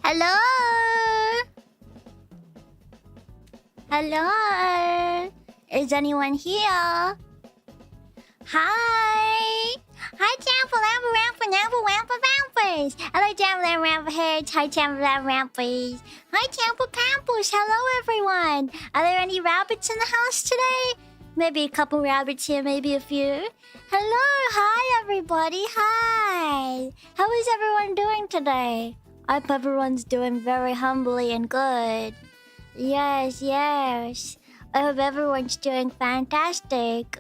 Hello? Hello? Is anyone here? Hi! Hi, Rampers! Hello, Rampers! Hi, Rampers! Hi, Pampers! Hello, everyone! Are there any rabbits in the house today? Maybe a couple rabbits here, maybe a few. Hello! Hi, everybody! Hi! How is everyone doing today? I hope everyone's doing very humbly and good. Yes. I hope everyone's doing fantastic.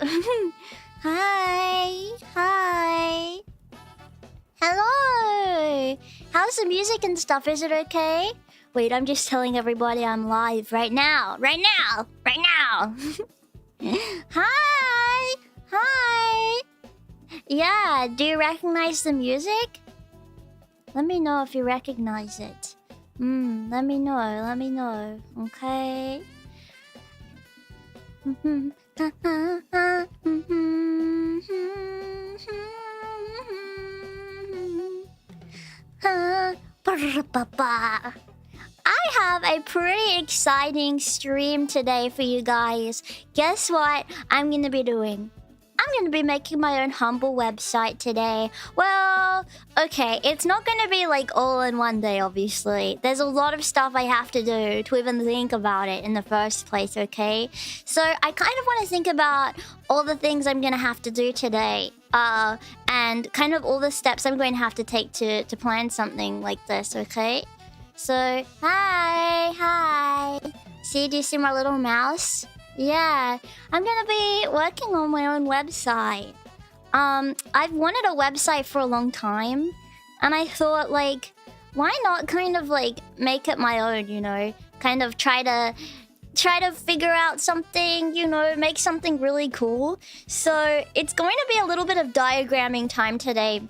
Hi. Hello. How's the music and stuff? Is it okay? Wait, I'm just telling everybody I'm live right now. Hi. Yeah, do you recognize the music? Let me know if you recognize it. Let me know. Okay. I have a pretty exciting stream today for you guys. Guess what I'm gonna be doing? I'm gonna be making my own humble website today. Well, okay, it's not gonna be like all in one day, obviously. There's a lot of stuff I have to do to even think about it in the first place, okay? So I kind of want to think about all the things I'm gonna have to do today. And kind of all the steps I'm going to have to take to plan something like this, okay? So, hi. See, do you see my little mouse? Yeah, I'm gonna be working on my own website. I've wanted a website for a long time, and I thought, like, why not kind of like make it my own, you know? Kind of try to figure out something, you know, make something really cool. So it's going to be a little bit of diagramming time today.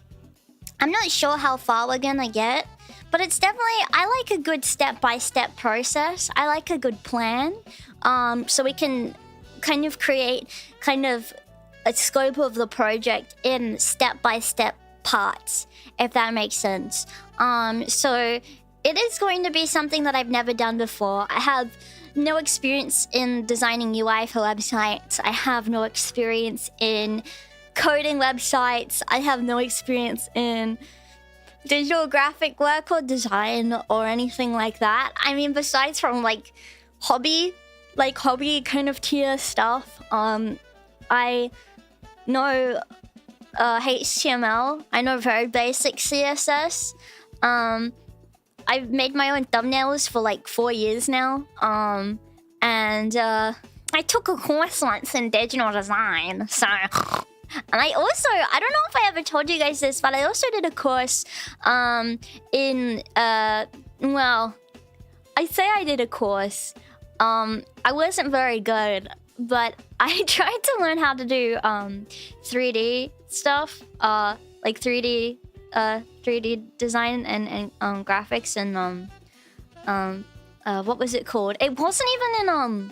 I'm not sure how far we're gonna get, but it's definitely, I like a good step-by-step process. I like a good plan. So we can kind of create kind of a scope of the project in step-by-step parts, if that makes sense. So it is going to be something that I've never done before. I have no experience in designing UI for websites. I have no experience in coding websites. I have no experience in digital graphic work or design or anything like that. I mean, besides from like hobby kind of tier stuff. I know HTML. I know very basic CSS. I've made my own thumbnails for like 4 years now. And I took a course once in digital design. So, and I don't know if I ever told you guys this, but I also did a course in well, I say I did a course. I wasn't very good, but I tried to learn how to do 3D stuff, like 3D design and graphics and what was it called? It wasn't even in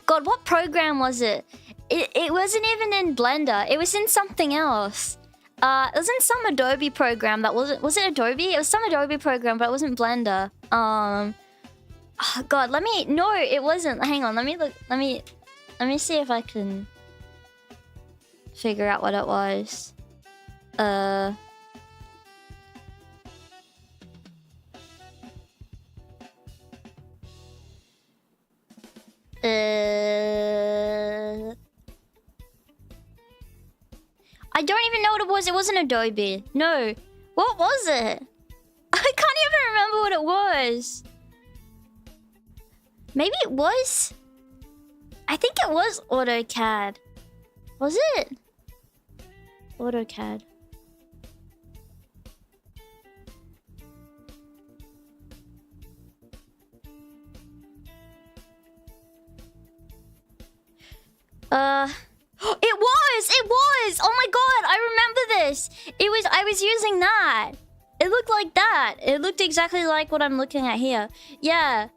God, what program was it? It wasn't even in Blender. It was in something else. It was in some Adobe program that wasn't. Was it Adobe? It was some Adobe program, but it wasn't Blender. Oh, God, no, it wasn't. Hang on, let me look. Let me see if I can figure out what it was. I don't even know what it was. It wasn't Adobe. No. What was it? I can't even remember what it was. Maybe it was... I think it was AutoCAD. Was it? AutoCAD. It was! Oh my God, I remember this! I was using that. It looked like that. It looked exactly like what I'm looking at here. Yeah.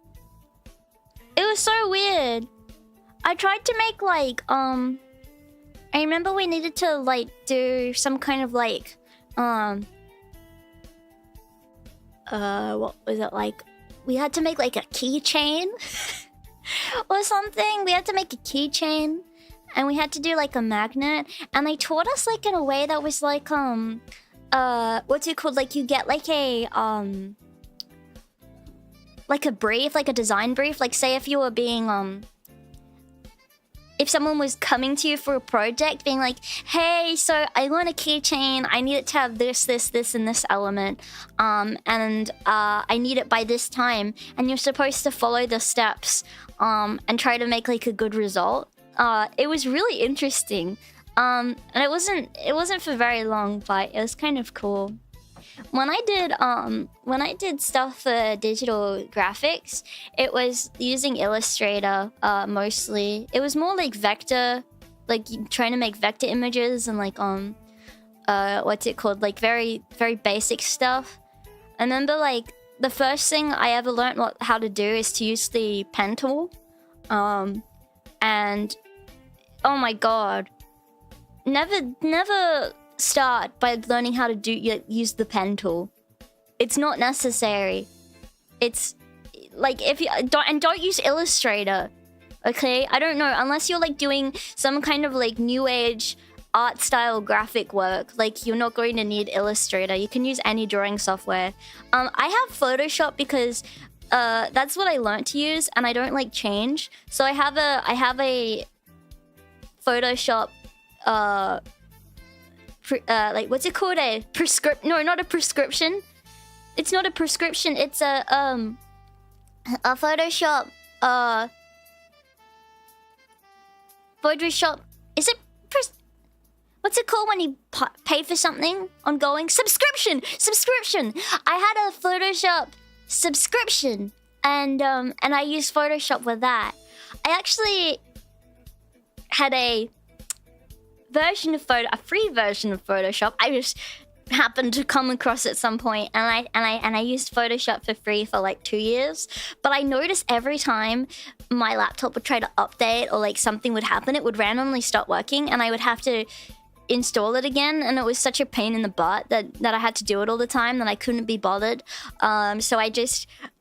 It was so weird. I tried to make like, I remember we needed to like do some kind of like, what was it, like we had to make like a keychain or something. We had to make a keychain, and we had to do like a magnet, and they taught us like in a way that was like what's it called? Like you get like a brief, like a design brief. Like say if you were being if someone was coming to you for a project, being like, hey, so I want a keychain. I need it to have this, this, this, and this element. And I need it by this time. And you're supposed to follow the steps and try to make like a good result. It was really interesting. And it wasn't for very long, but it was kind of cool. When I did stuff for digital graphics, it was using Illustrator mostly. It was more like vector, like trying to make vector images and like what's it called? Like very, very basic stuff. I remember like the first thing I ever learned how to do is to use the pen tool. And oh my god. Never start by learning how to use the pen tool. It's not necessary. It's like if you don't use Illustrator, okay? I don't know, unless you're like doing some kind of like new age art style graphic work, like you're not going to need Illustrator. You can use any drawing software. I have Photoshop because that's what I learned to use, and I don't like change. So I have a Photoshop like what's it called? No, not a prescription. It's not a prescription. It's a Photoshop Photoshop. Is it what's it called when you pay for something ongoing? Subscription. I had a Photoshop subscription, and I used Photoshop with that. I actually had a free version of Photoshop. I just happened to come across at some point, and I used Photoshop for free for like 2 years. But I noticed every time my laptop would try to update or like something would happen, it would randomly stop working, and I would have to install it again, and it was such a pain in the butt that I had to do it all the time that I couldn't be bothered. So I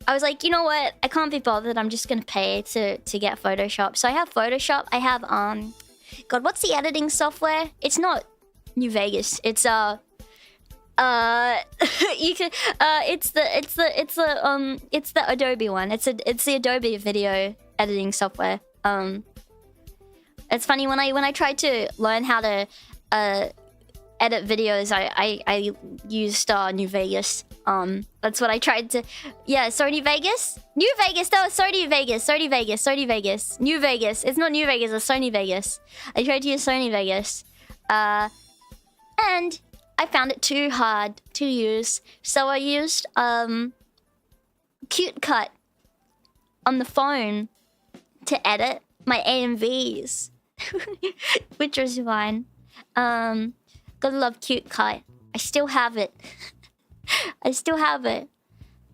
was like, you know what? I can't be bothered. I'm just gonna pay to get Photoshop. So I have Photoshop. I have God, what's the editing software? It's not New Vegas. It's you can it's the Adobe one. It's the Adobe video editing software. It's funny when I tried to learn how to edit videos, I used New Vegas. That's what I tried to. Yeah, Sony Vegas, New Vegas. No, Sony Vegas. New Vegas. It's not New Vegas. It's Sony Vegas. I tried to use Sony Vegas, and I found it too hard to use. So I used Cute Cut on the phone to edit my AMVs, which was fine. Gotta love Cute Cut. I still have it.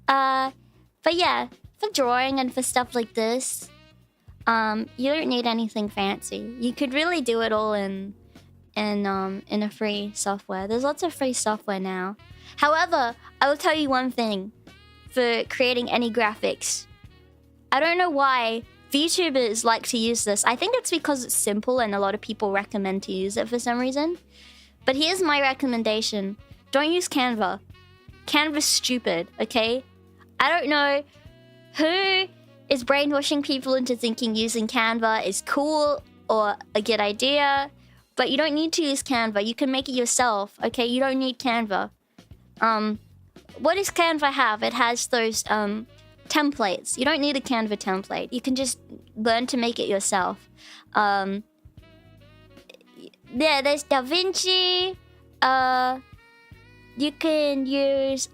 But yeah, for drawing and for stuff like this, you don't need anything fancy. You could really do it all in a free software. There's lots of free software now. However, I will tell you one thing for creating any graphics. I don't know why VTubers like to use this. I think it's because it's simple and a lot of people recommend to use it for some reason. But here's my recommendation. Don't use Canva. Canva's stupid, okay? I don't know who is brainwashing people into thinking using Canva is cool or a good idea, but you don't need to use Canva. You can make it yourself, okay? You don't need Canva. What does Canva have? It has those templates. You don't need a Canva template. You can just learn to make it yourself. Yeah, there's DaVinci. You can use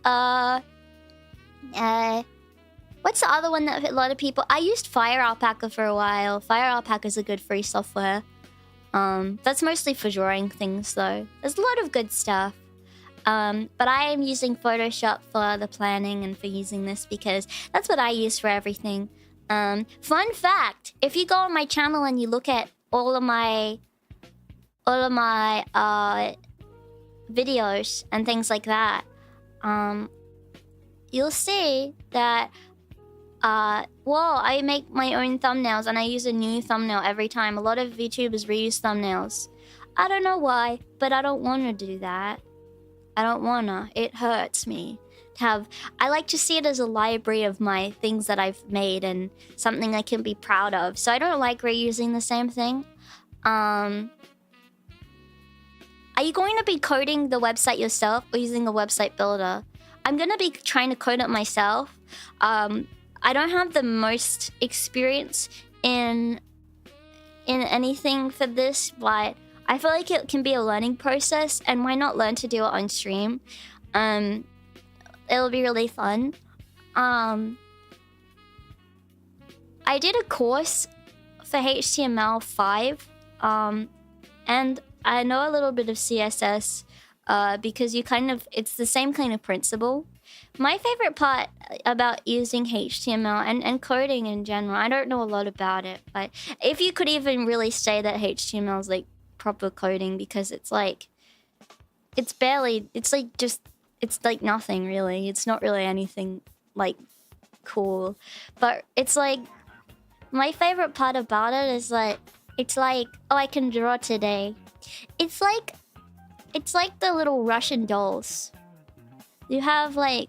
what's the other one that a lot of people... I used Fire Alpaca for a while. Fire Alpaca is a good free software. That's mostly for drawing things though. There's a lot of good stuff. But I am using Photoshop for the planning and for using this because that's what I use for everything. Fun fact, if you go on my channel and you look at all of my videos and things like that, you'll see that Well, I make my own thumbnails and I use a new thumbnail every time. A lot of VTubers reuse thumbnails. I don't know why, but I don't want to do that. I don't wanna. It hurts me to have... I like to see it as a library of my things that I've made and something I can be proud of. So I don't like reusing the same thing. Are you going to be coding the website yourself or using a website builder? I'm gonna be trying to code it myself. I don't have the most experience in anything for this, but I feel like it can be a learning process, and why not learn to do it on stream? It'll be really fun. I did a course for HTML5, and I know a little bit of CSS because it's the same kind of principle. My favorite part about using HTML and coding in general, I don't know a lot about it, but if you could even really say that HTML is like proper coding, because it's like nothing really. It's not really anything like cool, but it's like my favorite part about it is that it's like, oh, I can draw today. It's like the little Russian dolls. You have like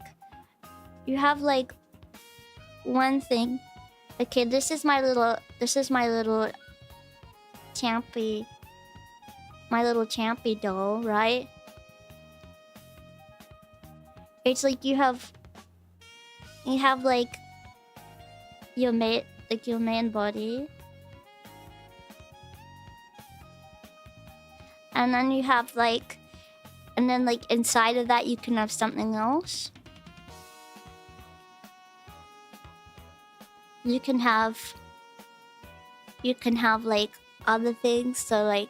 one thing. Okay, this is my little Champy, my little Champy doll, right? It's like you have like your main body, and then you have like, and then like inside of that you can have something else. You can have like other things, so like,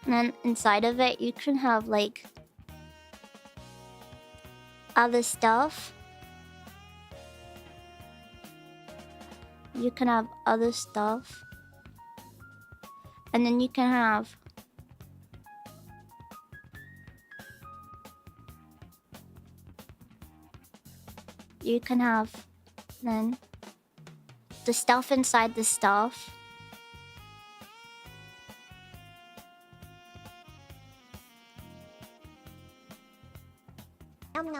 and then inside of it you can have like other stuff. You can have other stuff, and then you can have then the stuff inside the stuff.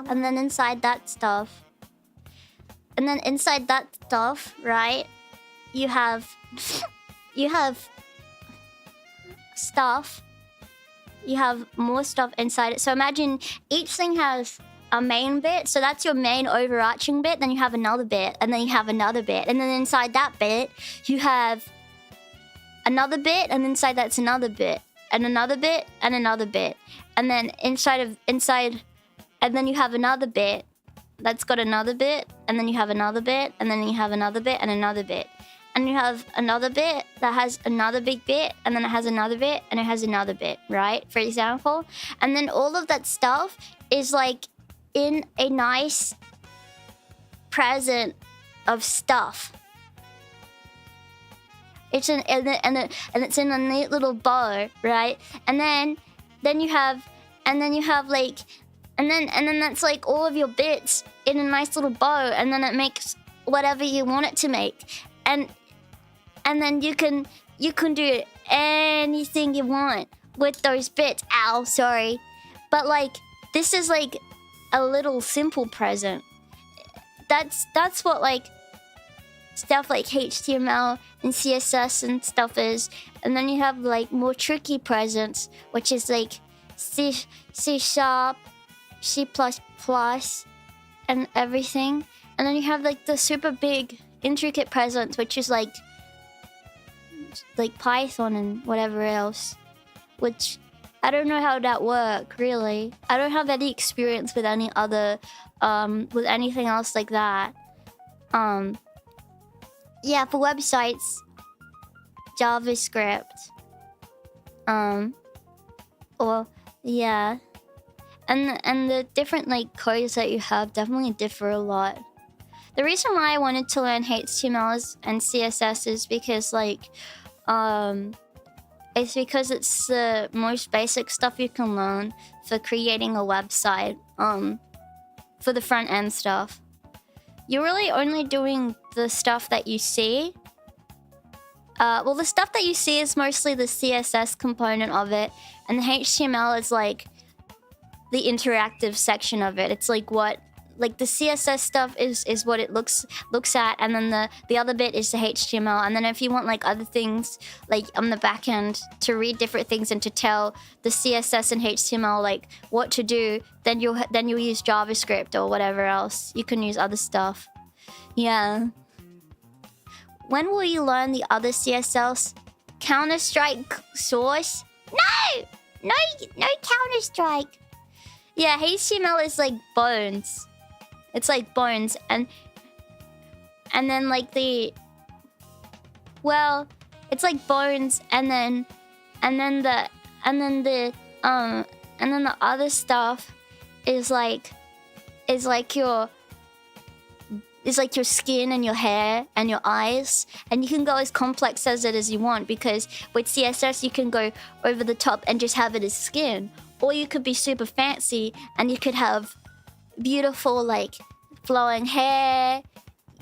And then inside that stuff. And then inside that stuff, right? You have stuff. You have more stuff inside it. So imagine each thing has a main bit, so that's your main overarching bit. Then you have another bit, and then you have another bit, and then inside that bit you have another bit, and inside that's another bit, and another bit, and another bit, and then inside, and then you have another bit that's got another bit, and then you have another bit, and then you have another bit, and another bit, and you have another bit that has another big bit, and then it has another bit, and it has another bit, right? For example, and then all of that stuff is like in a nice present of stuff. It's and it's in a neat little bow, right? And then you have like, and then that's like all of your bits in a nice little bow, and then it makes whatever you want it to make, and then you can do anything you want with those bits. Ow, sorry, but like this is like a little simple present. That's what like stuff like HTML and CSS and stuff is. And then you have like more tricky presents, which is like C#, C++, and everything. And then you have like the super big intricate presents, which is like Python and whatever else, which I don't know how that works, really. I don't have any experience with any other, with anything else like that. Yeah, for websites, JavaScript. Or, yeah. And the different, like, codes that you have definitely differ a lot. The reason why I wanted to learn HTML and CSS is because, like, it's because it's the most basic stuff you can learn for creating a website, for the front end stuff. you're really only doing the stuff that you see. Well, the stuff that you see is mostly the CSS component of it, and the HTML is like the interactive section of it. It's like what, like the CSS stuff is what it looks at, and then the other bit is the HTML. And then if you want like other things like on the back end to read different things and to tell the CSS and HTML like what to do, then you'll use JavaScript or whatever else. You can use other stuff. Yeah. When will you learn the other CSLs? Counter-Strike Source? No Counter-Strike. Yeah, HTML is like bones. It's like bones, and then like the, well, it's like bones, and then the other stuff is like your skin and your hair and your eyes, and you can go as complex as you want, because with CSS you can go over the top and just have it as skin, or you could be super fancy and you could have beautiful like flowing hair.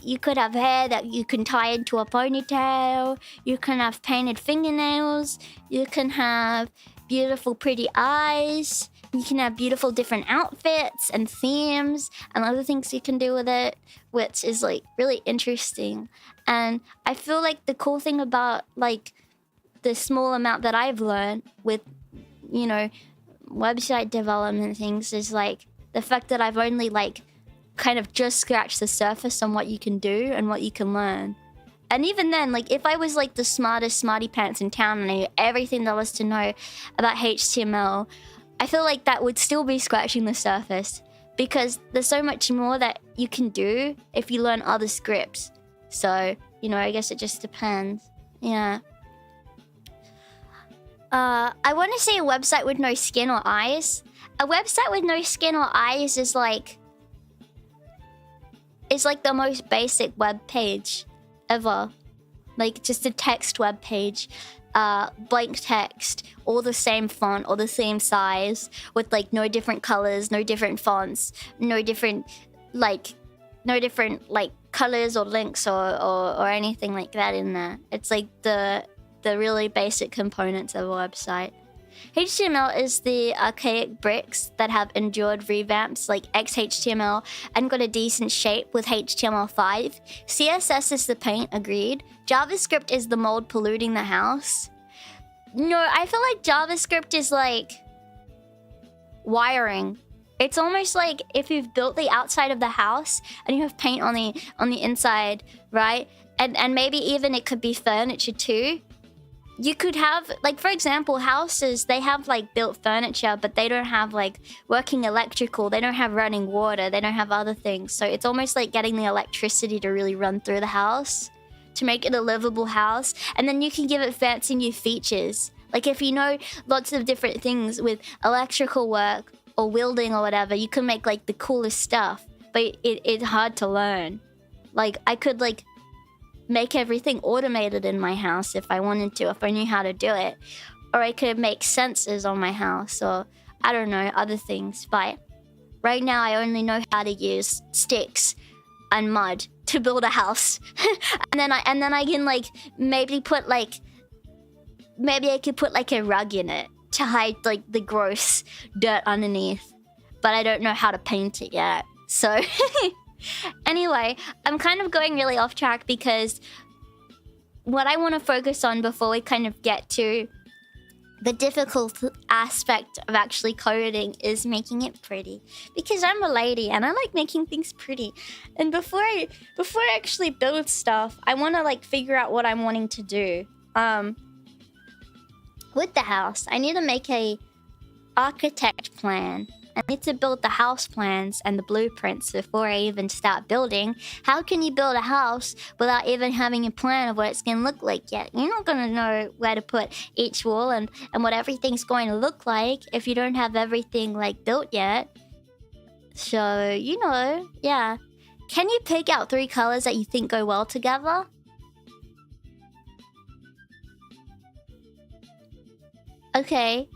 You could have hair that you can tie into a ponytail. You can have painted fingernails. You can have beautiful pretty eyes. You can have beautiful different outfits and themes and other things you can do with it, which is like really interesting. And I feel like the cool thing about like the small amount that I've learned with, you know, website development things is like the fact that I've only like kind of just scratched the surface on what you can do and what you can learn. And even then, like if I was like the smartest smarty pants in town and I knew everything there was to know about HTML, I feel like that would still be scratching the surface, because there's so much more that you can do if you learn other scripts. So, you know, I guess it just depends. Yeah. I want to say a website with no skin or eyes. A website with no skin or eyes is like the most basic web page ever. Like just a text web page. Blank text, all the same font, all the same size, with like no different colors, no different fonts, no different colors or links or anything like that in there. It's like the really basic components of a website. HTML is the archaic bricks that have endured revamps like XHTML and got a decent shape with HTML5. CSS is the paint, agreed. JavaScript is the mold polluting the house. No, I feel like JavaScript is like wiring. It's almost like if you've built the outside of the house and you have paint on the inside, right? And maybe even it could be furniture too. You could have, like, for example, houses, they have, like, built furniture, but they don't have, like, working electrical. They don't have running water. They don't have other things. So it's almost like getting the electricity to really run through the house to make it a livable house. And then you can give it fancy new features. Like, if you know lots of different things with electrical work or welding or whatever, you can make, like, the coolest stuff. But it's hard to learn. Like, I could, like, make everything automated in my house if I wanted to, if I knew how to do it. Or I could make sensors on my house, or I don't know, other things. But right now I only know how to use sticks and mud to build a house. and then I can like maybe I could put like a rug in it to hide like the gross dirt underneath. But I don't know how to paint it yet. So anyway, I'm kind of going really off track because what I want to focus on before we kind of get to the difficult aspect of actually coding is making it pretty. Because I'm a lady and I like making things pretty. And before I actually build stuff, I want to like figure out what I'm wanting to do. With the house, I need to make a architect plan. I need to build the house plans and the blueprints before I even start building. How can you build a house without even having a plan of what it's going to look like yet? You're not going to know where to put each wall and what everything's going to look like if you don't have everything like built yet. So, you know, yeah. Can you pick out 3 colors that you think go well together? Okay.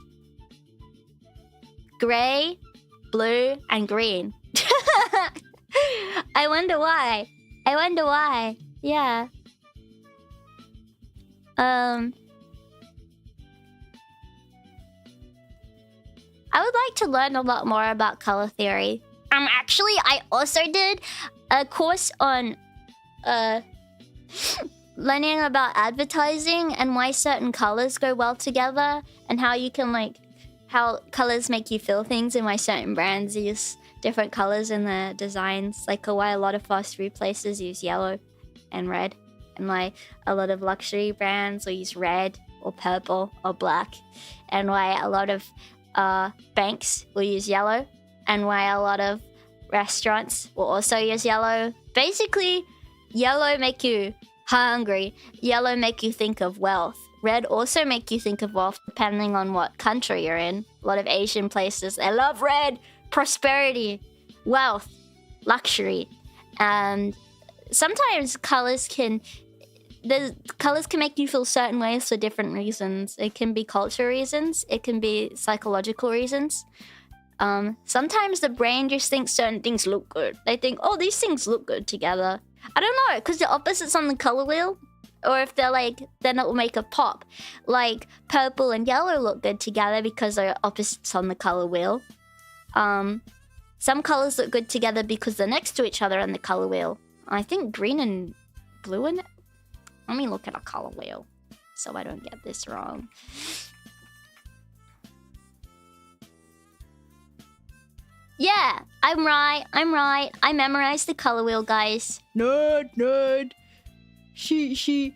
Gray, blue, and green. I wonder why. I wonder why. Yeah. I would like to learn a lot more about color theory. Actually, I also did a course on learning about advertising and why certain colors go well together, and how you can like how colors make you feel things, and why certain brands use different colors in their designs, like why a lot of fast food places use yellow and red, and why a lot of luxury brands will use red or purple or black, and why a lot of banks will use yellow, and why a lot of restaurants will also use yellow. Basically, yellow make you hungry, yellow make you think of wealth. Red also make you think of wealth depending on what country you're in. A lot of Asian places, they love red. Prosperity, wealth, luxury. And sometimes colors can make you feel certain ways for different reasons. It can be cultural reasons, it can be psychological reasons. Sometimes the brain just thinks certain things look good. They think, oh, these things look good together. I don't know, because the opposites on the color wheel, or if they're like, then it will make a pop. Like purple and yellow look good together because they're opposites on the color wheel. Some colors look good together because they're next to each other on the color wheel. I think green and blue in it. Let me look at a color wheel so I don't get this wrong. Yeah, I'm right. I memorized the color wheel, guys. Nerd. She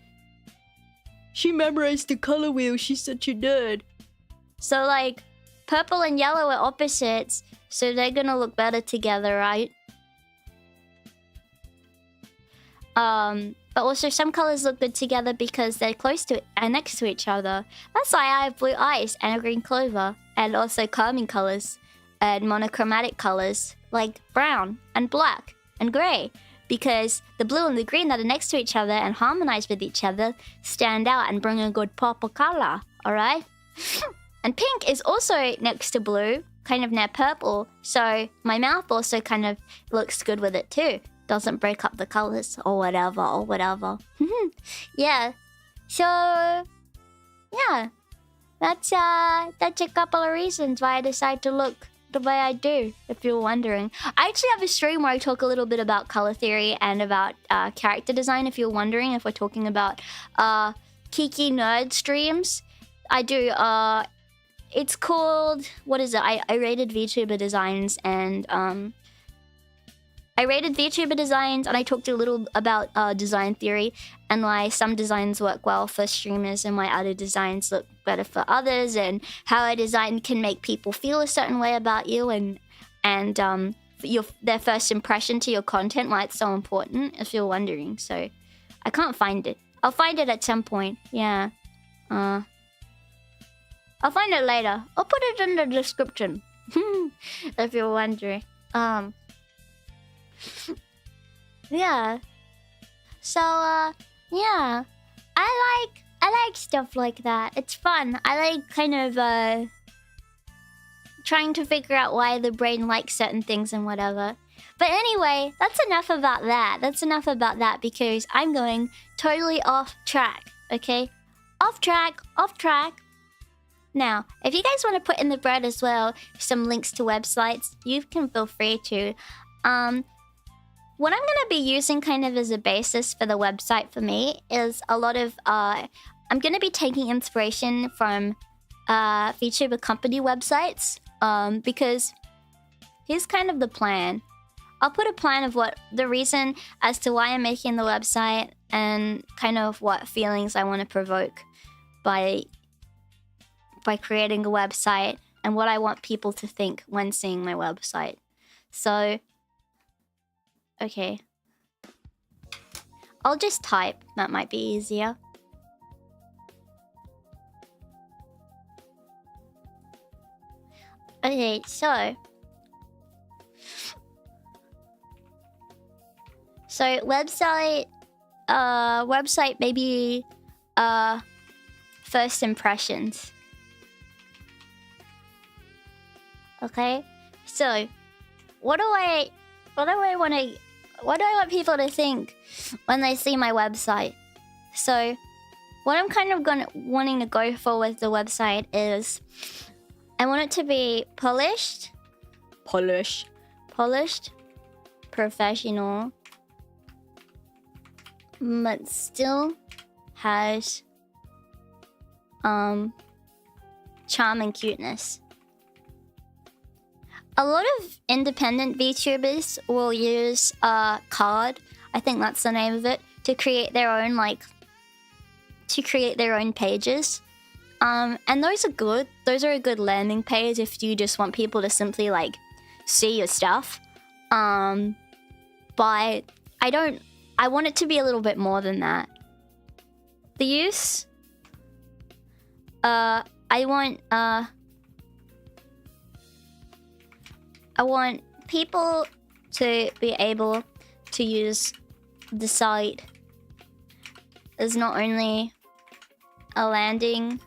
memorized the color wheel. She's such a nerd. So like, purple and yellow are opposites, so they're gonna look better together, right? But also some colors look good together because they're close to and next to each other. That's why I have blue eyes and a green clover, and also calming colors and monochromatic colors like brown and black and grey, because the blue and the green that are next to each other and harmonize with each other stand out and bring a good purple color, alright? And pink is also next to blue, kind of near purple, so my mouth also kind of looks good with it too. Doesn't break up the colors or whatever. Yeah. So, yeah. That's a couple of reasons why I decided to look the way I do, if you're wondering. I actually have a stream where I talk a little bit about color theory and about character design, if you're wondering, if we're talking about Kiki nerd streams. I do, it's called, what is it? I rated VTuber designs, and I talked a little about design theory and why some designs work well for streamers and why other designs look better for others, and how a design can make people feel a certain way about you, and their first impression to your content, why it's so important, if you're wondering. So I can't find it. I'll find it at some point. Yeah. I'll find it later. I'll put it in the description. If you're wondering. Yeah. So, yeah. I like stuff like that. It's fun. I like kind of, trying to figure out why the brain likes certain things and whatever. But anyway, that's enough about that. Because I'm going totally off track, okay? Off track. Now, if you guys want to put in the bread as well, some links to websites, you can feel free to. What I'm going to be using kind of as a basis for the website for me is a lot of, I'm going to be taking inspiration from VTuber company websites, because here's kind of the plan. I'll put a plan of what the reason as to why I'm making the website, and kind of what feelings I want to provoke by creating a website, and what I want people to think when seeing my website. So, okay. I'll just type. That might be easier. Okay, so website maybe first impressions. Okay, so what do I what do I want people to think when they see my website? So what I'm kind of wanting to go for with the website is I want it to be polished, professional, but still has charm and cuteness. A lot of independent VTubers will use card, I think that's the name of it, to create their own pages. And those are good. Those are a good landing page if you just want people to simply like see your stuff. But I want it to be a little bit more than that. The use, I want people to be able to use the site as not only a landing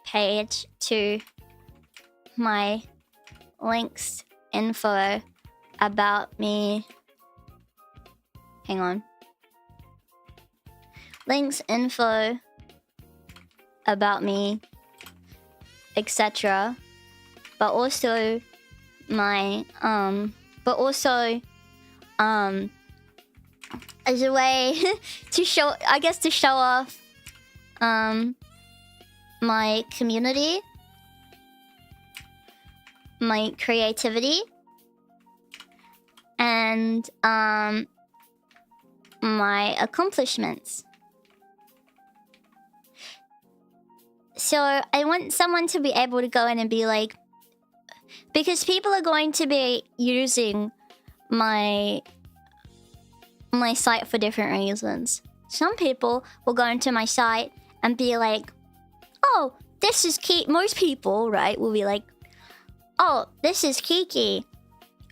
page to my links info about me. Hang on. Links info about me, etc. But also my as a way to show off my community, my creativity, and my accomplishments. So I want someone to be able to go in and be like, because people are going to be using my site for different reasons. Some people will go into my site and be like, oh, this is Kiki. Most people, right, will be like, oh, this is Kiki.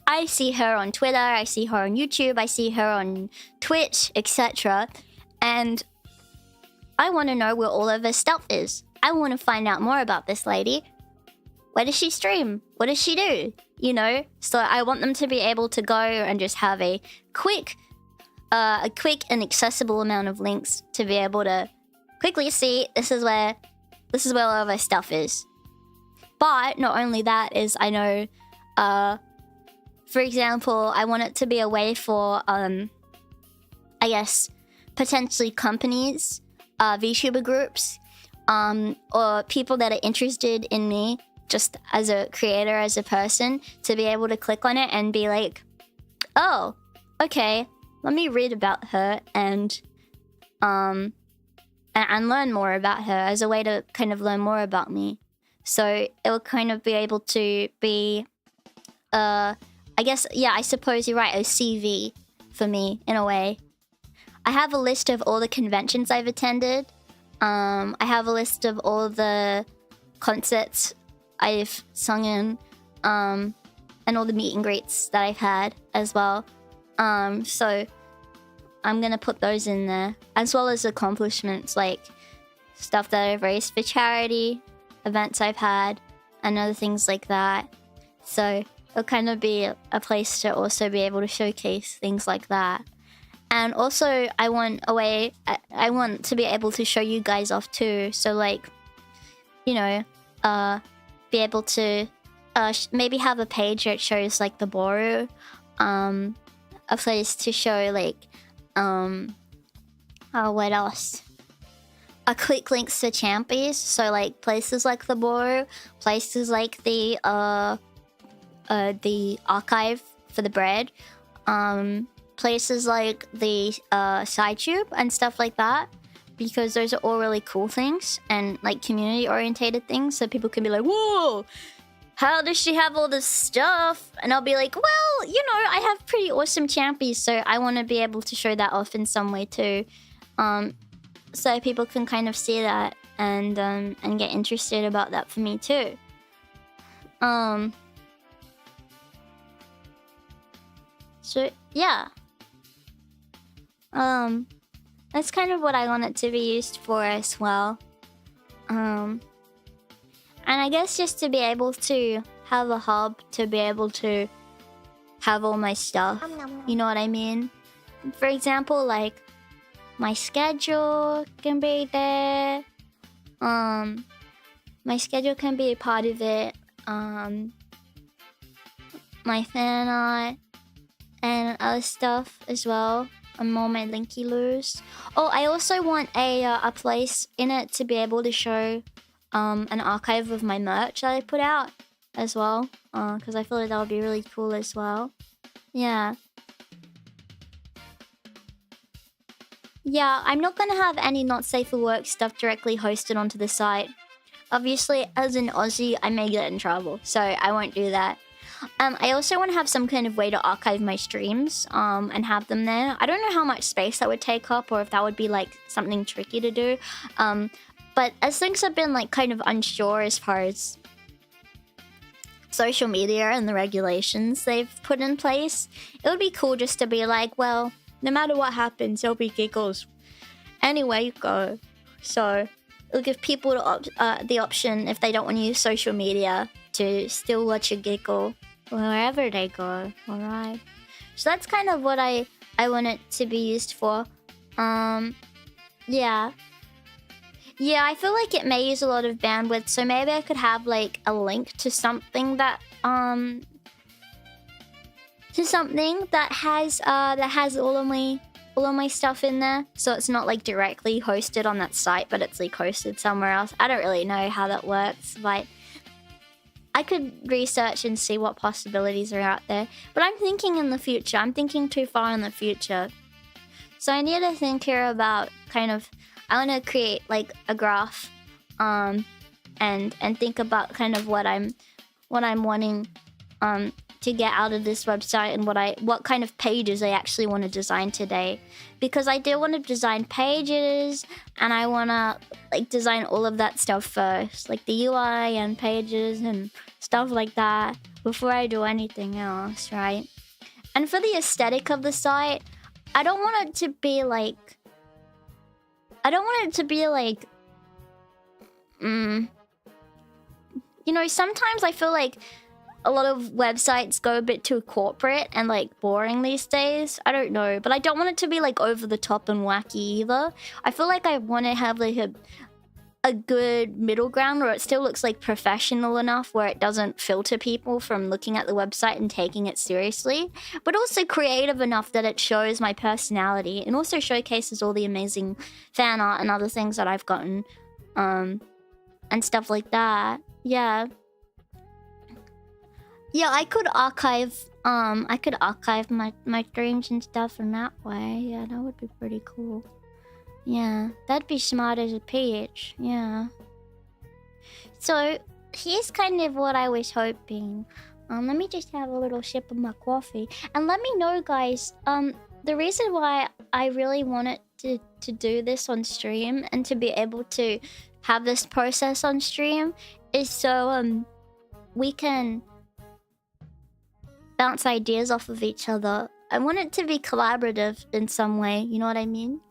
I see her on Twitter, I see her on YouTube, I see her on Twitch, etc. And I want to know where all of her stuff is. I want to find out more about this lady. Where does she stream? What does she do? You know? So I want them to be able to go and just have a quick and accessible amount of links to be able to quickly see this is where all of our stuff is. But not only that is, I know, for example, I want it to be a way for, I guess, potentially companies, VTuber groups, or people that are interested in me just as a creator, as a person, to be able to click on it and be like, oh, okay, let me read about her and learn more about her as a way to kind of learn more about me. So it will kind of be able to be, I guess, yeah, I suppose you're right, a CV for me in a way. I have a list of all the conventions I've attended. I have a list of all the concerts I've sung in, and all the meet and greets that I've had as well. So I'm gonna put those in there, as well as accomplishments like stuff that I've raised for charity, events I've had, and other things like that. So it'll kind of be a place to also be able to showcase things like that. And also I want to be able to show you guys off too. So like, you know, be able to maybe have a page that shows like the Boru, a place to show like what else? Quick links to Champyons, so like places like the Boru, places like the archive for the bread, places like the side tube and stuff like that, because those are all really cool things and like community orientated things, so people can be like, whoa, how does she have all this stuff? And I'll be like, well, you know, I have pretty awesome Champyons, so I want to be able to show that off in some way too, so people can kind of see that and get interested about that for me too. So yeah, that's kind of what I want it to be used for as well. And I guess just to be able to have a hub, to be able to have all my stuff. You know what I mean? For example, like my schedule can be there. My schedule can be a part of it. My fan art and other stuff as well. And all my linky-loos. Oh, I also want a place in it to be able to show an archive of my merch that I put out as well. Because I feel like that would be really cool as well. Yeah. Yeah, I'm not gonna have any not safe for work stuff directly hosted onto the site. Obviously, as an Aussie, I may get in trouble, so I won't do that. I also want to have some kind of way to archive my streams and have them there. I don't know how much space that would take up or if that would be like something tricky to do. But as things have been like kind of unsure as far as social media and the regulations they've put in place, it would be cool just to be like, well, no matter what happens, there'll be giggles anywhere you go. So it'll give people the option, if they don't want to use social media, to still watch a giggle wherever they go. Alright. So that's kind of what I want it to be used for. Yeah. Yeah, I feel like it may use a lot of bandwidth, so maybe I could have like a link to something that has all of my stuff in there, so it's not like directly hosted on that site, but it's like hosted somewhere else. I don't really know how that works, but I could research and see what possibilities are out there. But I'm thinking in the future. I'm thinking too far in the future. So I need to think here about kind of, I want to create like a graph and think about kind of what I'm wanting to get out of this website and what kind of pages I actually want to design today. Because I do want to design pages and I want to like design all of that stuff first, like the UI and pages and stuff like that before I do anything else, right? And for the aesthetic of the site, I don't want it to be like you know, sometimes I feel like a lot of websites go a bit too corporate and like boring these days. I don't know, but I don't want it to be like over the top and wacky either. I feel like I want to have like a good middle ground where it still looks like professional enough where it doesn't filter people from looking at the website and taking it seriously, but also creative enough that it shows my personality and also showcases all the amazing fan art and other things that I've gotten and stuff like that. Yeah, I could archive my streams and stuff in that way. Yeah, that would be pretty cool. Yeah, that'd be smart as a peach. Yeah. So here's kind of what I was hoping. Let me just have a little sip of my coffee and let me know, guys. The reason why I really wanted to do this on stream and to be able to have this process on stream is so we can bounce ideas off of each other. I want it to be collaborative in some way. You know what I mean?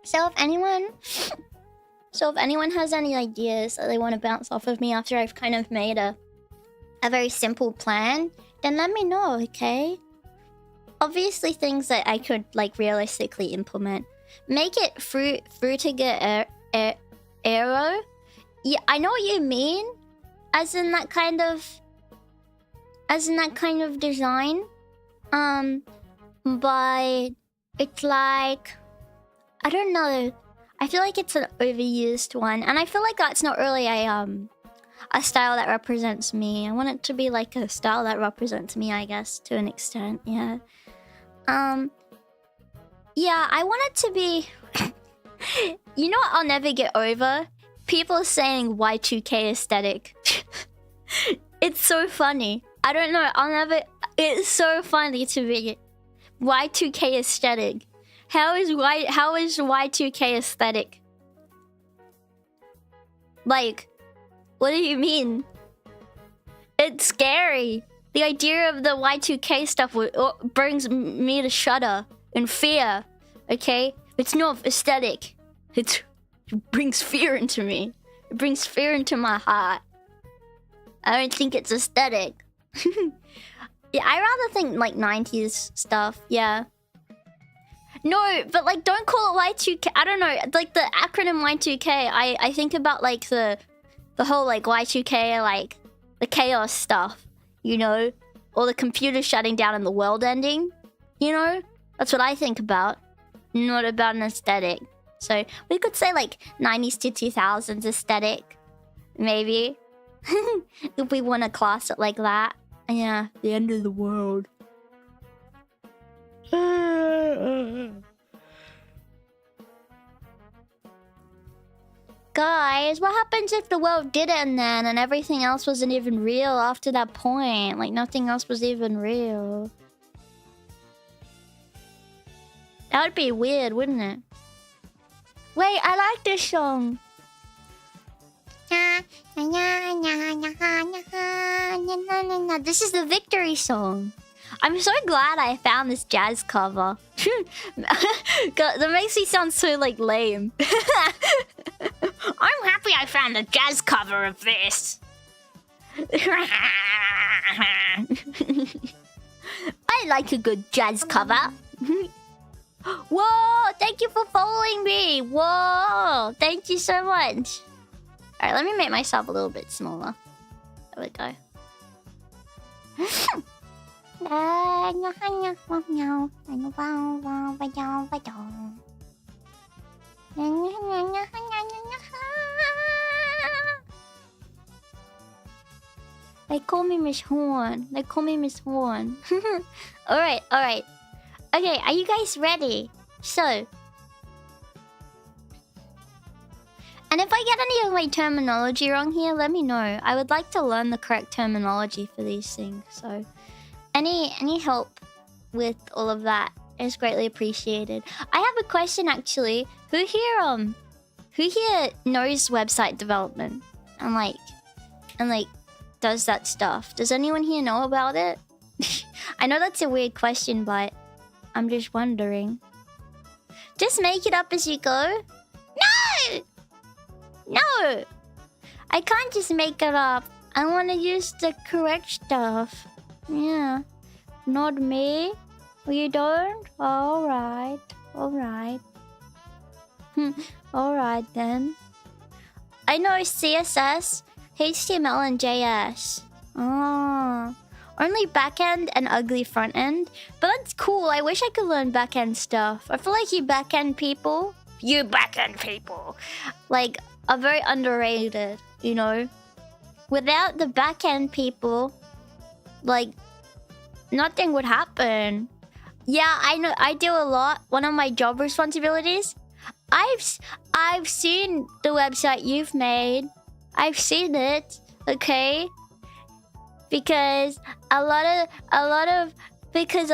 So if anyone has any ideas that they want to bounce off of me after I've kind of made a very simple plan, then let me know, okay? Obviously things that I could like realistically implement. Make it fruitiger arrow. Yeah, I know what you mean. As in that kind of design. But it's like, I don't know. I feel like it's an overused one, and I feel like that's not really a style that represents me. I want it to be like a style that represents me, I guess, to an extent. Yeah. Yeah, I want it to be. You know what I'll never get over? People saying Y2K aesthetic. It's so funny. I don't know. It's so funny to me. Y2K aesthetic. How is Y2K aesthetic? Like, what do you mean? It's scary. The idea of the Y2K stuff brings me to shudder and fear. Okay? It's not aesthetic. It brings fear into me. It brings fear into my heart. I don't think it's aesthetic. Yeah, I rather think like 90s stuff, yeah. No, but like don't call it Y2K. I don't know, like the acronym Y2K, I think about like the whole like Y2K, like the chaos stuff, you know? Or the computer shutting down and the world ending, you know? That's what I think about, not about an aesthetic. So we could say like 90s to 2000s aesthetic, maybe. If we want to class it like that. Yeah, the end of the world. Guys, what happens if the world did end then and everything else wasn't even real after that point? Like nothing else was even real. That would be weird, wouldn't it? Wait, I like this song. This is the victory song. I'm so glad I found this jazz cover. God, that makes me sound so like lame. I'm happy I found a jazz cover of this. I like a good jazz cover. Whoa, thank you for following me. Whoa, thank you so much. Alright, let me make myself a little bit smaller. There we go. They call me Miss Horn. They call me Miss Horn. Alright, alright. Okay, are you guys ready? So... And if I get any of my terminology wrong here, let me know. I would like to learn the correct terminology for these things. So, any help with all of that is greatly appreciated. I have a question actually. Who here knows website development and like does that stuff? Does anyone here know about it? I know that's a weird question, but I'm just wondering. Just make it up as you go. No! No! I can't just make it up. I want to use the correct stuff. Yeah. Not me? You don't? Alright. Alright. Alright then. I know CSS, HTML, and JS. Oh. Only backend and ugly front end. But that's cool. I wish I could learn backend stuff. I feel like you backend people, like, are very underrated, you know? Without the backend people, like, nothing would happen. Yeah, I know, I do a lot. One of my job responsibilities, I've seen the website you've made. I've seen it, okay? Because because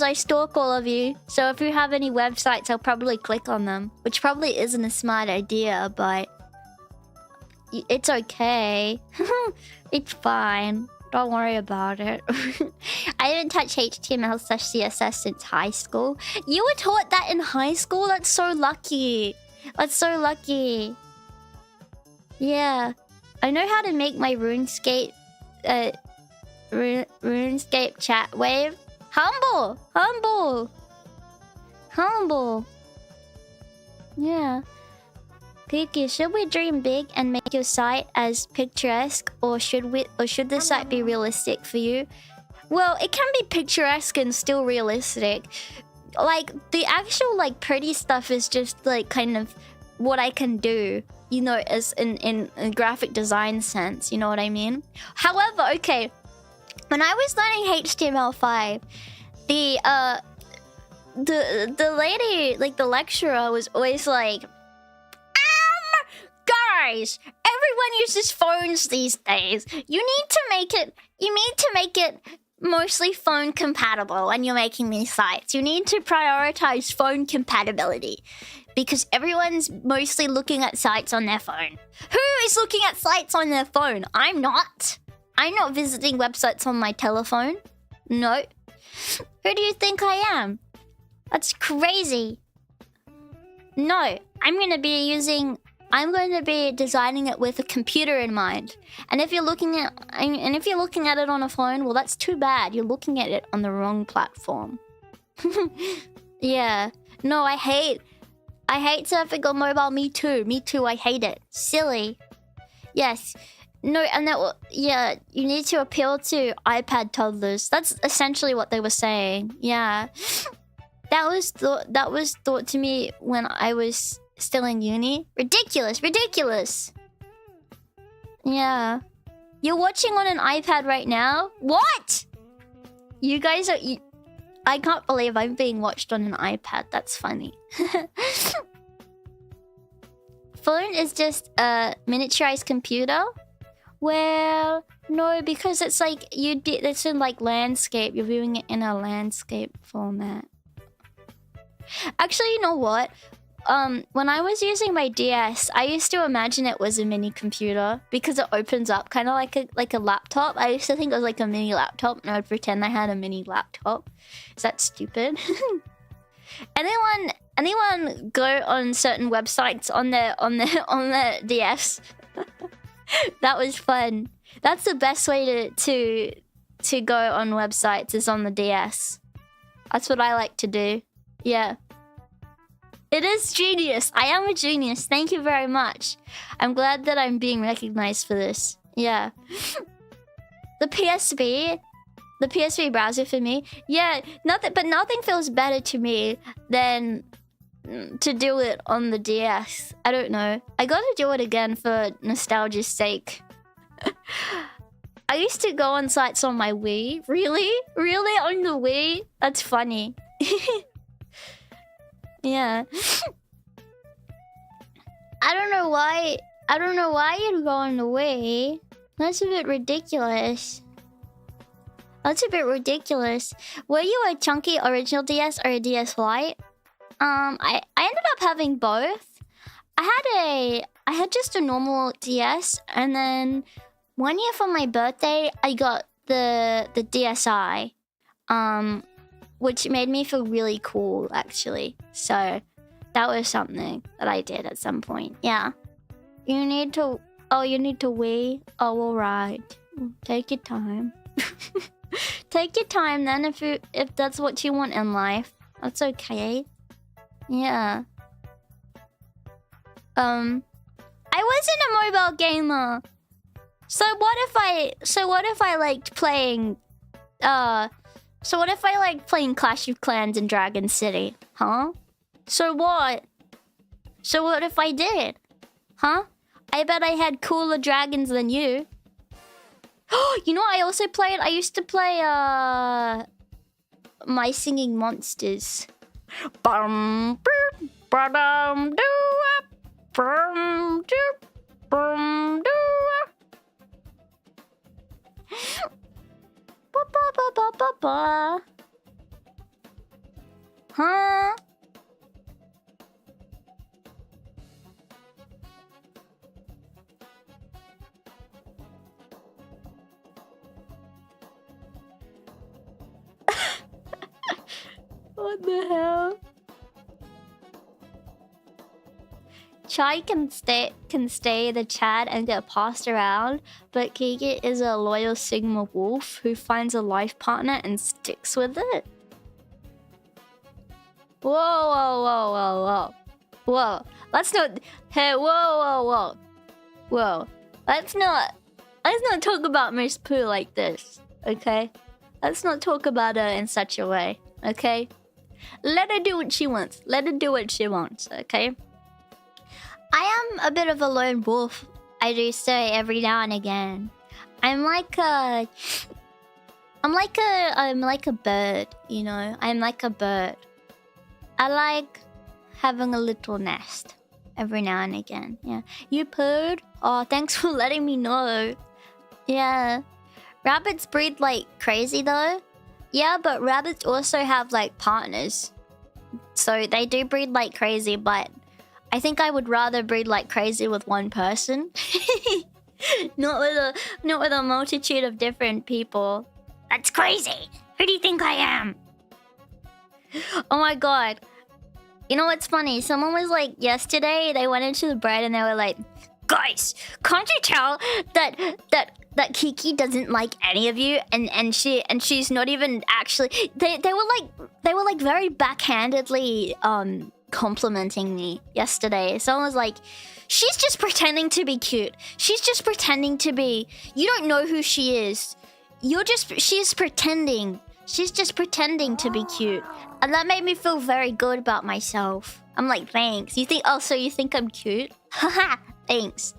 I stalk all of you. So if you have any websites, I'll probably click on them, which probably isn't a smart idea, but it's okay. It's fine. Don't worry about it. I didn't touch HTML/CSS since high school. You were taught that in high school? That's so lucky. That's so lucky. Yeah. I know how to make my RuneScape chat wave. Humble. Yeah. Kiki, should we dream big and make your site as picturesque, or should the site be realistic for you? Well, it can be picturesque and still realistic. Like the actual like pretty stuff is just like kind of what I can do, you know, as in a graphic design sense, you know what I mean? However, okay, when I was learning HTML5, the lady, like the lecturer, was always like, guys, everyone uses phones these days. You need to make it mostly phone compatible when you're making these sites. You need to prioritize phone compatibility because everyone's mostly looking at sites on their phone. Who is looking at sites on their phone? I'm not. I'm not visiting websites on my telephone. No. Who do you think I am? That's crazy. No, I'm gonna be using I'm going to be designing it with a computer in mind. And if you're looking at it on a phone, well, that's too bad. You're looking at it on the wrong platform. Yeah. No, I hate surfing on mobile. Me too. I hate it. Silly. Yes. No, and yeah, you need to appeal to iPad toddlers. That's essentially what they were saying. Yeah. That was thought to me when I was still in uni. Ridiculous. Yeah. You're watching on an iPad right now? What? You guys are... I can't believe I'm being watched on an iPad. That's funny. Phone is just a miniaturized computer? Well, no, because it's like it's in like landscape. You're viewing it in a landscape format. Actually, you know what? When I was using my DS, I used to imagine it was a mini computer because it opens up kind of like a laptop. I used to think it was like a mini laptop, and I would pretend I had a mini laptop. Is that stupid? Anyone go on certain websites on their DS? That was fun. That's the best way to go on websites is on the DS. That's what I like to do. Yeah. It is genius. I am a genius. Thank you very much. I'm glad that I'm being recognized for this. Yeah. The PSP browser for me. Yeah, nothing feels better to me than to do it on the DS. I don't know. I gotta do it again for nostalgia's sake. I used to go on sites on my Wii. Really? On the Wii? That's funny. Yeah. I don't know why you'd go on the Wii. That's a bit ridiculous. Were you a chunky original DS or a DS Lite? I ended up having both. I had just a normal DS, and then one year for my birthday, I got the DSi, which made me feel really cool, actually. So that was something that I did at some point. Yeah. You need to wait. Oh, alright. Take your time. Take your time then if that's what you want in life. That's okay. Yeah. I wasn't a mobile gamer. So what if I liked playing Clash of Clans in Dragon City? Huh? So what? So what if I did? Huh? I bet I had cooler dragons than you. You know what I also played? I used to play My Singing Monsters. Bum boop ba-dum doo bum doop bum doo. Ba ba ba ba ba ba. Huh? What the hell? Chai can stay the chat and get passed around, but Kiki is a loyal Sigma wolf who finds a life partner and sticks with it. Whoa. Let's not. Hey, whoa. Let's not talk about Miss Pooh like this, okay? Let's not talk about her in such a way, okay? Let her do what she wants. Okay? I am a bit of a lone wolf, I do say every now and again. I'm like a bird, you know? I'm like a bird. I like having a little nest every now and again. Yeah. You purred? Oh, thanks for letting me know. Yeah. Rabbits breed like crazy though. Yeah, but rabbits also have like partners. So they do breed like crazy, but I think I would rather breed like crazy with one person. not with a multitude of different people. That's crazy. Who do you think I am? Oh my god. You know what's funny? Someone was like, yesterday they went into the bread and they were like, guys, can't you tell that Kiki doesn't like any of you, and she's not even actually. They were like very backhandedly complimenting me yesterday. Someone was like, she's just pretending to be cute. She's just pretending to be. You don't know who she is. She's pretending. She's just pretending to be cute, and that made me feel very good about myself. I'm like, thanks. You think? Oh, so you think I'm cute? Haha. Thanks.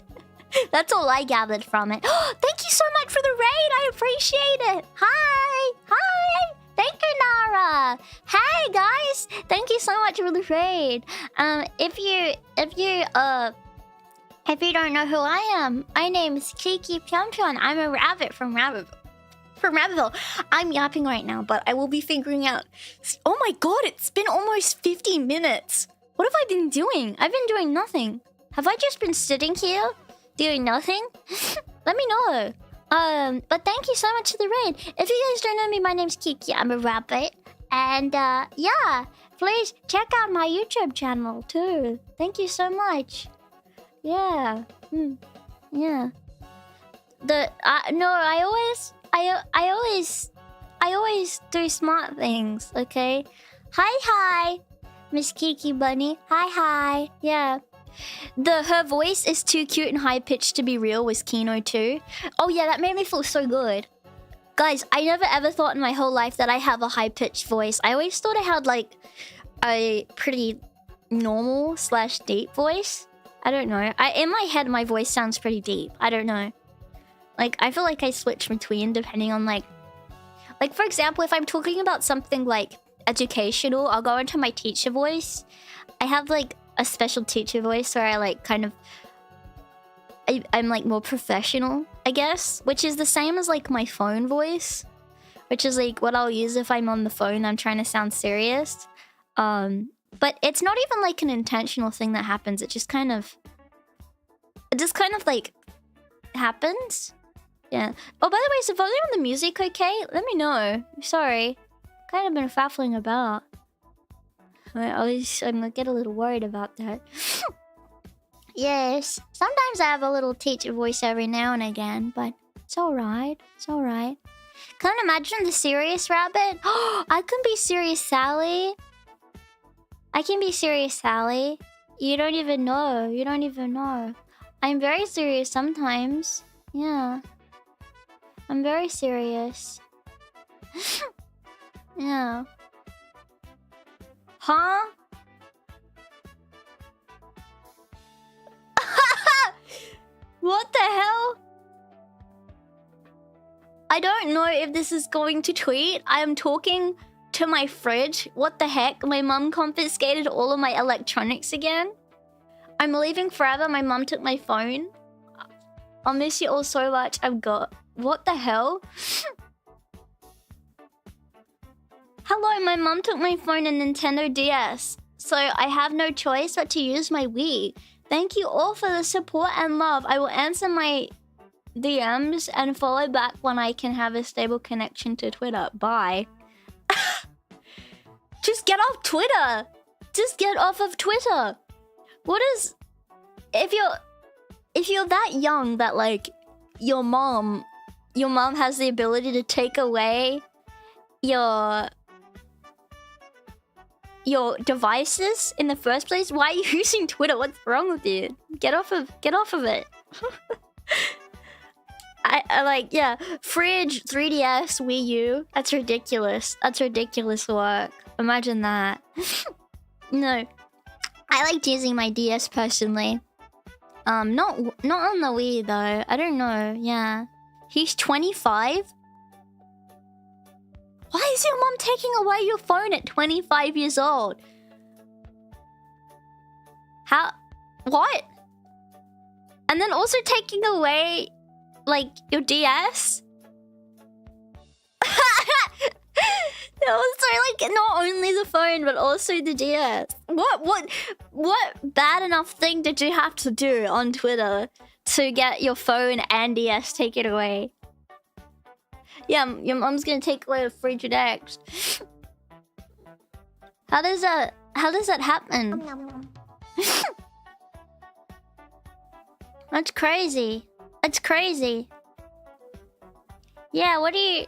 That's all I gathered from it. Thank you so much for the raid. I appreciate it. Hi. Hi. Thank you, Nara. Hey, guys. Thank you so much for the raid. If you don't know who I am, my name is Kiki Pyon. I'm a rabbit from Rabbitville. I'm yapping right now, but I will be figuring out. Oh my god, it's been almost 50 minutes. What have I been doing? I've been doing nothing. Have I just been sitting here doing nothing? Let me know. But thank you so much for the raid. If you guys don't know me, my name's Kiki. I'm a rabbit. And yeah, please check out my YouTube channel too. Thank you so much. Yeah. Yeah. I always do smart things, okay? Hi, Miss Kiki Bunny. Hi. Yeah. Her voice is too cute and high-pitched to be real was Kino too. Oh yeah, that made me feel so good. Guys, I never ever thought in my whole life that I have a high-pitched voice. I always thought I had like a pretty normal / deep voice. I don't know. In my head, my voice sounds pretty deep. I don't know. Like, I feel like I switch between depending on like for example, if I'm talking about something like educational, I'll go into my teacher voice. I have like a special teacher voice where I like kind of I'm like more professional, I guess, which is the same as like my phone voice, which is like what I'll use if I'm on the phone. I'm trying to sound serious, but it's not even like an intentional thing that happens. It just kind of like happens. Yeah. Oh, by the way, is the volume on the music okay? Let me know. Sorry, kind of been faffling about. I'm gonna get a little worried about that. Yes, sometimes I have a little teacher voice every now and again, but it's alright. It's alright. Can't imagine the serious rabbit. I can be serious Sally. I can be serious Sally. You don't even know. You don't even know. I'm very serious sometimes. Yeah. I'm very serious. Yeah. Huh? What the hell? I don't know if this is going to tweet. I am talking to my fridge. What the heck? My mum confiscated all of my electronics again. I'm leaving forever. My mum took my phone. I'll miss you all so much. I've got... What the hell? Hello, my mum took my phone and Nintendo DS, so I have no choice but to use my Wii. Thank you all for the support and love. I will answer my DMs and follow back when I can have a stable connection to Twitter. Bye. Just get off Twitter. Just get off of Twitter. What is... If you're that young that like your mom has the ability to take away your devices in the first place, why are you using Twitter? What's wrong with you? Get off of it. I like, yeah, fridge, 3DS, Wii U. That's ridiculous. That's ridiculous work. Imagine that. No, I liked using my DS personally. Not on the Wii though. I don't know. Yeah, he's 25. Why is your mom taking away your phone at 25 years old? How? What? And then also taking away, like, your DS? Also, like, not only the phone, but also the DS. What bad enough thing did you have to do on Twitter to get your phone and DS taken away? Yeah, your mom's gonna take away the fridge next. How does How does that happen? That's crazy. That's crazy. Yeah, what do you...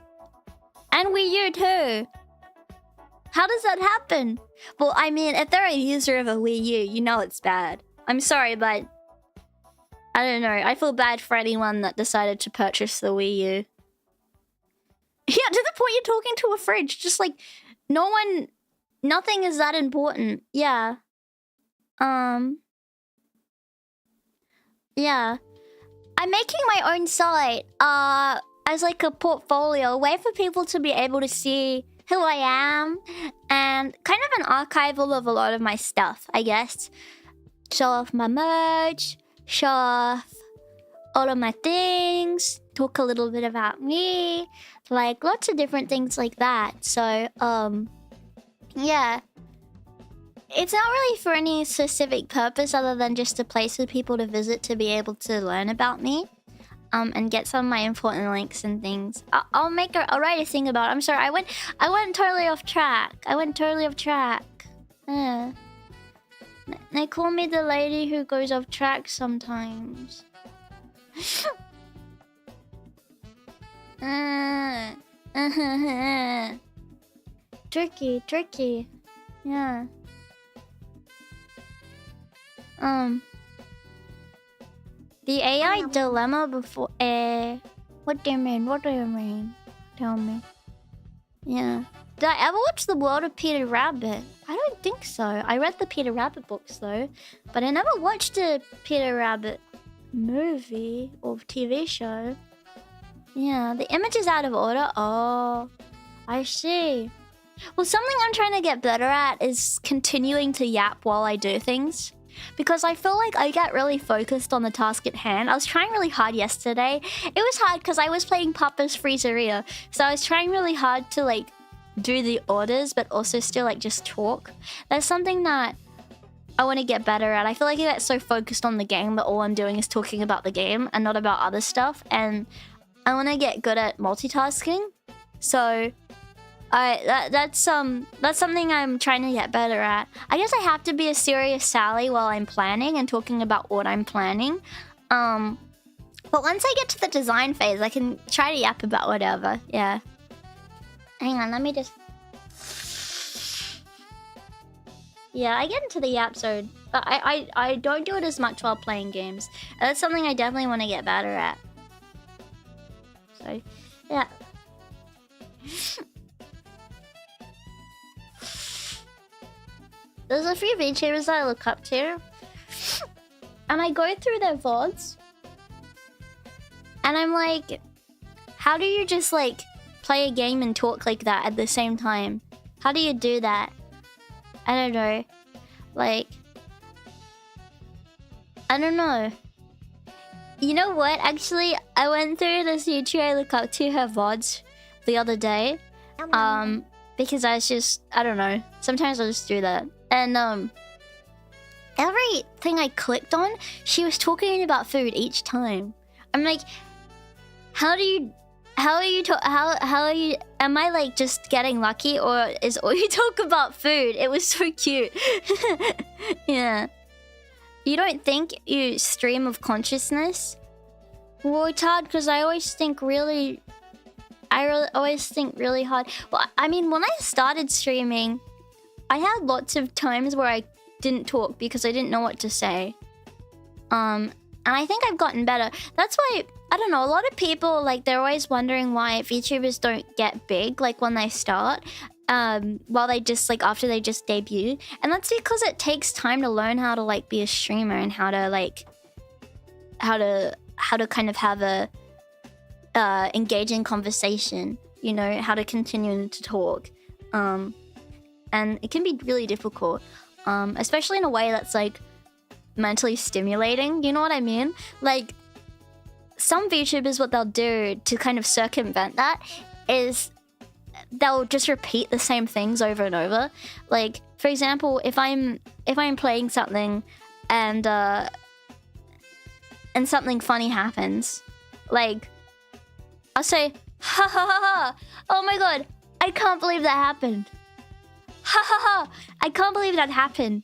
And Wii U too. How does that happen? Well, I mean, if they're a user of a Wii U, you know it's bad. I'm sorry, but... I don't know. I feel bad for anyone that decided to purchase the Wii U. Yeah, to the point you're talking to a fridge. Just like, no one... Nothing is that important. Yeah. Yeah. I'm making my own site, as like a portfolio, a way for people to be able to see who I am, and kind of an archival of a lot of my stuff, I guess. Show off my merch, show off all of my things, talk a little bit about me, like lots of different things like that. So, yeah. It's not really for any specific purpose other than just a place for people to visit to be able to learn about me. And get some of my important links and things. I'll write a thing about it. I'm sorry, I went totally off track. They call me the lady who goes off track sometimes. Tricky. Yeah. The AI dilemma before... What do you mean? Tell me. Yeah. Did I ever watch The World of Peter Rabbit? I don't think so. I read the Peter Rabbit books though. But I never watched a Peter Rabbit movie or TV show. Yeah, the image is out of order. Oh, I see. Well, something I'm trying to get better at is continuing to yap while I do things. Because I feel like I get really focused on the task at hand. I was trying really hard yesterday. It was hard because I was playing Papa's Freezeria. So I was trying really hard to like do the orders, but also still like just talk. That's something that I want to get better at. I feel like I get so focused on the game that all I'm doing is talking about the game and not about other stuff. And I want to get good at multitasking. So... that's something I'm trying to get better at. I guess I have to be a serious Sally while I'm planning and talking about what I'm planning. But once I get to the design phase, I can try to yap about whatever. Yeah. Hang on, let me just... Yeah, I get into the yap zone. But I don't do it as much while playing games. And that's something I definitely want to get better at. So, yeah. There's a few VTubers that I look up to. And I go through their VODs. And I'm like, how do you just like play a game and talk like that at the same time? How do you do that? I don't know. Like, I don't know. You know what? Actually, I went through this YouTuber I look up to, her VODs the other day. Because I was just, I don't know. Sometimes I'll just do that. And everything I clicked on, she was talking about food each time. I'm like, how are you, am I like just getting lucky, or is all you talk about food? It was so cute. Yeah. You don't think you stream of consciousness? Well, it's hard because I always think really hard. Well, I mean, when I started streaming, I had lots of times where I didn't talk because I didn't know what to say. And I think I've gotten better. That's why, I don't know, a lot of people, like, they're always wondering why VTubers don't get big, like, when they start. While they just, like, after they just debut. And that's because it takes time to learn how to, like, be a streamer and how to, like, how to kind of have a engaging conversation, you know, how to continue to talk. And it can be really difficult, especially in a way that's like mentally stimulating, you know what I mean? Like, some VTubers, what they'll do to kind of circumvent that is they'll just repeat the same things over and over. Like, for example, if I'm playing something and something funny happens, like, I'll say, ha ha ha ha, oh my god, I can't believe that happened. Ha ha ha! I can't believe that happened.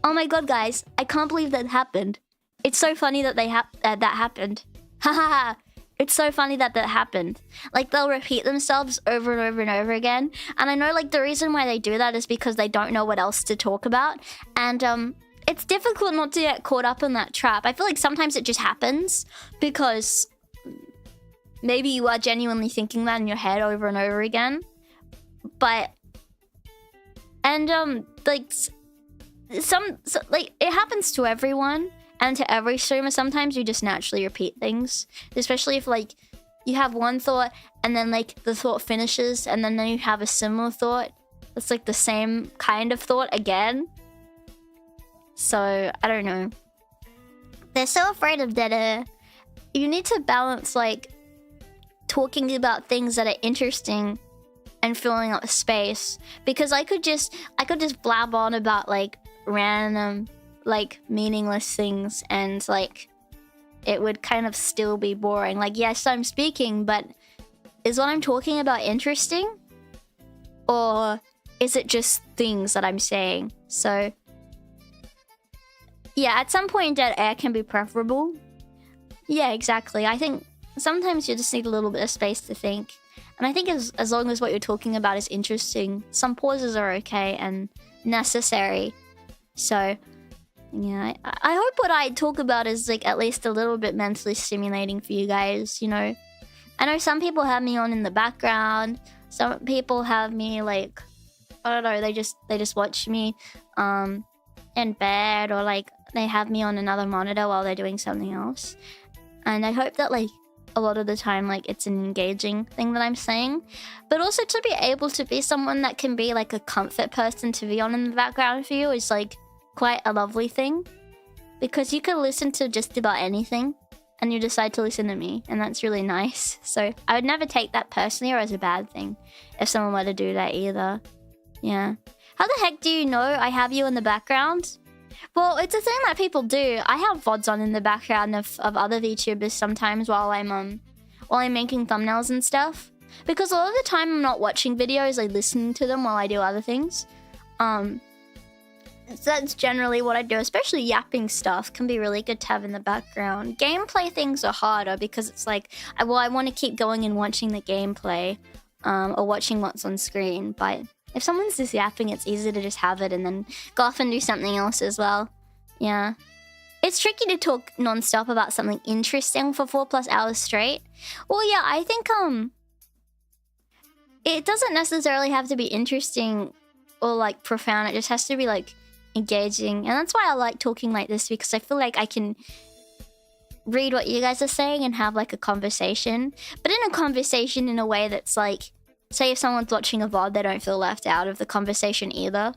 Oh my god, guys. I can't believe that happened. It's so funny that that happened. Ha ha ha! It's so funny that happened. Like, they'll repeat themselves over and over and over again. And I know, like, the reason why they do that is because they don't know what else to talk about. And, it's difficult not to get caught up in that trap. I feel like sometimes it just happens because maybe you are genuinely thinking that in your head over and over again. But... And, like... like, it happens to everyone. And to every streamer, sometimes you just naturally repeat things. Especially if, like, you have one thought and then, like, the thought finishes and then you have a similar thought. It's, like, the same kind of thought again. So, I don't know. They're so afraid of dead air. You need to balance, like, talking about things that are interesting and filling up space. Because I could just blab on about, like, random... like, meaningless things, and, like, it would kind of still be boring. Like, yes, I'm speaking, but is what I'm talking about interesting? Or is it just things that I'm saying? So, yeah, at some point, dead air can be preferable. Yeah, exactly. I think sometimes you just need a little bit of space to think. And I think as long as what you're talking about is interesting, some pauses are okay and necessary. So... yeah, I hope what I talk about is, like, at least a little bit mentally stimulating for you guys, you know? I know some people have me on in the background. Some people have me, like, I don't know, they just watch me in bed, or, like, they have me on another monitor while they're doing something else. And I hope that, like, a lot of the time, like, it's an engaging thing that I'm saying. But also to be able to be someone that can be, like, a comfort person to be on in the background for you is, like, quite a lovely thing, because you can listen to just about anything and you decide to listen to me, and that's really nice. So I would never take that personally or as a bad thing if someone were to do that either. Yeah. How the heck do you know I have you in the background? Well, it's a thing that people do. I have VODs on in the background of other VTubers sometimes while I'm making thumbnails and stuff, because a lot of the time I'm not watching videos, I'm listening to them while I do other things. So that's generally what I do, especially yapping stuff can be really good to have in the background. Gameplay things are harder because it's like, I want to keep going and watching the gameplay, or watching what's on screen. But if someone's just yapping, it's easy to just have it and then go off and do something else as well. Yeah. It's tricky to talk non-stop about something interesting for 4+ hours straight. Well, yeah, I think, it doesn't necessarily have to be interesting or, like, profound. It just has to be, like, engaging. And that's why I like talking like this, because I feel like I can read what you guys are saying and have, like, a conversation. But in a conversation in a way that's, like, say if someone's watching a VOD, they don't feel left out of the conversation either.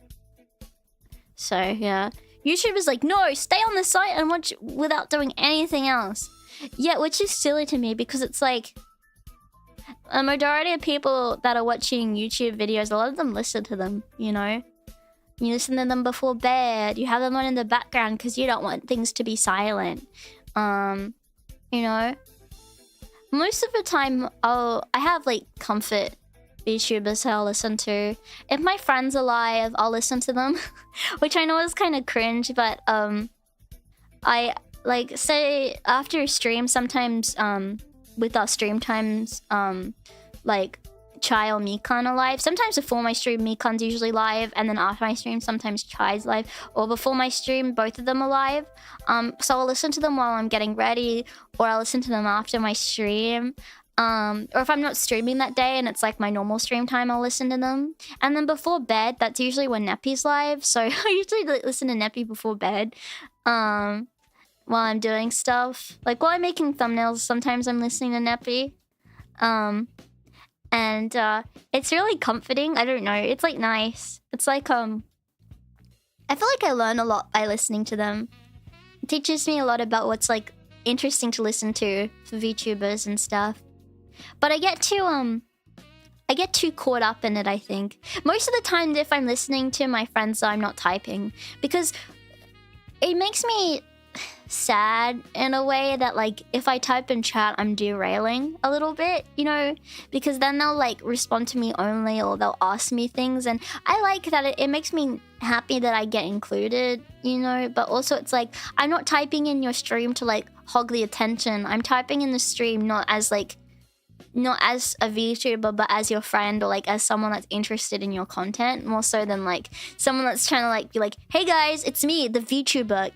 So, yeah. YouTubers like, no, stay on the site and watch without doing anything else. Yeah, which is silly to me, because it's like, a majority of people that are watching YouTube videos, a lot of them listen to them, you know? You listen to them before bed. You have them on in the background because you don't want things to be silent. You know? Most of the time, I have, like, comfort VTubers I'll listen to. If my friends are live, I'll listen to them. Which I know is kind of cringe, but, I, like, say, after a stream, sometimes, with our stream times, like, Chai or Mikan are live. Sometimes before my stream, Mikan's usually live, and then after my stream, sometimes Chai's live. Or before my stream, both of them are live. So I'll listen to them while I'm getting ready, or I'll listen to them after my stream. Or if I'm not streaming that day and it's like my normal stream time, I'll listen to them. And then before bed, that's usually when Neppy's live. So I usually listen to Neppy before bed. While I'm doing stuff. Like while I'm making thumbnails, sometimes I'm listening to Neppy. And it's really comforting. I don't know. It's like nice. It's like I feel like I learn a lot by listening to them. It teaches me a lot about what's like interesting to listen to for VTubers and stuff. But I get too caught up in it, I think. Most of the time if I'm listening to my friends, I'm not typing, because it makes me sad in a way that like if I type in chat I'm derailing a little bit, you know, because then they'll like respond to me only or they'll ask me things, and I like that it makes me happy that I get included, you know, but also it's like I'm not typing in your stream to like hog the attention. I'm typing in the stream not as a VTuber, but as your friend or like as someone that's interested in your content more so than like someone that's trying to like be like, hey guys, it's me, the VTuber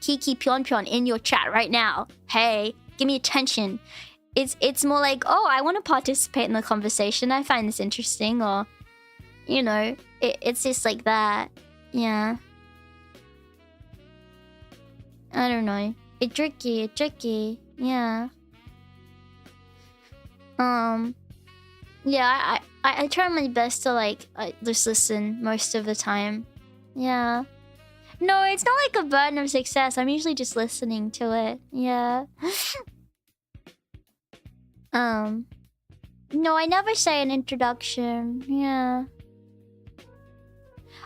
Pyon in your chat right now. Hey, give me attention. It's more like, oh, I want to participate in the conversation. I find this interesting, or you know, it's just like that. Yeah. I don't know. It's tricky. Yeah. Yeah, I try my best to like just listen most of the time. Yeah. No, it's not like a burden of success. I'm usually just listening to it. Yeah. No, I never say an introduction. Yeah.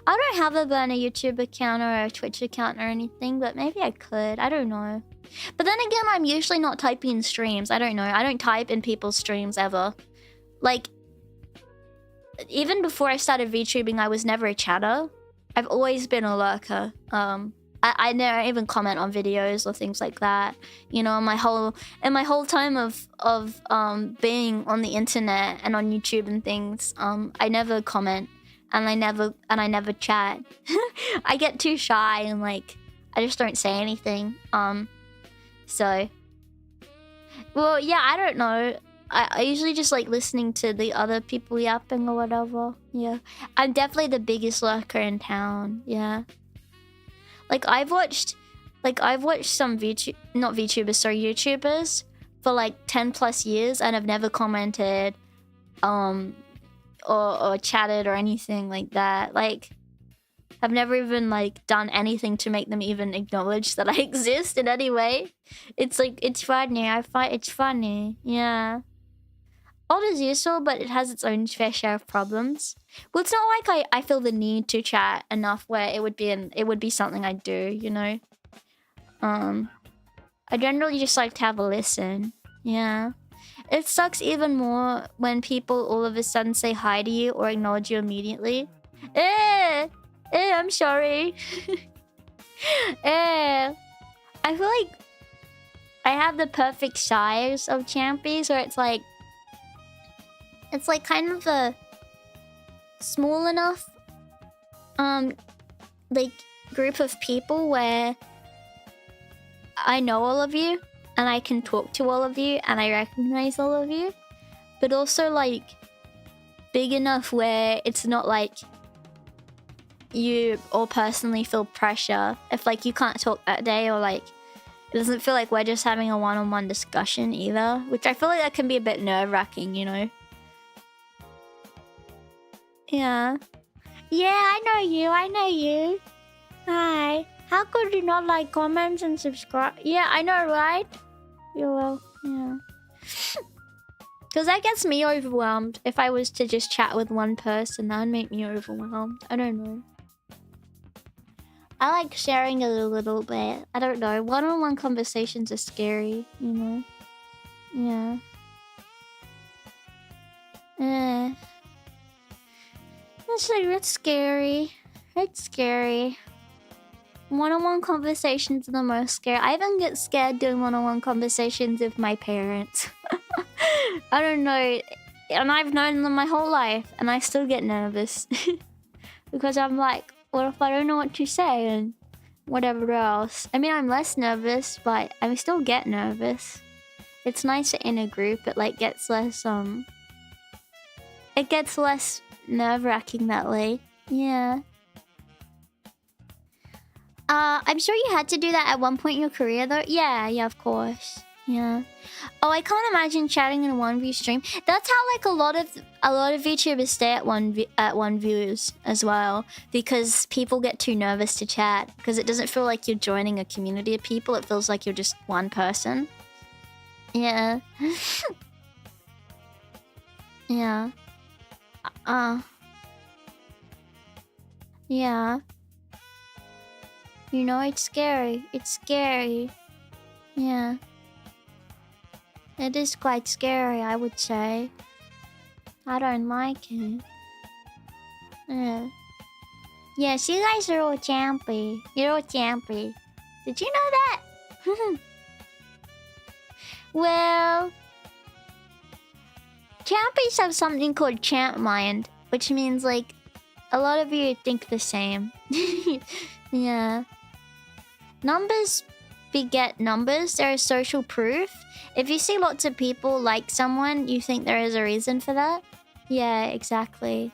I don't have a burner YouTube account or a Twitch account or anything, but maybe I could. I don't know. But then again, I'm usually not typing in streams. I don't know. I don't type in people's streams ever. Like, even before I started VTubing, I was never a chatter. I've always been a lurker. I never even comment on videos or things like that. You know, my whole time of being on the internet and on YouTube and things, I never comment and I never chat. I get too shy and like I just don't say anything. So, well, yeah, I don't know. I usually just like listening to the other people yapping or whatever. Yeah, I'm definitely the biggest lurker in town. Yeah, like I've watched some YouTubers for like 10+ years and I've never commented, or chatted or anything like that. Like, I've never even like done anything to make them even acknowledge that I exist in any way. It's like, it's funny. I find it's funny. Yeah. Odd is useful, but it has its own fair share of problems. Well, it's not like I feel the need to chat enough where it would be something I do, you know? I generally just like to have a listen. Yeah. It sucks even more when people all of a sudden say hi to you or acknowledge you immediately. I'm sorry. I feel like I have the perfect size of Champyons where it's like kind of a small enough like group of people where I know all of you and I can talk to all of you and I recognize all of you, but also like big enough where it's not like you all personally feel pressure if like you can't talk that day, or like it doesn't feel like we're just having a one-on-one discussion either, which I feel like that can be a bit nerve-wracking, you know? Yeah. Yeah, I know you. Hi. How could you not like, comments, and subscribe? Yeah, I know, right? You will. Yeah. Because that gets me overwhelmed. If I was to just chat with one person, that would make me overwhelmed. I don't know. I like sharing it a little bit. I don't know. One-on-one conversations are scary, you know? Yeah. It's like, it's scary. It's scary. One-on-one conversations are the most scary. I even get scared doing one-on-one conversations with my parents. I don't know. And I've known them my whole life, and I still get nervous. Because I'm like, what if I don't know what to say and whatever else? I mean, I'm less nervous, but I still get nervous. It's nicer in a group. It like gets less it gets less nerve-wracking that way. Yeah. I'm sure you had to do that at one point in your career, though. Yeah, of course. Yeah. Oh, I can't imagine chatting in a 1v stream. That's how like a lot of VTubers stay at one views as well, because people get too nervous to chat because it doesn't feel like you're joining a community of people. It feels like you're just one person. Yeah. Yeah. Yeah. You know, it's scary. It's scary. Yeah. It is quite scary, I would say. I don't like it. Yeah. Yes, you guys are all champy. You're all champy. Did you know that? Well, champies have something called champ mind, which means like a lot of you think the same. Yeah. Numbers beget numbers. There is social proof. If you see lots of people like someone, you think there is a reason for that. Yeah, exactly.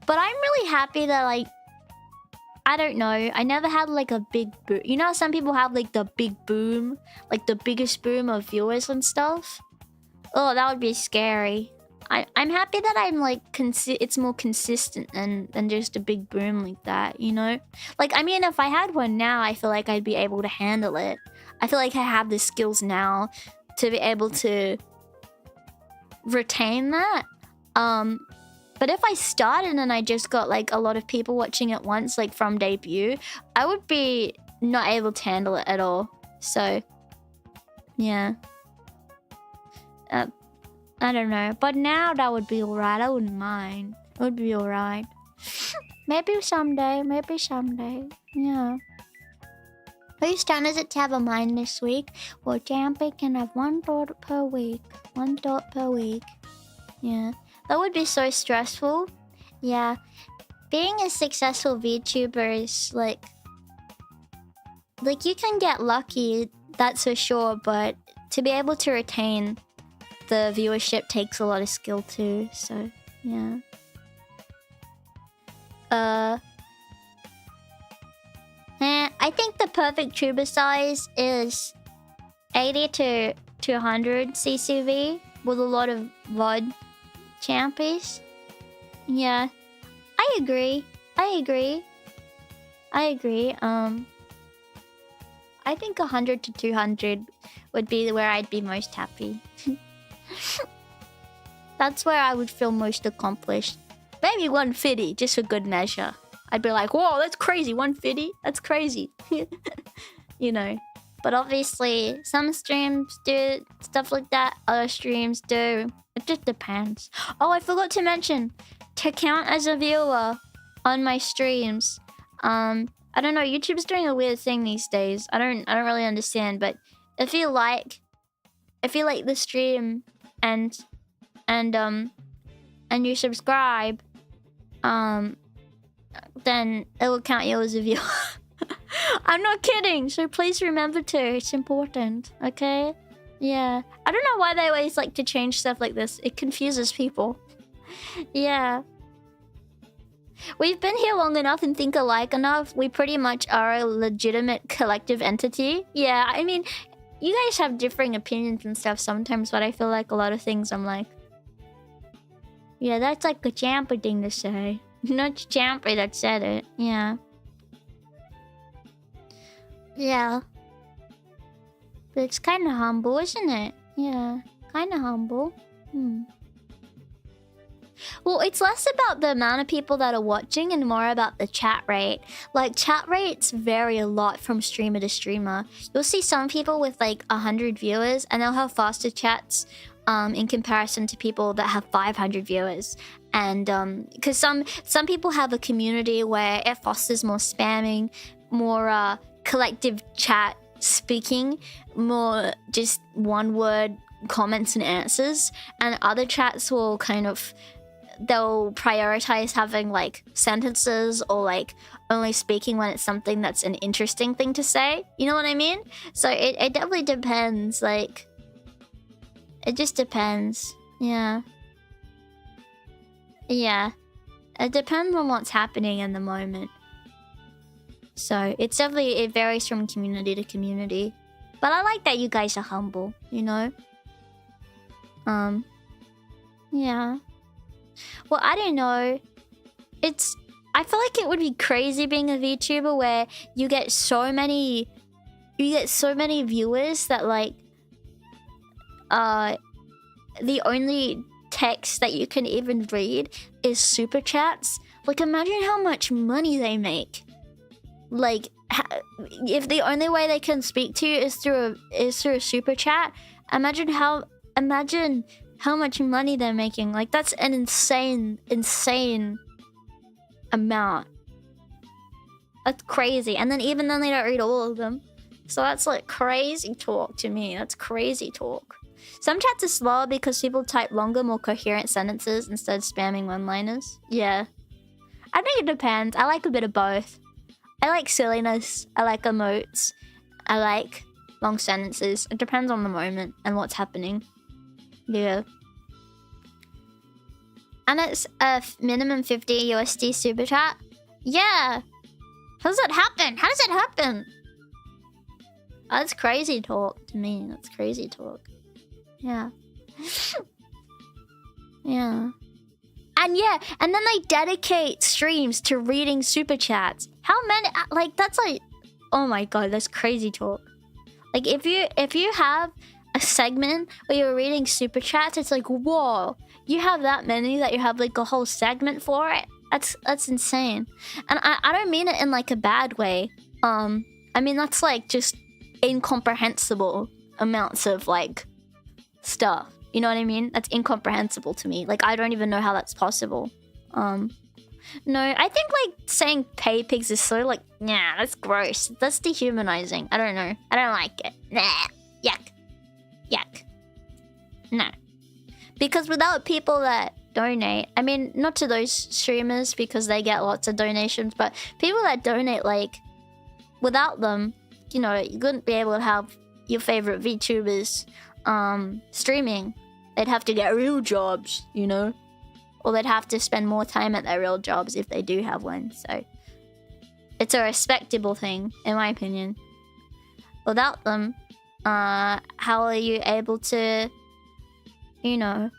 But I'm really happy that, like, I don't know, I never had like a big boom. You know how some people have like the big boom, like the biggest boom of viewers and stuff? Oh, that would be scary. I'm happy that I'm like it's more consistent than just a big boom like that, you know? Like, I mean, if I had one now, I feel like I'd be able to handle it. I feel like I have the skills now to be able to retain that. But if I started and I just got like a lot of people watching at once, like from debut, I would be not able to handle it at all. So, yeah. I don't know. But now that would be alright. I wouldn't mind. It would be alright. Maybe someday. Maybe someday. Yeah. Whose turn is it to have a mind this week? Well, Champy can have 1 thought per week. 1 thought per week. Yeah. That would be so stressful. Yeah. Being a successful VTuber is like you can get lucky, that's for sure, but to be able to retain the viewership takes a lot of skill too, so yeah. I think the perfect tuber size is 80 to 100 CCV with a lot of VOD champies. Yeah. I agree. I think 100 to 200 would be where I'd be most happy. That's where I would feel most accomplished. Maybe 150, just for good measure. I'd be like, whoa, that's crazy, 150? That's crazy. You know. But obviously, some streams do stuff like that. Other streams do. It just depends. Oh, I forgot to mention, to count as a viewer on my streams. I don't know. YouTube's doing a weird thing these days. I don't really understand. But if you like the stream and you subscribe, then it will count you as a viewer. I'm not kidding. So please remember to. It's important. Okay? Yeah. I don't know why they always like to change stuff like this. It confuses people. Yeah. We've been here long enough and think alike enough. We pretty much are a legitimate collective entity. Yeah, I mean, you guys have differing opinions and stuff sometimes, but I feel like a lot of things I'm like, yeah, that's like a Champy thing to say. Not Champy that said it. Yeah. Yeah. But it's kind of humble, isn't it? Yeah, kind of humble. Well, it's less about the amount of people that are watching and more about the chat rate. Like, chat rates vary a lot from streamer to streamer. You'll see some people with like 100 viewers and they'll have faster chats in comparison to people that have 500 viewers. And because some people have a community where it fosters more spamming, more collective chat speaking, more just one-word comments and answers. And other chats will kind of... they'll prioritize having like sentences or like only speaking when it's something that's an interesting thing to say. You know what I mean? So it definitely depends. Like, it just depends. Yeah. Yeah. It depends on what's happening in the moment. So it's definitely, it varies from community to community. But I like that you guys are humble, you know? Yeah. Well, I don't know. I feel like it would be crazy being a VTuber where you get so many viewers that like the only text that you can even read is super chats. Like, imagine how much money they make. Like, if the only way they can speak to you is through a super chat, imagine how much money they're making. Like, that's an insane amount. That's crazy. And then even then they don't read all of them. So that's like crazy talk to me. That's crazy talk. Some chats are slower because people type longer, more coherent sentences instead of spamming one-liners. Yeah. I think it depends. I like a bit of both. I like silliness. I like emotes. I like long sentences. It depends on the moment and what's happening. Yeah. And it's a minimum 50 USD super chat. Yeah. How does that happen? How does it happen? Oh, that's crazy talk to me. That's crazy talk. Yeah. Yeah. And yeah, and then they dedicate streams to reading super chats. How many? Like, that's like, oh my god, that's crazy talk. Like, if you have a segment where you're reading super chats, it's like, whoa, you have that many that you have like a whole segment for it. That's insane. And I don't mean it in like a bad way. I mean, that's like just incomprehensible amounts of like stuff. You know what I mean? That's incomprehensible to me. Like, I don't even know how that's possible. No, I think like saying pay pigs is so like, nah, that's gross. That's dehumanizing. I don't know. I don't like it. Nah. Yuck. Yuck. No. Because without people that donate, I mean, not to those streamers because they get lots of donations, but people that donate, like, without them, you know, you couldn't be able to have your favorite VTubers streaming. They'd have to get real jobs, you know? Or they'd have to spend more time at their real jobs if they do have one. So it's a respectable thing, in my opinion. Without them, how are you able to, you know,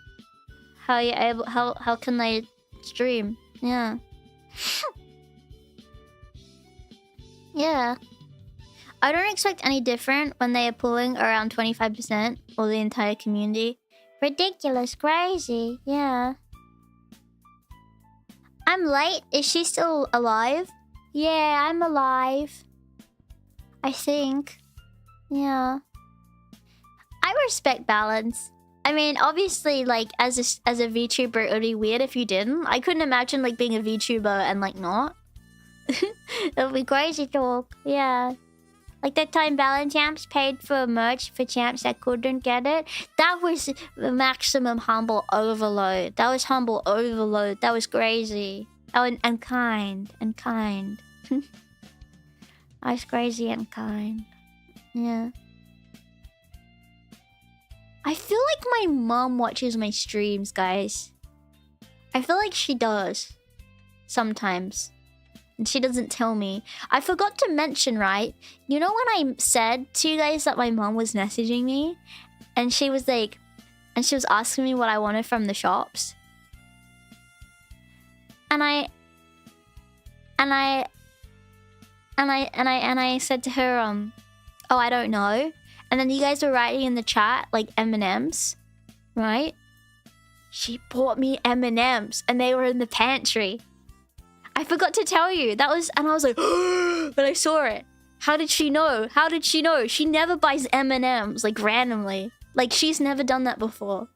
how can they stream? Yeah. Yeah. I don't expect any different when they are pulling around 25% or the entire community. Ridiculous, crazy, yeah. I'm late. Is she still alive? Yeah, I'm alive. I think. Yeah. I respect balance. I mean, obviously, like, as a VTuber, it would be weird if you didn't. I couldn't imagine, like, being a VTuber and, like, not. It would be crazy talk. Yeah. Like that time Champs paid for merch for champs that couldn't get it. That was the maximum humble overload. That was humble overload. That was crazy. Oh, and kind. That was crazy and kind. Yeah. I feel like my mom watches my streams, guys. I feel like she does. Sometimes. And she doesn't tell me. I forgot to mention, right? You know when I said to you guys that my mom was messaging me? And she was like... And she was asking me what I wanted from the shops? And I said to her, oh, I don't know. And then you guys were writing in the chat, like, M&Ms. Right? She bought me M&Ms. And they were in the pantry. I forgot to tell you. That was... And I was like... But I saw it. How did she know? How did she know? She never buys M&Ms, like, randomly. Like, she's never done that before.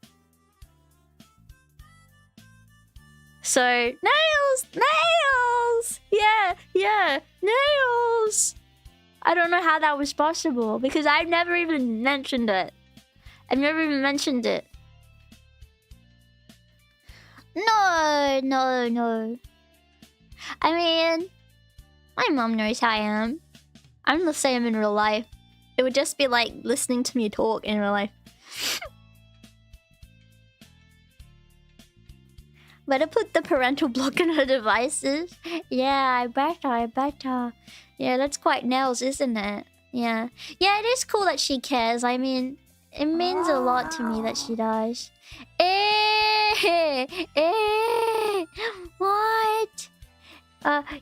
So... Nails! Nails! Yeah. Nails! I don't know how that was possible. Because I've never even mentioned it. I've never even mentioned it. No. I mean, my mom knows how I am. I'm the same in real life. It would just be like listening to me talk in real life. Better put the parental block on her devices. Yeah, I better. Yeah, that's quite nails, isn't it? Yeah. Yeah, it is cool that she cares. I mean, it means a lot to me that she does. What?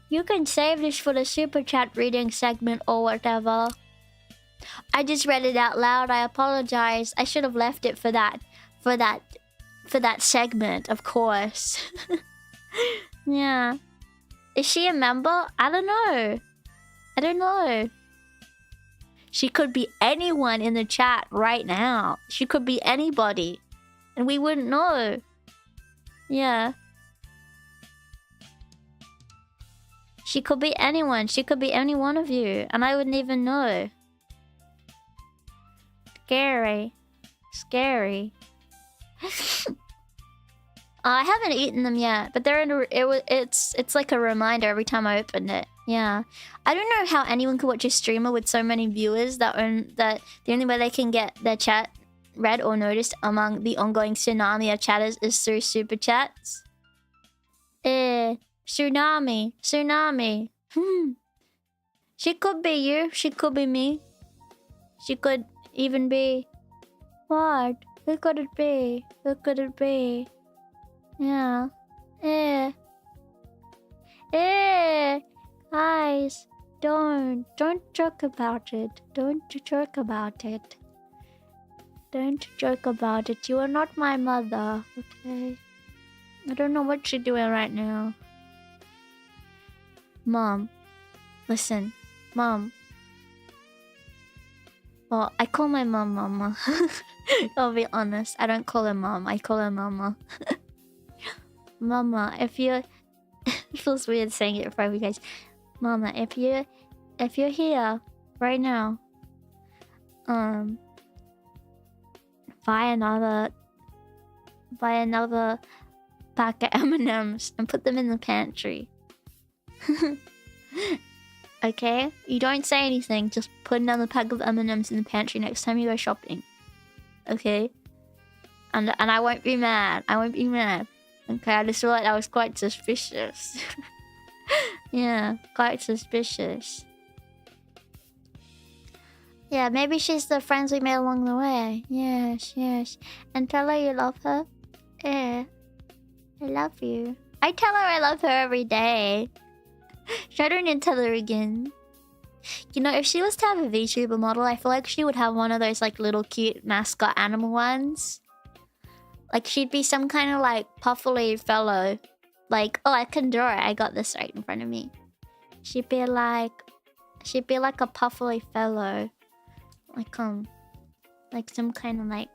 You can save this for the super chat reading segment or whatever. I just read it out loud. I apologize. I should have left it for that segment, of course. Yeah. Is she a member? I don't know. I don't know. She could be anyone in the chat right now. She could be anybody. And we wouldn't know. Yeah. She could be anyone. She could be any one of you. And I wouldn't even know. Scary. Scary. I haven't eaten them yet, but they're in it's like a reminder every time I open it. Yeah. I don't know how anyone could watch a streamer with so many viewers that the only way they can get their chat read or noticed among the ongoing tsunami of chatters is through super chats. Tsunami. Tsunami. She could be you. She could be me. She could even be... What? Who could it be? Who could it be? Yeah. Guys, don't joke about it. Don't joke about it. Don't joke about it. You are not my mother, okay? I don't know what you're doing right now. Mom, listen, Mom. Well, I call my mom Mama. I'll be honest. I don't call her Mom. I call her Mama. Mama, if you... It feels weird saying it for you guys. Mama, if you're here right now, buy another pack of M&Ms and put them in the pantry. Okay? You don't say anything. Just put another pack of M&Ms in the pantry next time you go shopping. Okay? And I won't be mad. I won't be mad. Okay, I just realized I was quite suspicious. Yeah, quite suspicious. Yeah, maybe she's the friends we made along the way. Yes, yes. And tell her you love her. Yeah. I love you. I tell her I love her every day. I don't need to tell her again. You know, if she was to have a VTuber model, I feel like she would have one of those like little cute mascot animal ones. Like she'd be some kind of like puffly fellow. Like, oh, I can draw it. I got this right in front of me. She'd be like a puffly fellow. Like some kind of like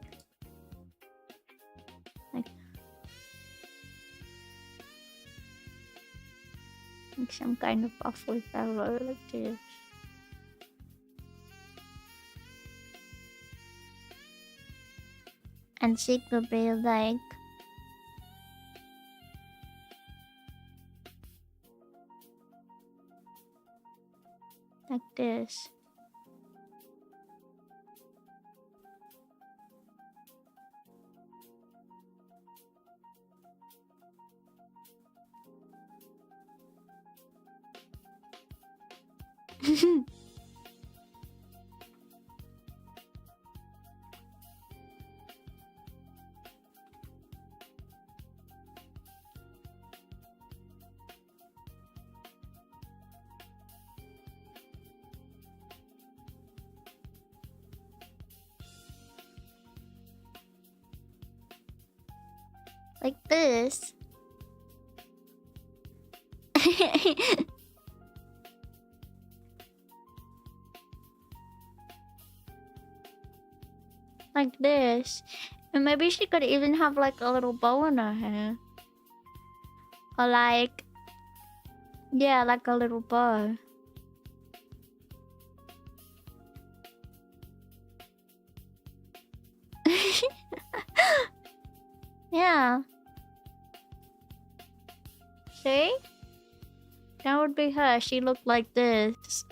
some kind of puffly fellow like this. And she could be like this. Like this. Like this. And maybe she could even have like a little bow in her hair. Or like... yeah, like a little bow. Yeah. See? That would be her. She looked like this.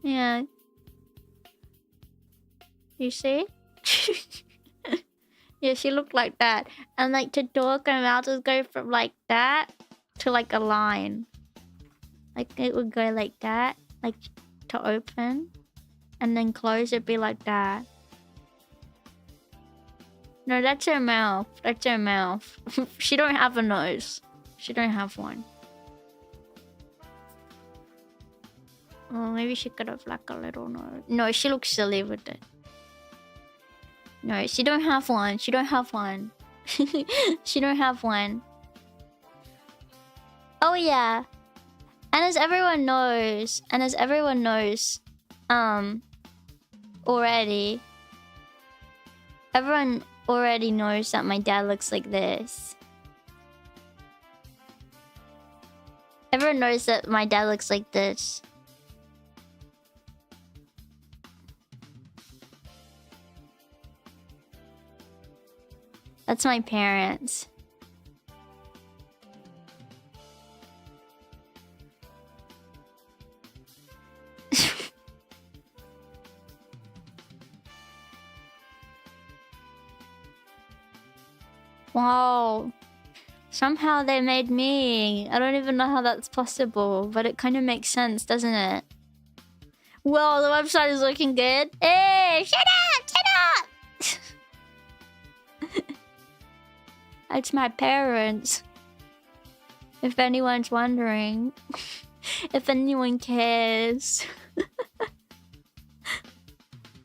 Yeah. You see? Yeah, she looked like that. And like to talk, her mouth would go from like that to like a line. Like it would go like that. Like to open. And then close, it'd be like that. No, that's her mouth. That's her mouth. She don't have a nose. She don't have one. Oh, maybe she could have like a little nose. No, she looks silly with it. No, she don't have one. She don't have one. She don't have one. Oh yeah. And as everyone knows, already, everyone already knows that my dad looks like this. Everyone knows that my dad looks like this. That's my parents. Wow. Somehow they made me. I don't even know how that's possible, but it kind of makes sense, doesn't it? Well, the website is looking good. Hey, shut up! Shut up! It's my parents. If anyone's wondering. If anyone cares.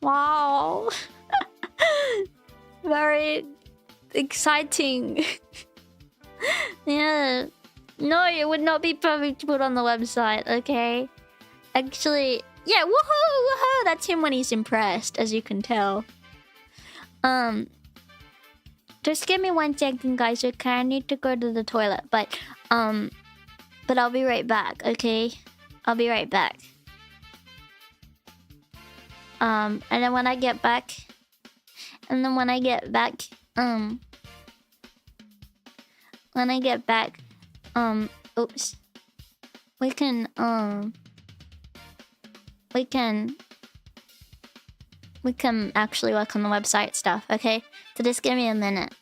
Wow. Very exciting. Yeah. No, it would not be perfect to put on the website, okay? Actually, yeah, woohoo, woohoo! That's him when he's impressed, as you can tell. Just give me 1 second, guys, okay? I need to go to the toilet, but I'll be right back, okay? I'll be right back. And then when I get back, oops. We can actually work on the website stuff, okay? So just give me a minute.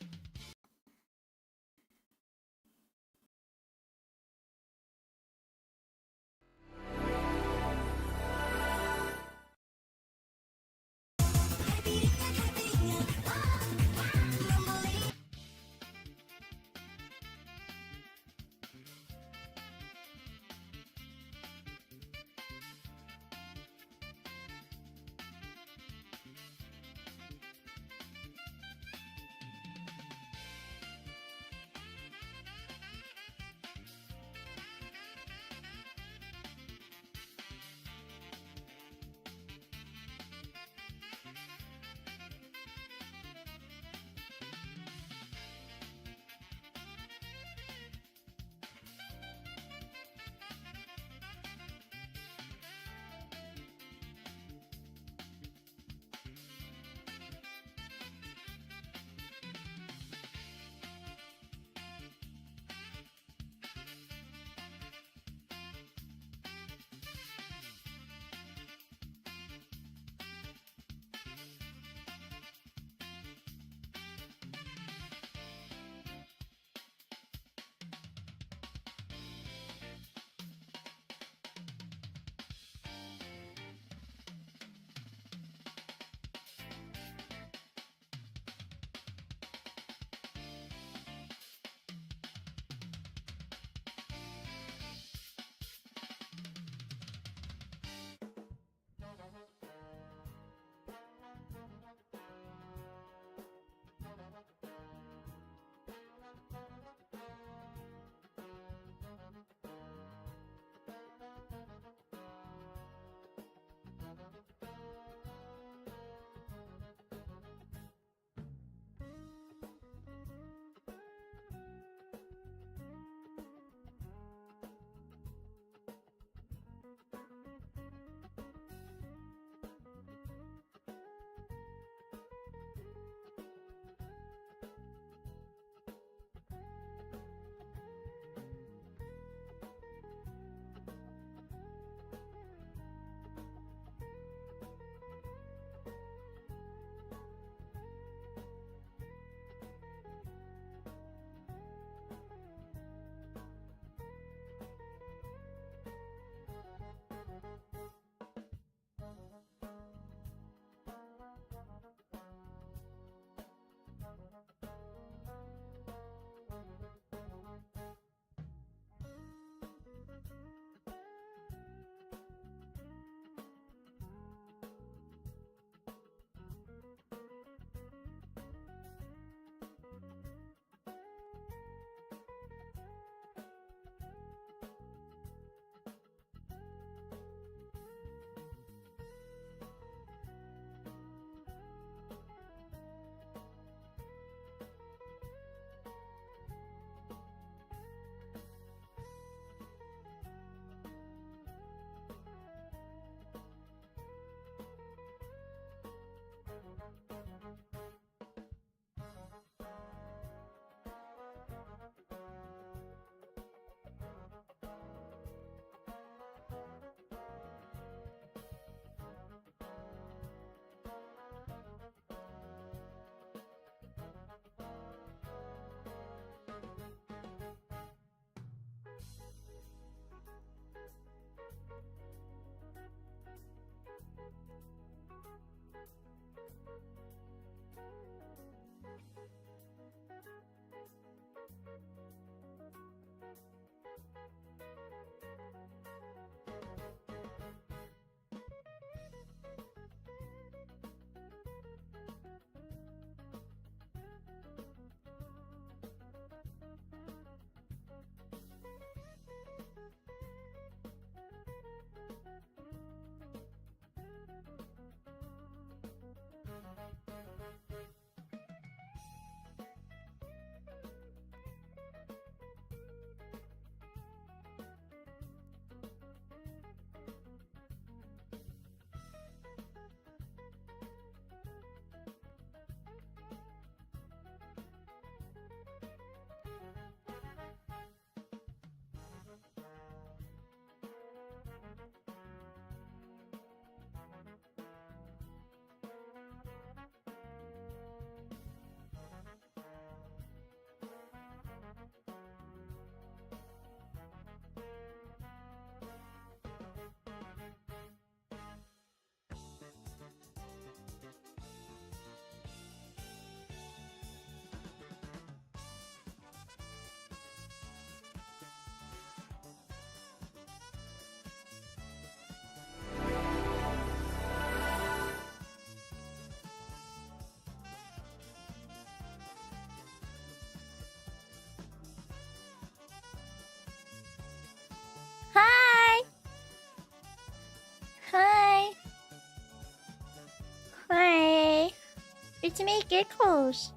it's me, Giggles.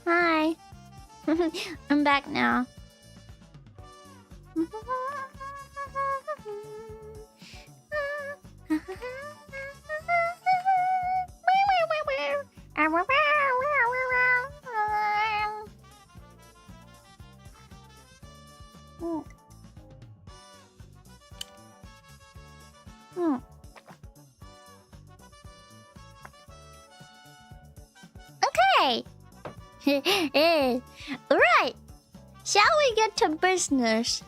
Hi. I'm back now. Okay. Alright. Shall we get to business?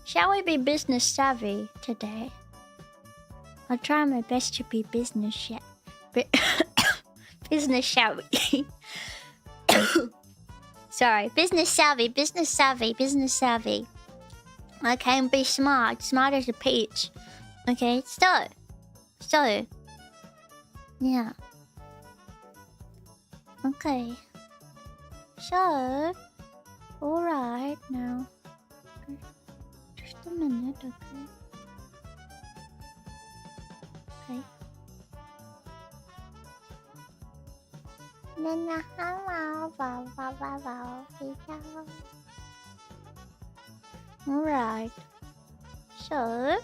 Shall we be business savvy today? I'll try my best to be business business savvy. Sorry, business savvy. Okay, and be smart as a peach. Okay, so, yeah. Okay. So, alright now. Just a minute, okay. Okay. Alright. So,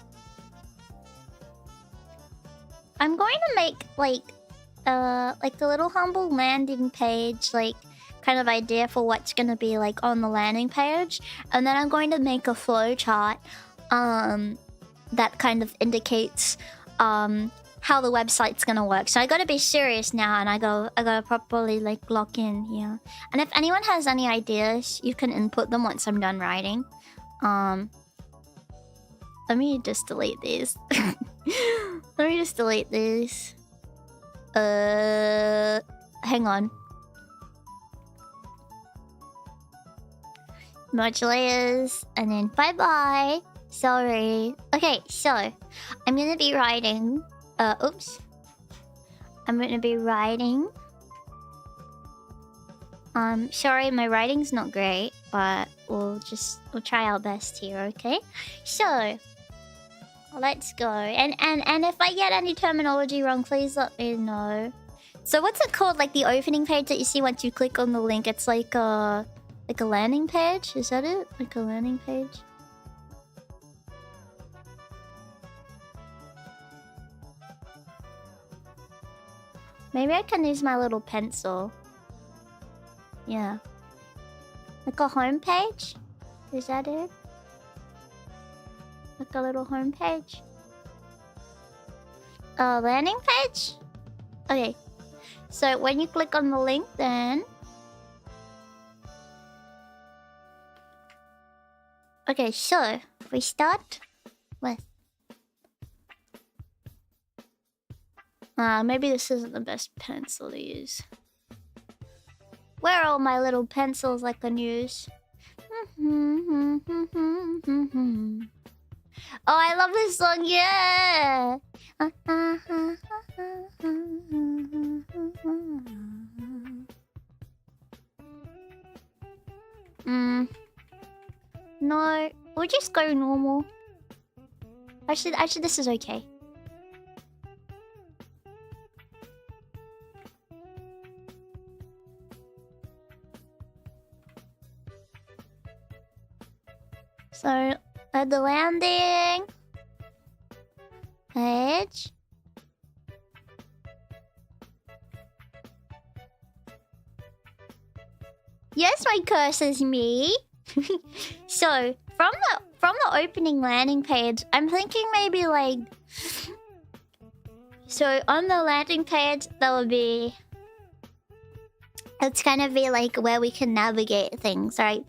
I'm going to make like a little humble landing page, like kind of idea for what's gonna be like on the landing page, and then I'm going to make a flowchart that kind of indicates how the website's gonna work. So I gotta be serious now, and I gotta properly like lock in here. And if anyone has any ideas, you can input them once I'm done writing. Let me just delete these. Hang on. Merge layers, and then bye-bye. Sorry. Okay, so I'm gonna be writing. Oops. I'm gonna be writing. Sorry, my writing's not great, but we'll try our best here, okay? So, let's go. And if I get any terminology wrong, please let me know. So what's it called? Like the opening page that you see once you click on the link? It's like a landing page? Is that it? Like a landing page? Maybe I can use my little pencil. Yeah. Like a home page? Is that it? Like a little home page? A landing page? Okay. So when you click on the link, then... Okay, so we start with... maybe this isn't the best pencil to use. Where are all my little pencils I can use? Oh, I love this song, yeah! No, we'll just go normal. Actually, this is okay. So, at the landing page. Yes, my cursor's me. So, from the opening landing page, I'm thinking maybe like... So, on the landing page, there will be... It's gonna be like where we can navigate things, right?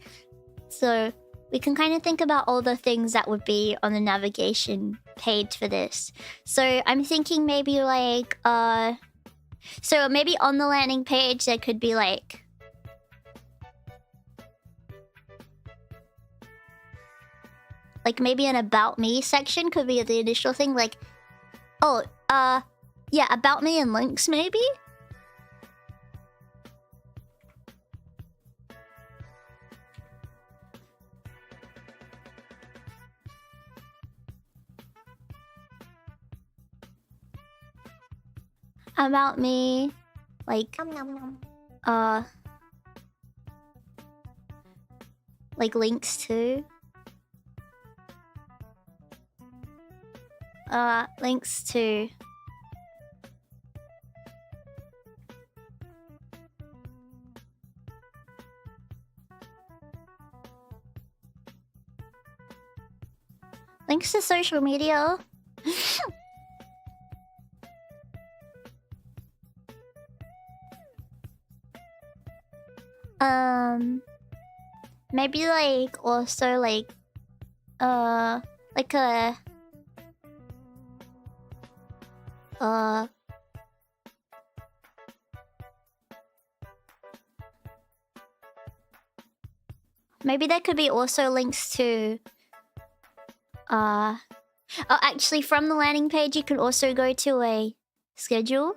So, we can kind of think about all the things that would be on the navigation page for this. So, I'm thinking maybe like... So, maybe on the landing page, there could be like... Like maybe an about me section could be the initial thing, like, oh, yeah, about me and links maybe? About me, Like links to links to links to social media. Maybe like also like a maybe there could be also links to oh, actually from the landing page you can also go to a schedule.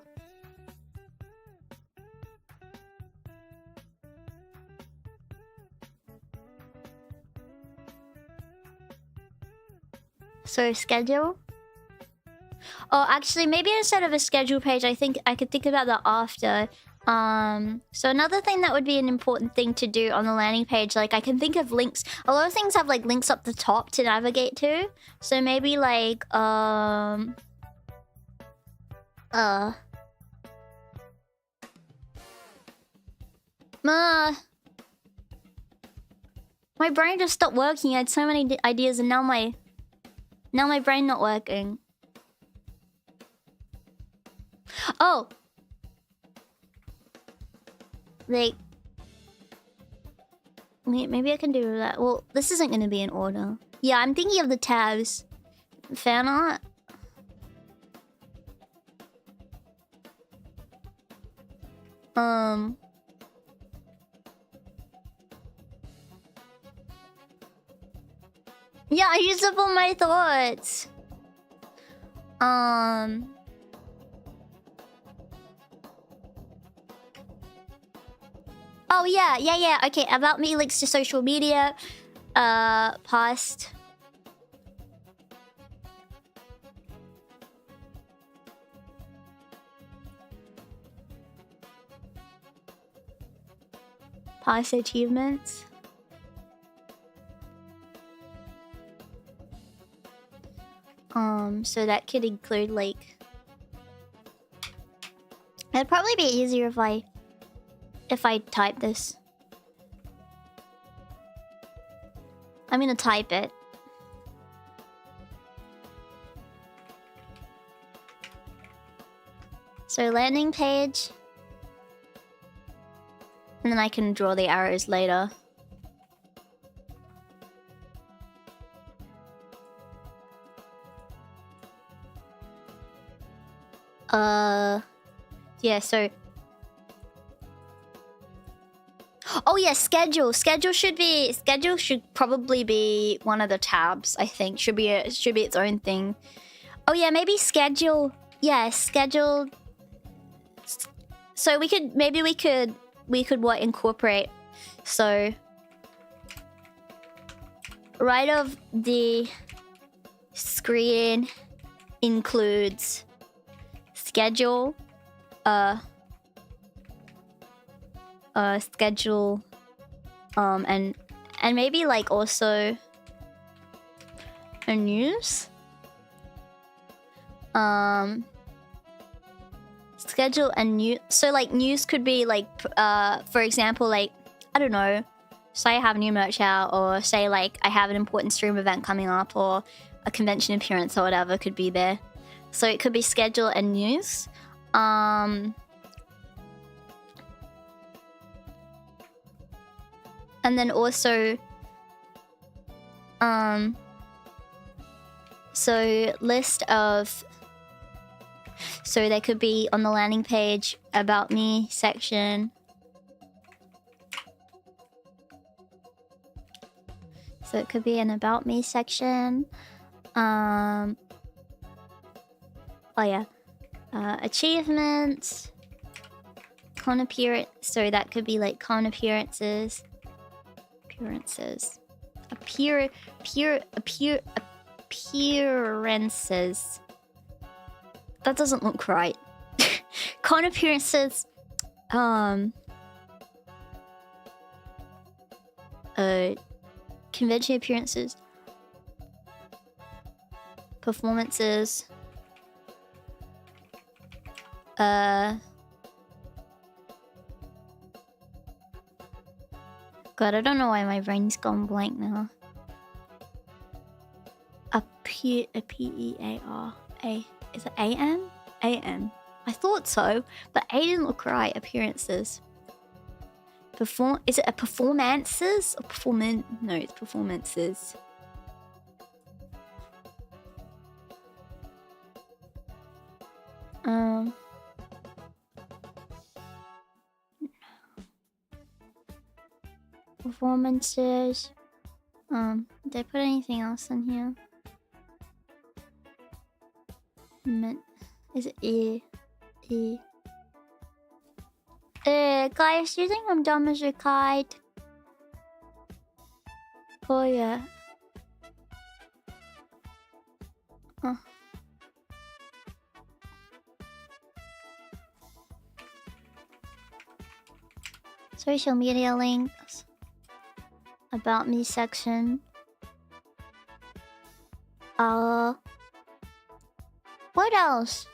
So schedule. Oh, actually, maybe instead of a schedule page, I think I could think about that after. So another thing that would be an important thing to do on the landing page, like I can think of links. A lot of things have like links up the top to navigate to. So maybe like my brain just stopped working. I had so many ideas and now my brain not working. Oh. Like maybe I can do that. Well, this isn't gonna be in order. Yeah, I'm thinking of the tabs. Fan art. Yeah, I used up all my thoughts. Oh yeah. Okay, about me links to social media. Past. Past achievements. So that could include like... It'd probably be easier if I type this. I'm gonna type it. So landing page. And then I can draw the arrows later. Yeah, so... Oh yeah, schedule. Schedule should probably be one of the tabs, I think. Should be its own thing. Oh yeah, maybe schedule. Yeah, schedule. So we could what incorporate. So right of the screen includes schedule, schedule, and maybe like also a news. Schedule and news. So like news could be like, for example, like I don't know, say I have new merch out, or say like I have an important stream event coming up, or a convention appearance or whatever could be there. So it could be schedule and news. And then also so list of, so they could be on the landing page about me section. So it could be an about me section. Oh yeah. Achievements. Con appearance. So that could be like con appearances. Appearances. Appearances. That doesn't look right. Con appearances. Convention appearances, performances, God, I don't know why my brain's gone blank now. A P-E-A-R. A. Is it A-M? A-M. I thought so, but A didn't look right. Appearances. Is it a performances or performance? No, it's performances. Performances. Did I put anything else in here? Is it E? E. Guys, do you think I'm dumb as a kite? Oh yeah. Social media links. About me section. What else?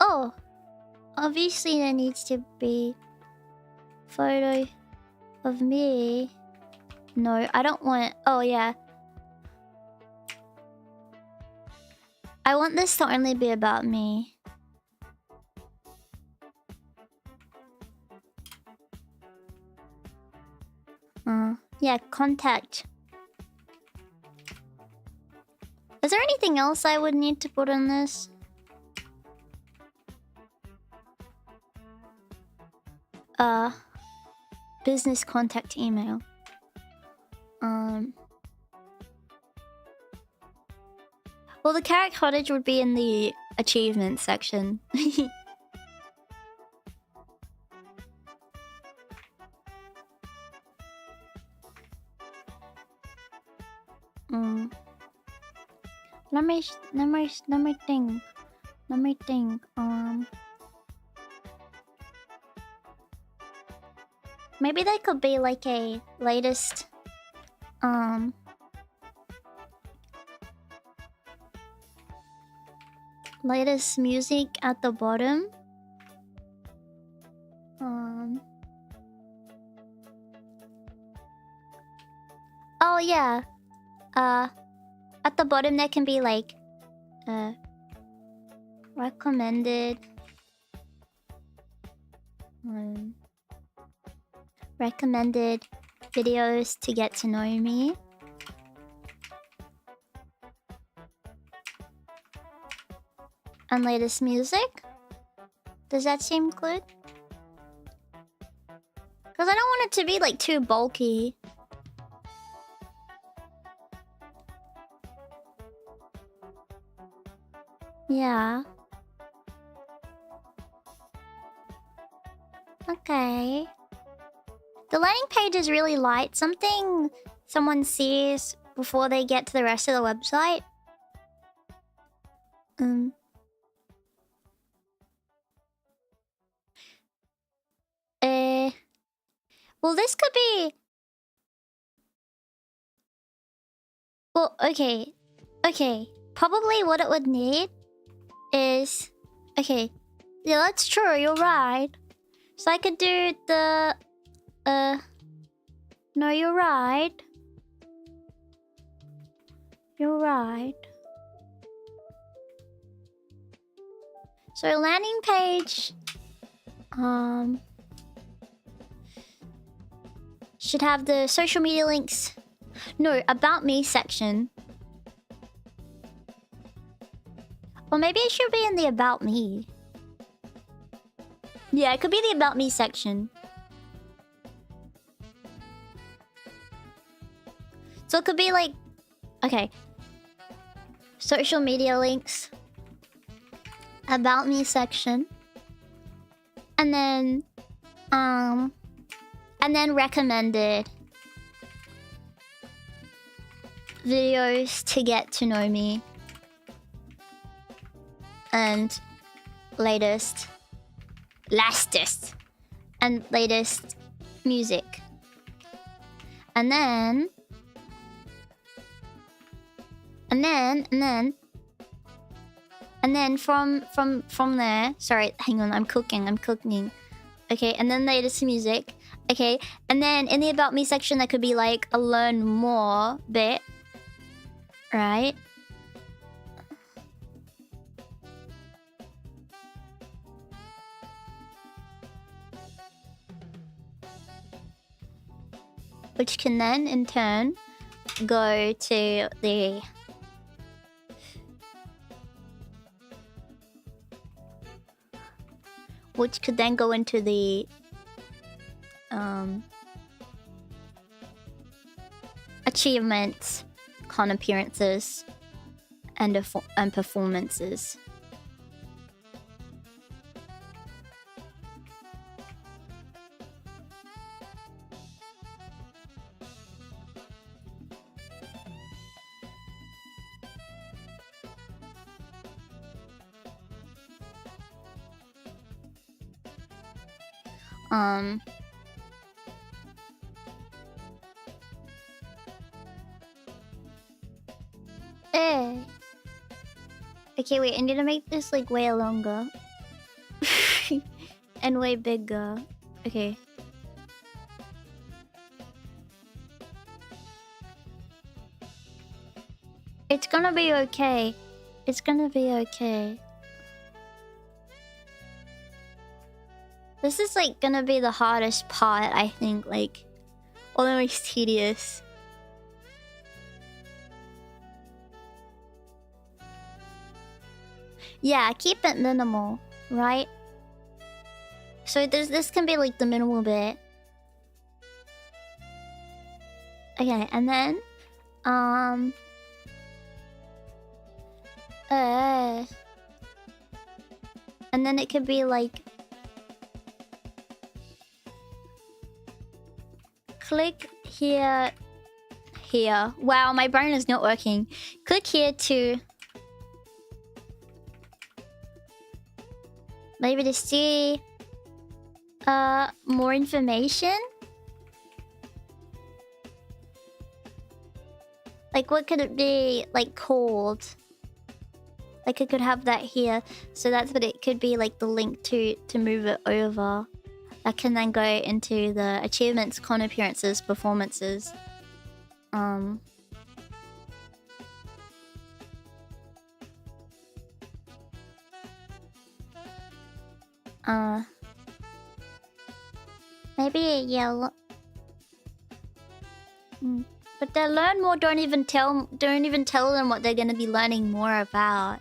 Oh, obviously there needs to be photo of me. No, I don't want. Oh yeah, I want this to only be about me. Yeah, contact. Is there anything else I would need to put on this? Business contact email. Well, the carrot cottage would be in the achievement section. Let me think. Maybe that could be like a latest latest music at the bottom. Oh yeah. At the bottom there can be like recommended recommended videos to get to know me. And latest music. Does that seem good? Because I don't want it to be like too bulky. Yeah. Okay. The landing page is really light. Something someone sees before they get to the rest of the website. Well, this could be... Well, okay. Okay. Probably what it would need is... Okay. Yeah, that's true. You're right. So I could do the... No, you're right. You're right. So landing page... should have the social media links. No, about me section. Or maybe it should be in the about me. Yeah, it could be the about me section. So it could be like... Okay. Social media links. About me section. And then... And then recommended videos to get to know me. And latest music. And then from there, sorry, hang on, I'm cooking. Okay, and then latest music. Okay, and then in the about me section there could be like a learn more bit, right? Which can then in turn go to the which could then go into the achievements, con appearances, and performances. Okay, wait, I need to make this like way longer. And way bigger. Okay. It's gonna be okay. It's gonna be okay. This is like gonna be the hardest part, I think, like, or the most tedious. Yeah, keep it minimal, right? So this can be like the minimal bit. Okay, and then and then it could be like click here. Wow, my brain is not working. Click here to maybe to see more information. Like, what could it be like called? Like, I could have that here, so that's what it could be, like the link to move it over. That can then go into the achievements, con appearances, performances. Maybe a yellow. But they learn more. Don't even tell them what they're gonna be learning more about.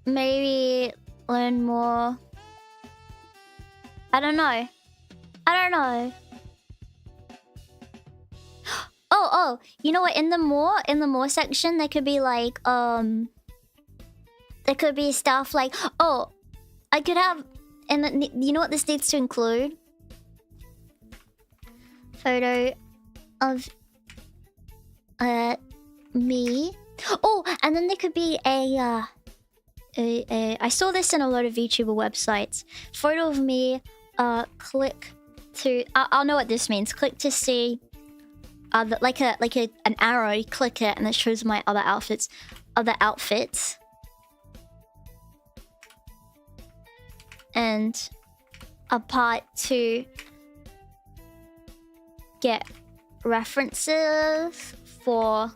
Maybe learn more. I don't know. Oh, you know what? In the more section, there could be like there could be stuff like, oh, I could have, and you know what this needs to include? Photo of me. Oh, and then there could be a I saw this in a lot of VTuber websites. Photo of me. Click to. I'll know what this means. Click to see. Like an arrow. You click it and it shows my other outfits. And a part to get references for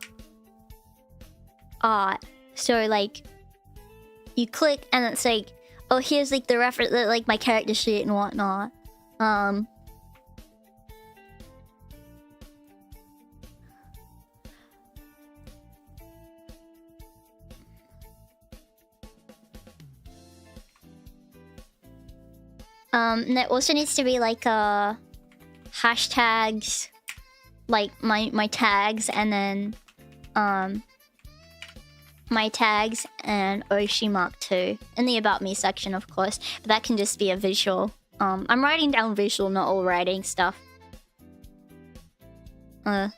art. So like you click and it's like, oh, here's like the reference, like my character sheet and whatnot. And there also needs to be like hashtags, like my tags, and then my tags and Oshi Mark 2 in the about me section, of course, but that can just be a visual. I'm writing down visual, not all writing stuff. Do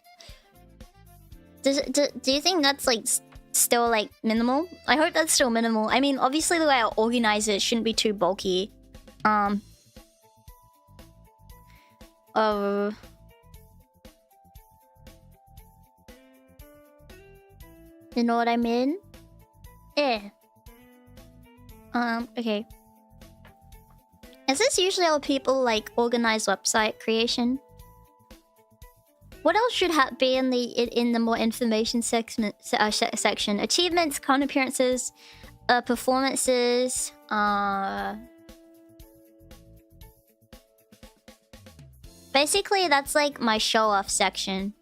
you think that's like still like minimal? I hope that's still minimal. I mean, obviously the way I organize it shouldn't be too bulky. You know what I mean? Yeah. Okay. Is this usually how people like organize website creation? What else should be in the more information section? Achievements, con appearances, performances. Basically, that's like my show-off section.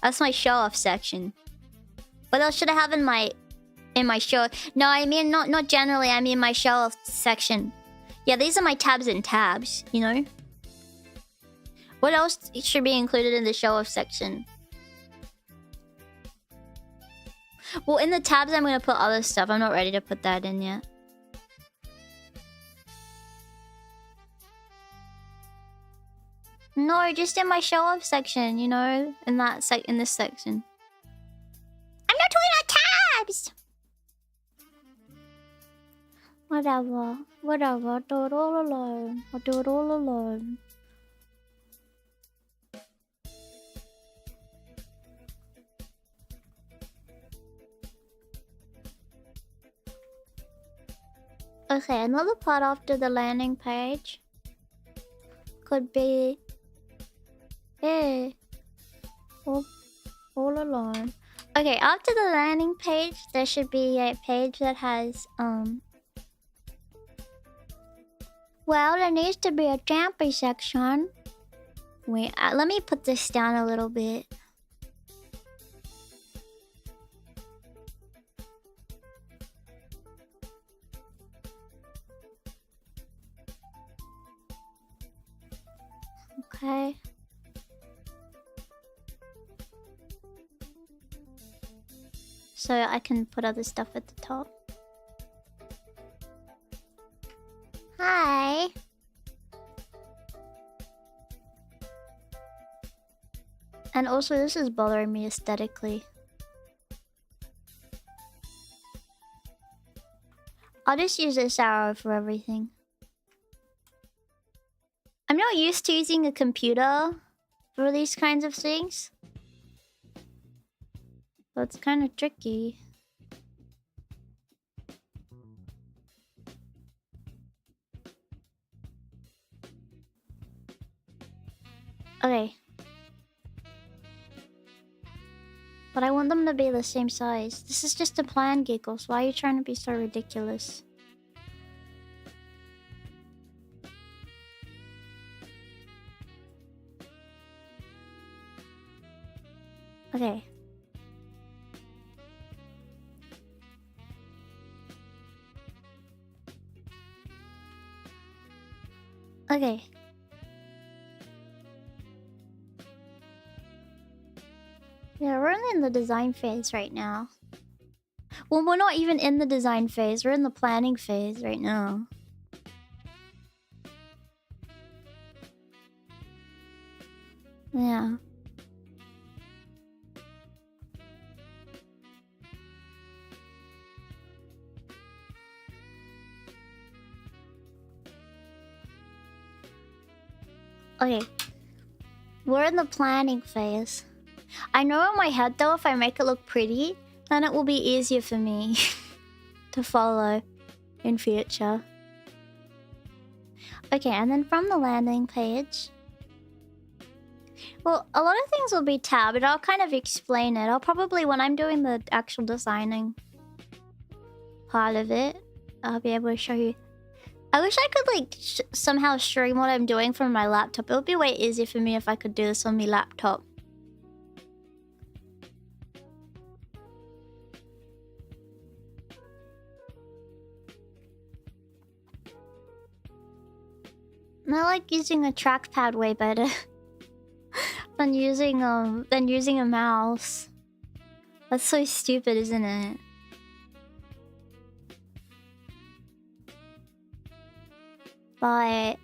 That's my show-off section. What else should I have in my show? No, I mean not generally. I mean my show-off section. Yeah, these are my tabs and tabs. You know. What else should be included in the show-off section? Well, in the tabs, I'm gonna put other stuff. I'm not ready to put that in yet. No, just in my show-off section, you know, in this section. I'm not talking about tabs. Whatever. I'll do it all alone. I'll do it all alone. Okay, another part after the landing page could be all alone. Okay, after the landing page, there should be a page that has well, there needs to be a Champy section. Wait, let me put this down a little bit. Okay. So I can put other stuff at the top. Hi. And also, this is bothering me aesthetically. I'll just use this arrow for everything. I'm not used to using a computer for these kinds of things. So it's kind of tricky. Okay. But I want them to be the same size. This is just a plan, Giggles. Why are you trying to be so ridiculous? Okay. Okay. Yeah, we're only in the design phase right now. Well, we're not even in the design phase. We're in the planning phase right now. Yeah. Okay. We're in the planning phase. I know in my head though, if I make it look pretty, then it will be easier for me to follow in future. Okay, and then from the landing page... Well, a lot of things will be tabbed. I'll kind of explain it. I'll probably, when I'm doing the actual designing part of it, I'll be able to show you. I wish I could like somehow stream what I'm doing from my laptop. It would be way easier for me if I could do this on my laptop. I like using a trackpad way better than using a mouse. That's so stupid, isn't it? but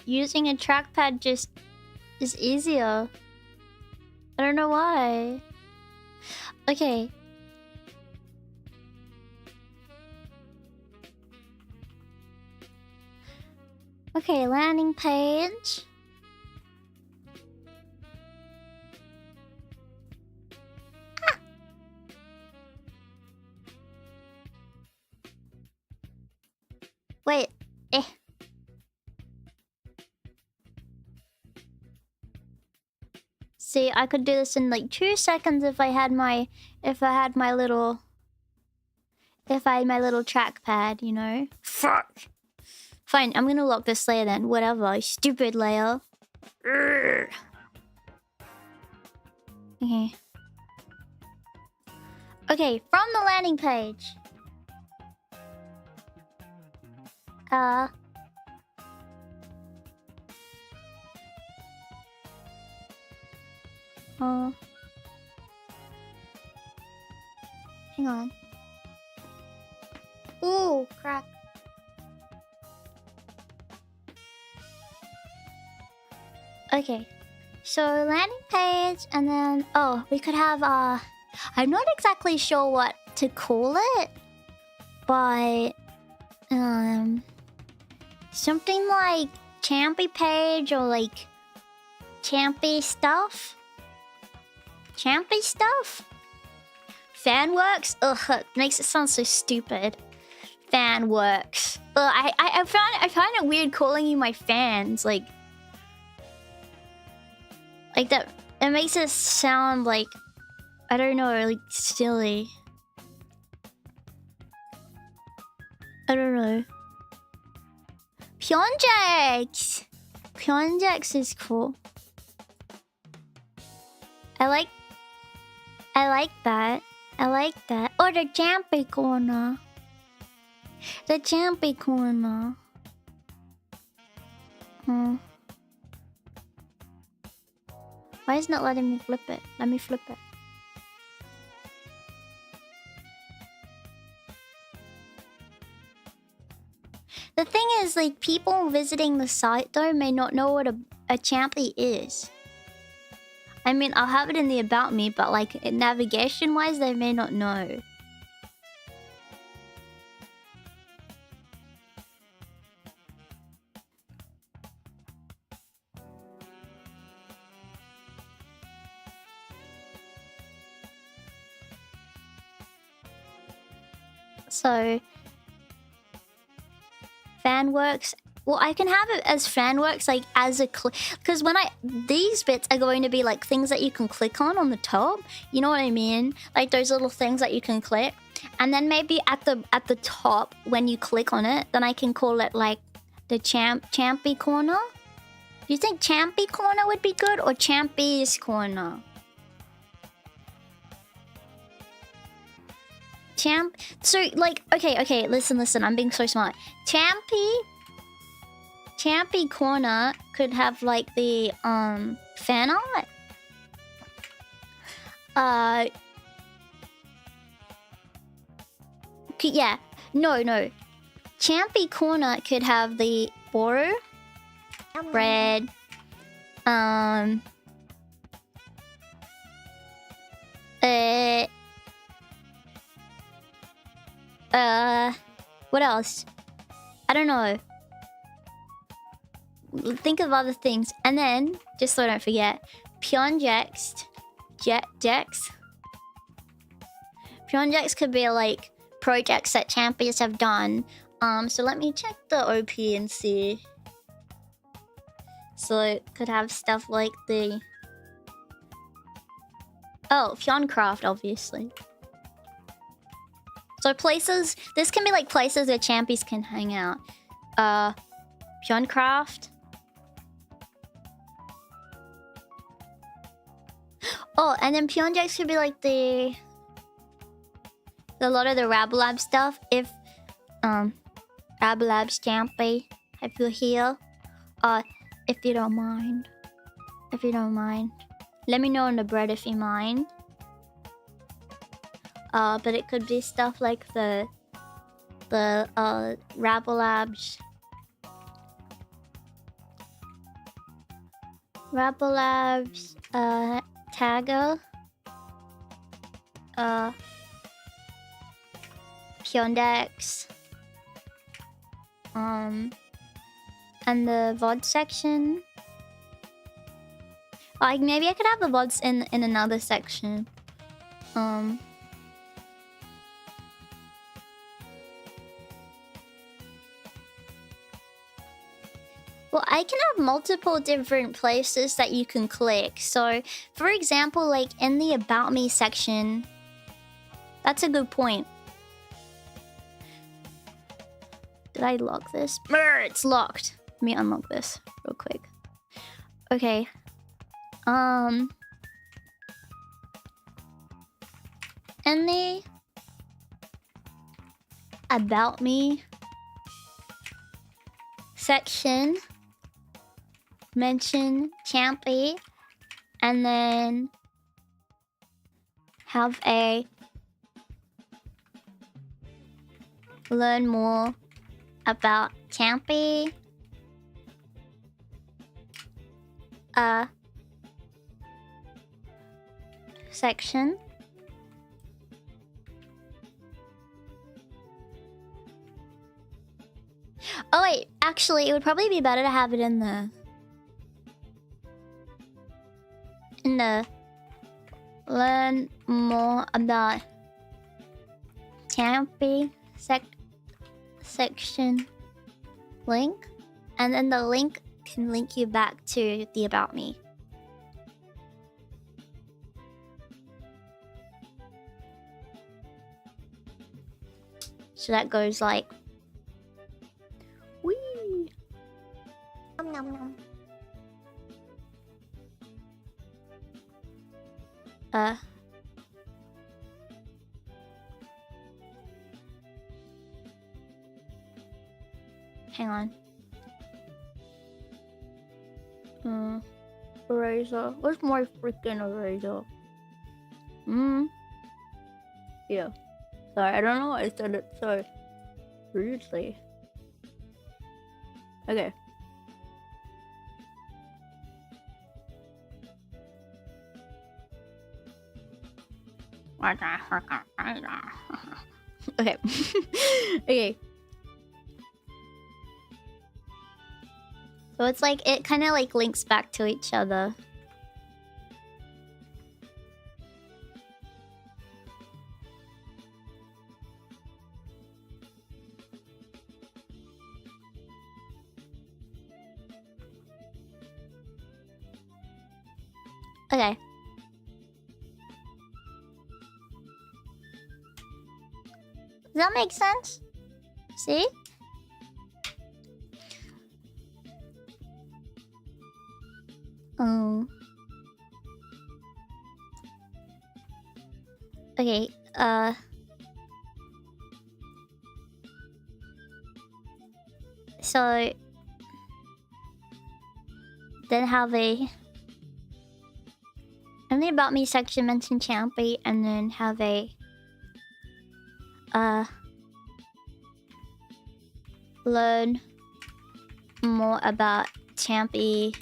using a trackpad just is easier. I don't know why. Okay. Okay, landing page. Ah. Wait. See, I could do this in like 2 seconds if I had my little trackpad, you know? Fuck. Fine, I'm gonna lock this layer then. Whatever, stupid layer. Urgh. Okay. Okay, from the landing page. Hang on. Ooh, crap. Okay. So landing page and then we could have I'm not exactly sure what to call it, but something like Champy page or like Champy stuff. Champy stuff? Fanworks? Ugh, makes it sound so stupid. Fanworks. Ugh, I find it weird calling you my fans, like that. It makes it sound like, I don't know, like silly. I don't know. Pyonjax! Pyonjax is cool. I like that. I like that. Or the Champy corner. The Champy corner. Why isn't it letting me flip it? Let me flip it. The thing is, like, people visiting the site though may not know what a Champy is. I mean, I'll have it in the about me, but like navigation wise they may not know. So Fanworks. Well, I can have it as Fanworks, like as a click, because these bits are going to be like things that you can click on the top. You know what I mean? Like those little things that you can click, and then maybe at the top when you click on it, then I can call it like the Champy corner. Do you think Champy corner would be good or Champy's corner? So like okay, listen, I'm being so smart. Champy corner could have like the fan art. Yeah, no. Champy corner could have the boru, bread, what else? I don't know. Think of other things. And then, just so I don't forget, Pyonjax. Pyonjax could be like projects that Champions have done. So let me check the OP and see. So it could have stuff like the... Oh, Pyoncraft, obviously. So places... This can be like places where Champions can hang out. Pyoncraft. Oh, and then Pyonjax could be like a lot of the Rabblab stuff. If Rabblab's Champy, if you're here, if you don't mind, let me know in the bread if you mind. But it could be stuff like the Rabblab's Labs, Tagger, Pyon, and the VOD section. Like maybe I could have the VODs in another section. Well, I can have multiple different places that you can click. So, for example, like in the About Me section, that's a good point. Did I lock this? It's locked. Let me unlock this real quick. Okay. In the About Me section, mention Champy, and then have a learn more about Champy section. Oh wait, actually it would probably be better to have it in the learn more about Champy section link, and then the link can link you back to the About Me. So that goes like wee. Nom nom nom. Hang on. Eraser. Where's my freaking eraser? Yeah. Sorry, I don't know why I said it so rudely. Okay. Okay. Okay. So it's like, it kind of like links back to each other. Okay. Does that make sense? See? Okay, so then have a in the About Me section mention Champy, and then have a learn more about Champy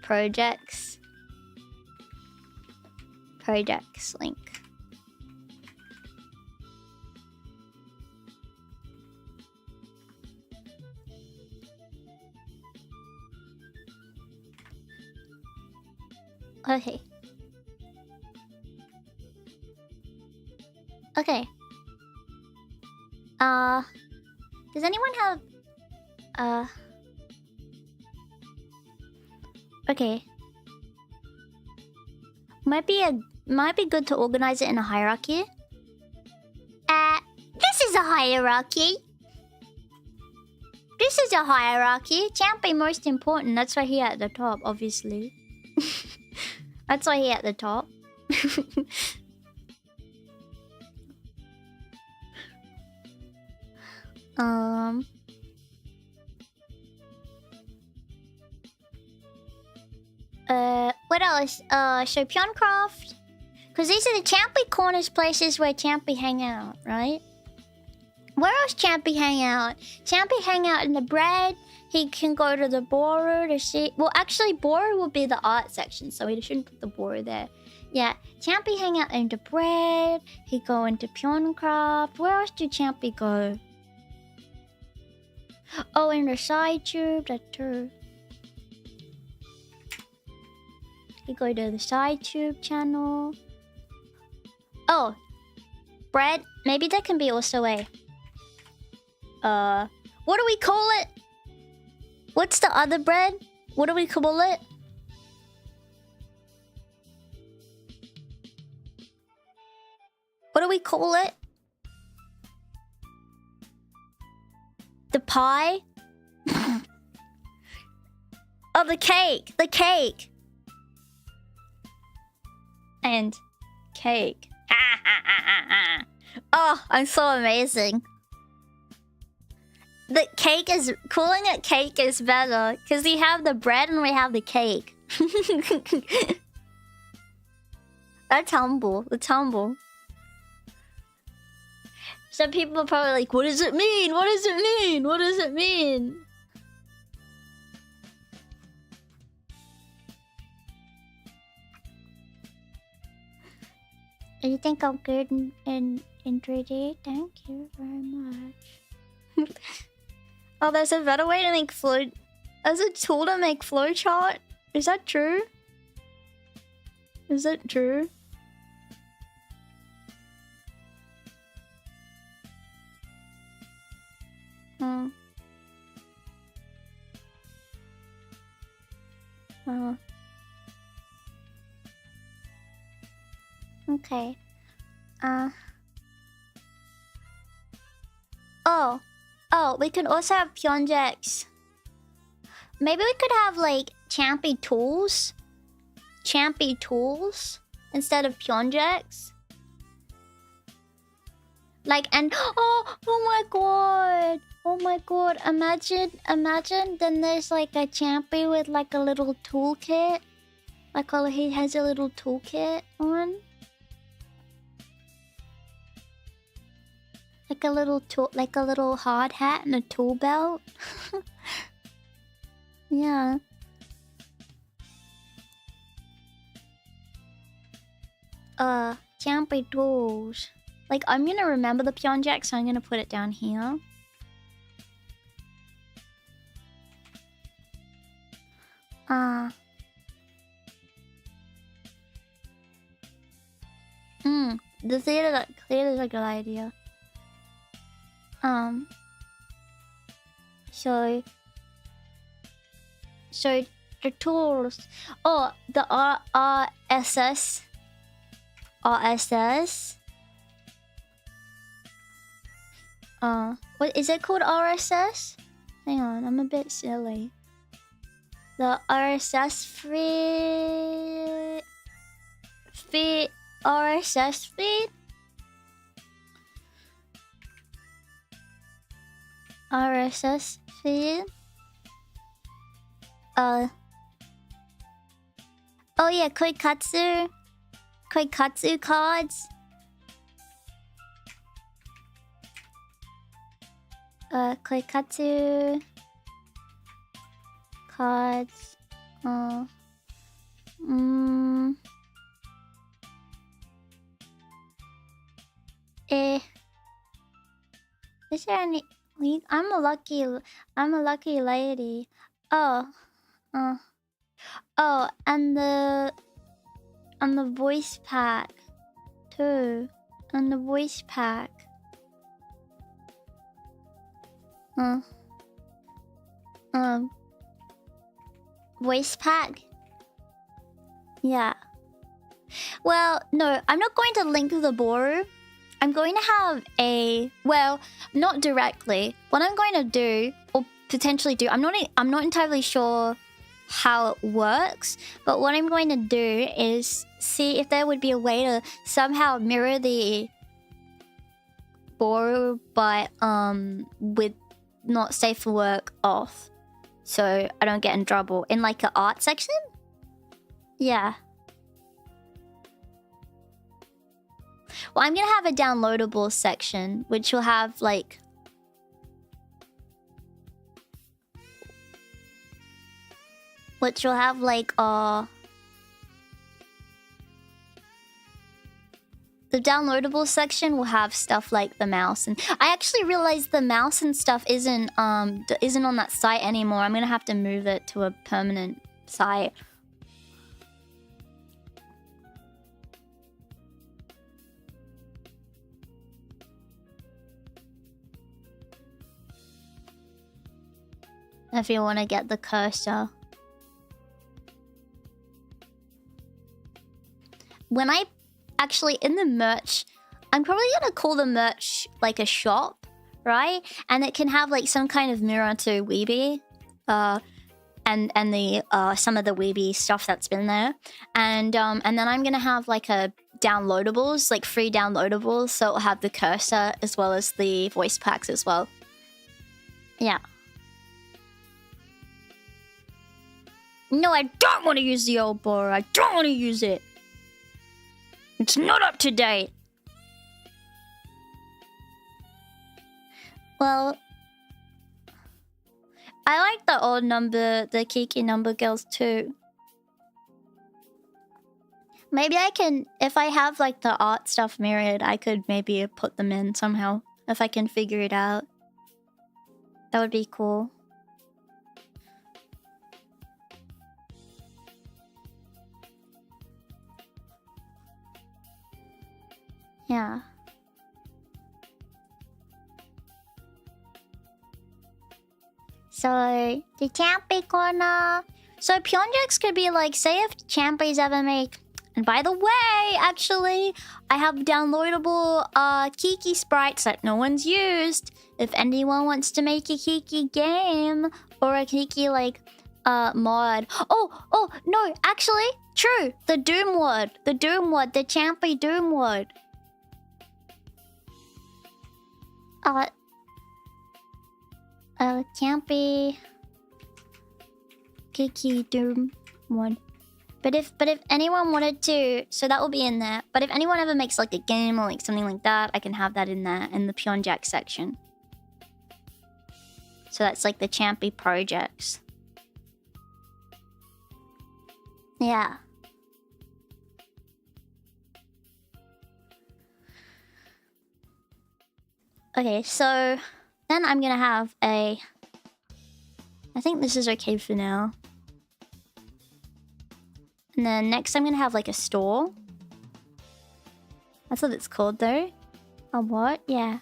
projects link. Okay. Okay. Does anyone have okay. Might be good to organize it in a hierarchy. This is a hierarchy. This is a hierarchy. Champy most important. That's why he at the top, obviously. That's why he at the top. What else? So Pyoncraft, because these are the Champy corners, places where Champy hang out, right? Where else Champy hang out? Champy hang out in the bread. he can go to the borrow to see. Well, actually, borrow will be the art section, so we shouldn't put the borrow there. Yeah, Champy hang out into bread. He go into Pyon craft. Where else do Champy go? Oh, in the side tube. That's true. He go to the side tube channel. Oh, bread. Maybe that can be also a. What do we call it? What's the other bread? What do we call it? What do we call it? The pie? Oh, the cake. The cake. And cake. Oh, I'm so amazing. The cake is... Calling it cake is better. Because we have the bread and we have the cake. That's humble. That's humble. Some people are probably like, what does it mean? What does it mean? What does it mean? Do you think I'm good in 3D? Thank you very much. Oh, there's a better way to make flow... There's a tool to make flowchart? Is that true? Is it true? Okay. Oh, we could also have Pyonjeks. Maybe we could have like Champy tools. Champy tools instead of Pyonjeks. Like, and oh my god. Oh my god. Imagine then there's like a Champy with like a little toolkit. Like he has a little toolkit on. Like a little tool, like a little hard hat and a tool belt. Yeah. Champy tools. Like, I'm gonna remember the Pyonjak, so I'm gonna put it down here. The theater's a good idea. So the tools. Oh, the RSS. What is it called? RSS? Hang on, I'm a bit silly. The RSS feed. RSS feed. RSS feed. Oh yeah, Koikatsu cards. Koikatsu cards. Is there any? I'm a lucky lady. Oh, and the voice pack too. And the voice pack. Voice pack. Yeah. Well, no, I'm not going to link the borrow. I'm going to have a... Well, not directly. What I'm going to do, or potentially do... I'm not entirely sure how it works. But what I'm going to do is see if there would be a way to somehow mirror the borrow, but with not safe for work off. So I don't get in trouble. In like an art section? Yeah. Well, I'm gonna have a downloadable section, which will have like... which will have like the downloadable section will have stuff like the mouse, and I actually realized the mouse and stuff isn't on that site anymore. I'm gonna have to move it to a permanent site. If you want to get the cursor. When I actually in the merch, I'm probably gonna call the merch like a shop, right? And it can have like some kind of mirror to Weeby, and the some of the Weeby stuff that's been there, and then I'm gonna have like a downloadables, like free downloadables, so it'll have the cursor as well as the voice packs as well. Yeah. No, I don't want to use the old bar. I don't want to use it. It's not up to date. Well, I like the old number, the Kiki number girls too. Maybe I can, if I have like the art stuff mirrored, I could maybe put them in somehow. If I can figure it out. That would be cool. Yeah. So, the Champy corner. So, Pyonjax could be like, say if Champies ever make... And by the way, actually, I have downloadable Kiki sprites that no one's used. If anyone wants to make a Kiki game or a Kiki, like, mod. Oh, no, actually, true. The Doom word. The Champy Doom word. Champy Kiki Doom one. But if anyone wanted to, so that will be in there. But if anyone ever makes like a game or like something like that, I can have that in there in the Pyonjack section. So that's like the Champy projects. Yeah. Okay, so then I'm gonna have a... I think this is okay for now. And then next I'm gonna have like a store. That's what it's called though. A what? Yeah.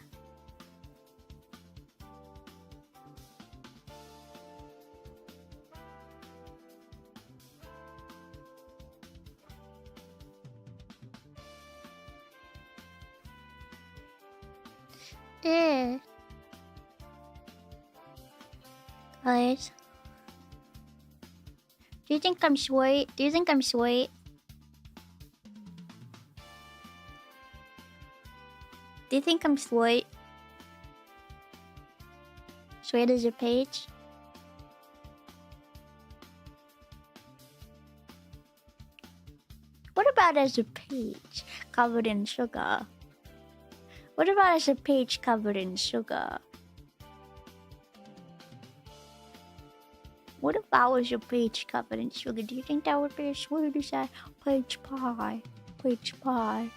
Guys. Do you think I'm sweet? Do you think I'm sweet? Do you think I'm sweet? Sweet as a peach? What about as a peach covered in sugar? What about as a peach covered in sugar? What if I was a peach covered in sugar? Do you think that would be as sweet as a peach pie? Peach pie.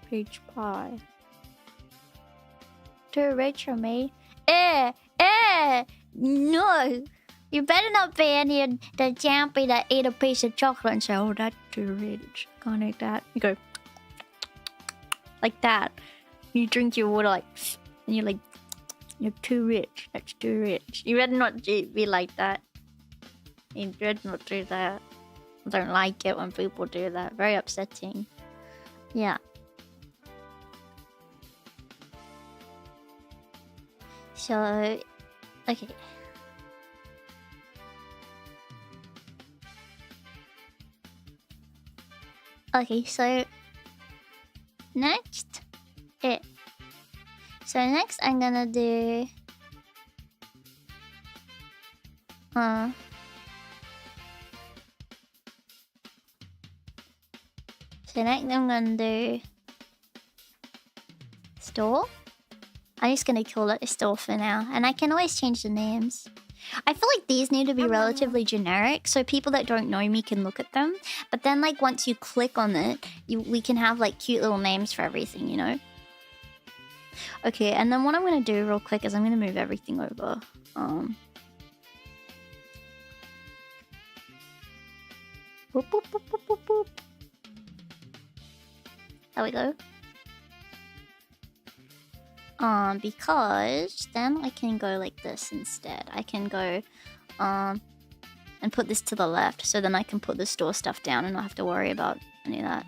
Peach pie. Too rich for me. No! You better not be any of the Champy that ate a piece of chocolate and say, oh, that's too rich. Can't eat that. You go... like that. You drink your water like... and you're like... you're too rich. That's too rich. You better not be like that. You better not do that. I don't like it when people do that. Very upsetting. Yeah. So... okay. Okay, so... next... So next I'm gonna do... So next I'm gonna do... store? I'm just gonna call it a store for now. And I can always change the names. I feel like these need to be relatively generic, so people that don't know me can look at them. But then, like, once you click on it, we can have, like, cute little names for everything, you know? Okay, and then what I'm gonna do real quick is I'm gonna move everything over. Boop, boop, boop, boop, boop, boop. There we go. Because then I can go like this instead. I can go, and put this to the left, so then I can put the store stuff down and not have to worry about any of that.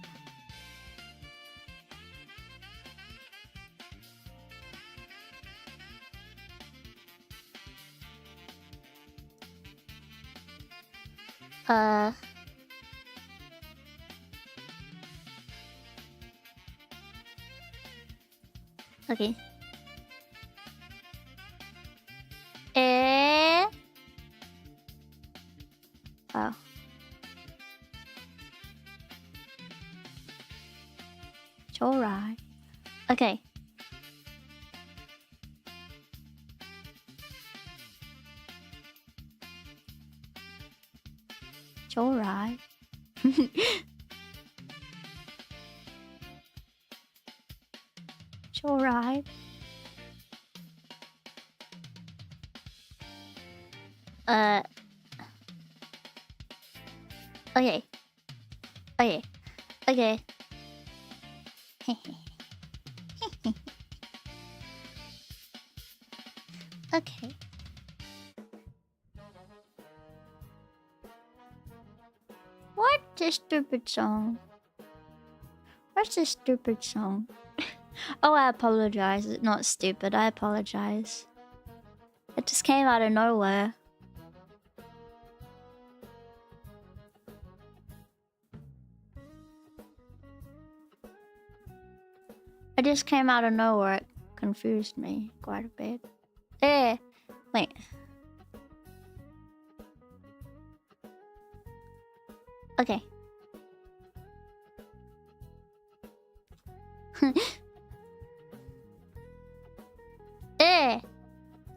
Okay. Oh. It's alright. Okay. It's alright. It's alright. Okay. Okay. Okay. Okay. What's this stupid song? What's this stupid song? Oh, I apologize. It's not stupid. I apologize. It just came out of nowhere. It just came out of nowhere. It confused me quite a bit. Wait. Okay.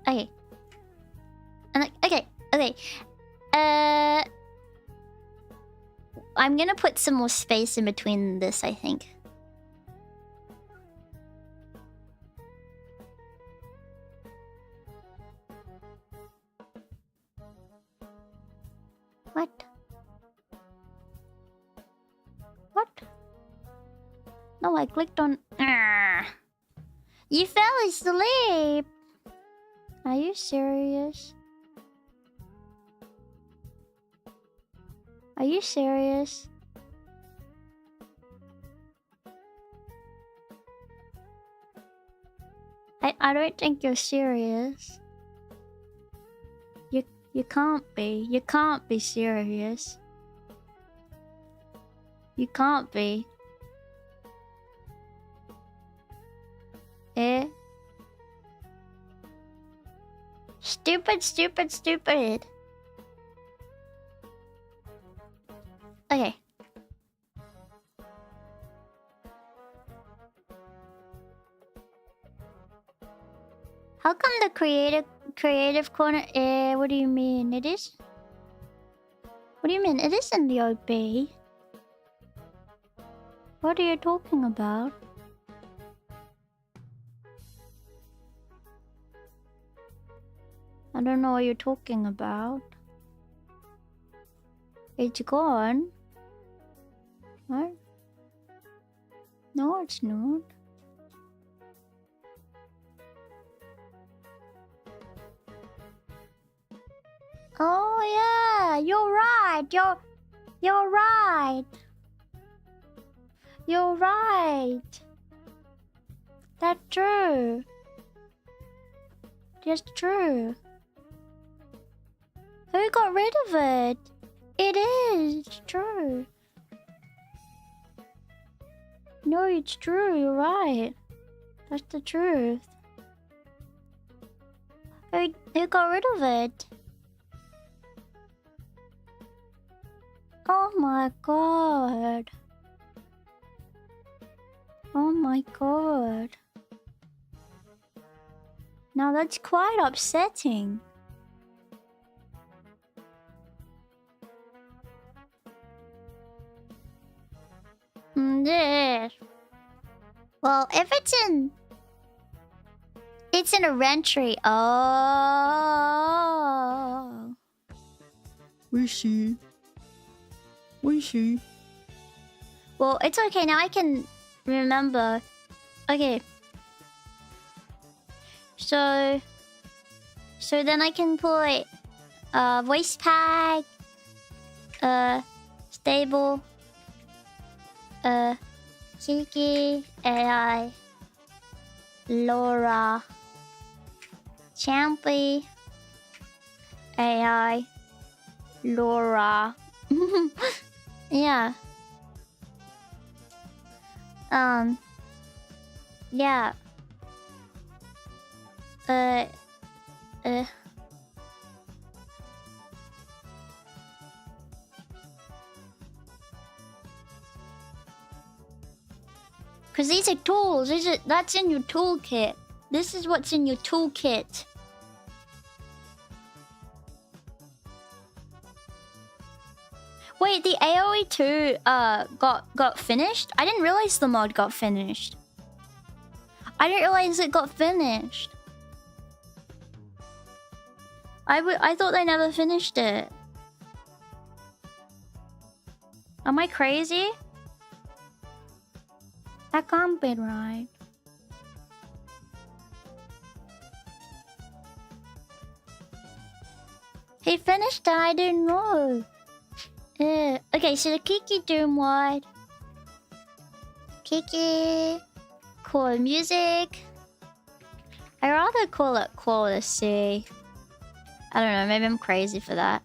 Okay. And okay. I'm gonna put some more space in between this, I think. What? No, I clicked on... You fell asleep! Are you serious? Are you serious? I don't think you're serious. You can't be. You can't be serious. You can't be. Stupid. Okay. How come the creative corner? What do you mean? It is? What do you mean? It isn't the OB. What are you talking about? I don't know what you're talking about. It's gone. What? No, it's not. Oh yeah, you're right. You're right. You're right. That's true. That's true. Who got rid of it? It is. It's true. No, it's true. You're right. That's the truth. Who got rid of it? Oh my god. Oh my god. Now that's quite upsetting. Yes. Well, if it's in a rentry. Oh. We see. Well, it's okay. Now I can remember. Okay. So then I can put voice pack, stable, Kiki, AI, Laura, Champy, AI, Laura. Yeah. Yeah. Because these are tools. That's in your toolkit. This is what's in your toolkit. Wait, the AoE 2 got finished? I didn't realize the mod got finished. I didn't realize it got finished. I thought they never finished it. Am I crazy? That can't be right. He finished it, I didn't know. Okay, so the Kiki Doom wide. Kiki. Cool music. I'd rather call it quality. I don't know, maybe I'm crazy for that.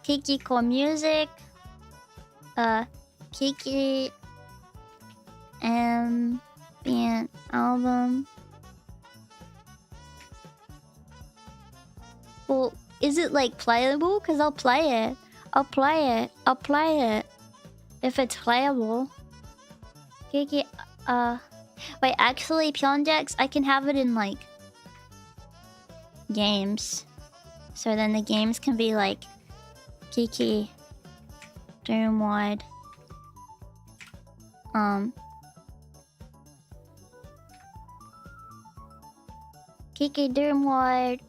Kiki core music. Kiki ambient album. Well, is it like playable? Cause I'll play it. I'll play it. I'll play it. If it's playable. Kiki, wait, actually, Pyon decks, I can have it in like games. So then the games can be like Kiki, Doom wide. Kiki Doom wide.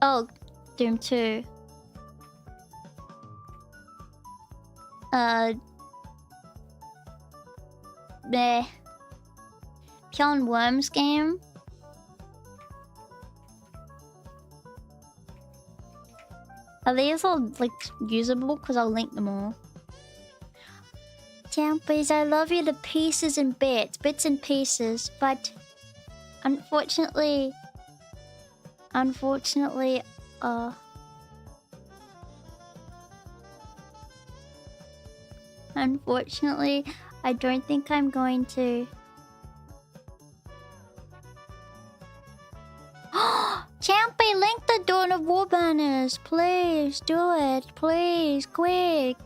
Oh, Doom 2. Bleh. Pyon Worms game. Are these all like usable? Because I'll link them all. Champyons, I love you to pieces and bits and pieces, but unfortunately, I don't think I'm going to. Champy, link the Dawn of War banners, please do it, please, quick.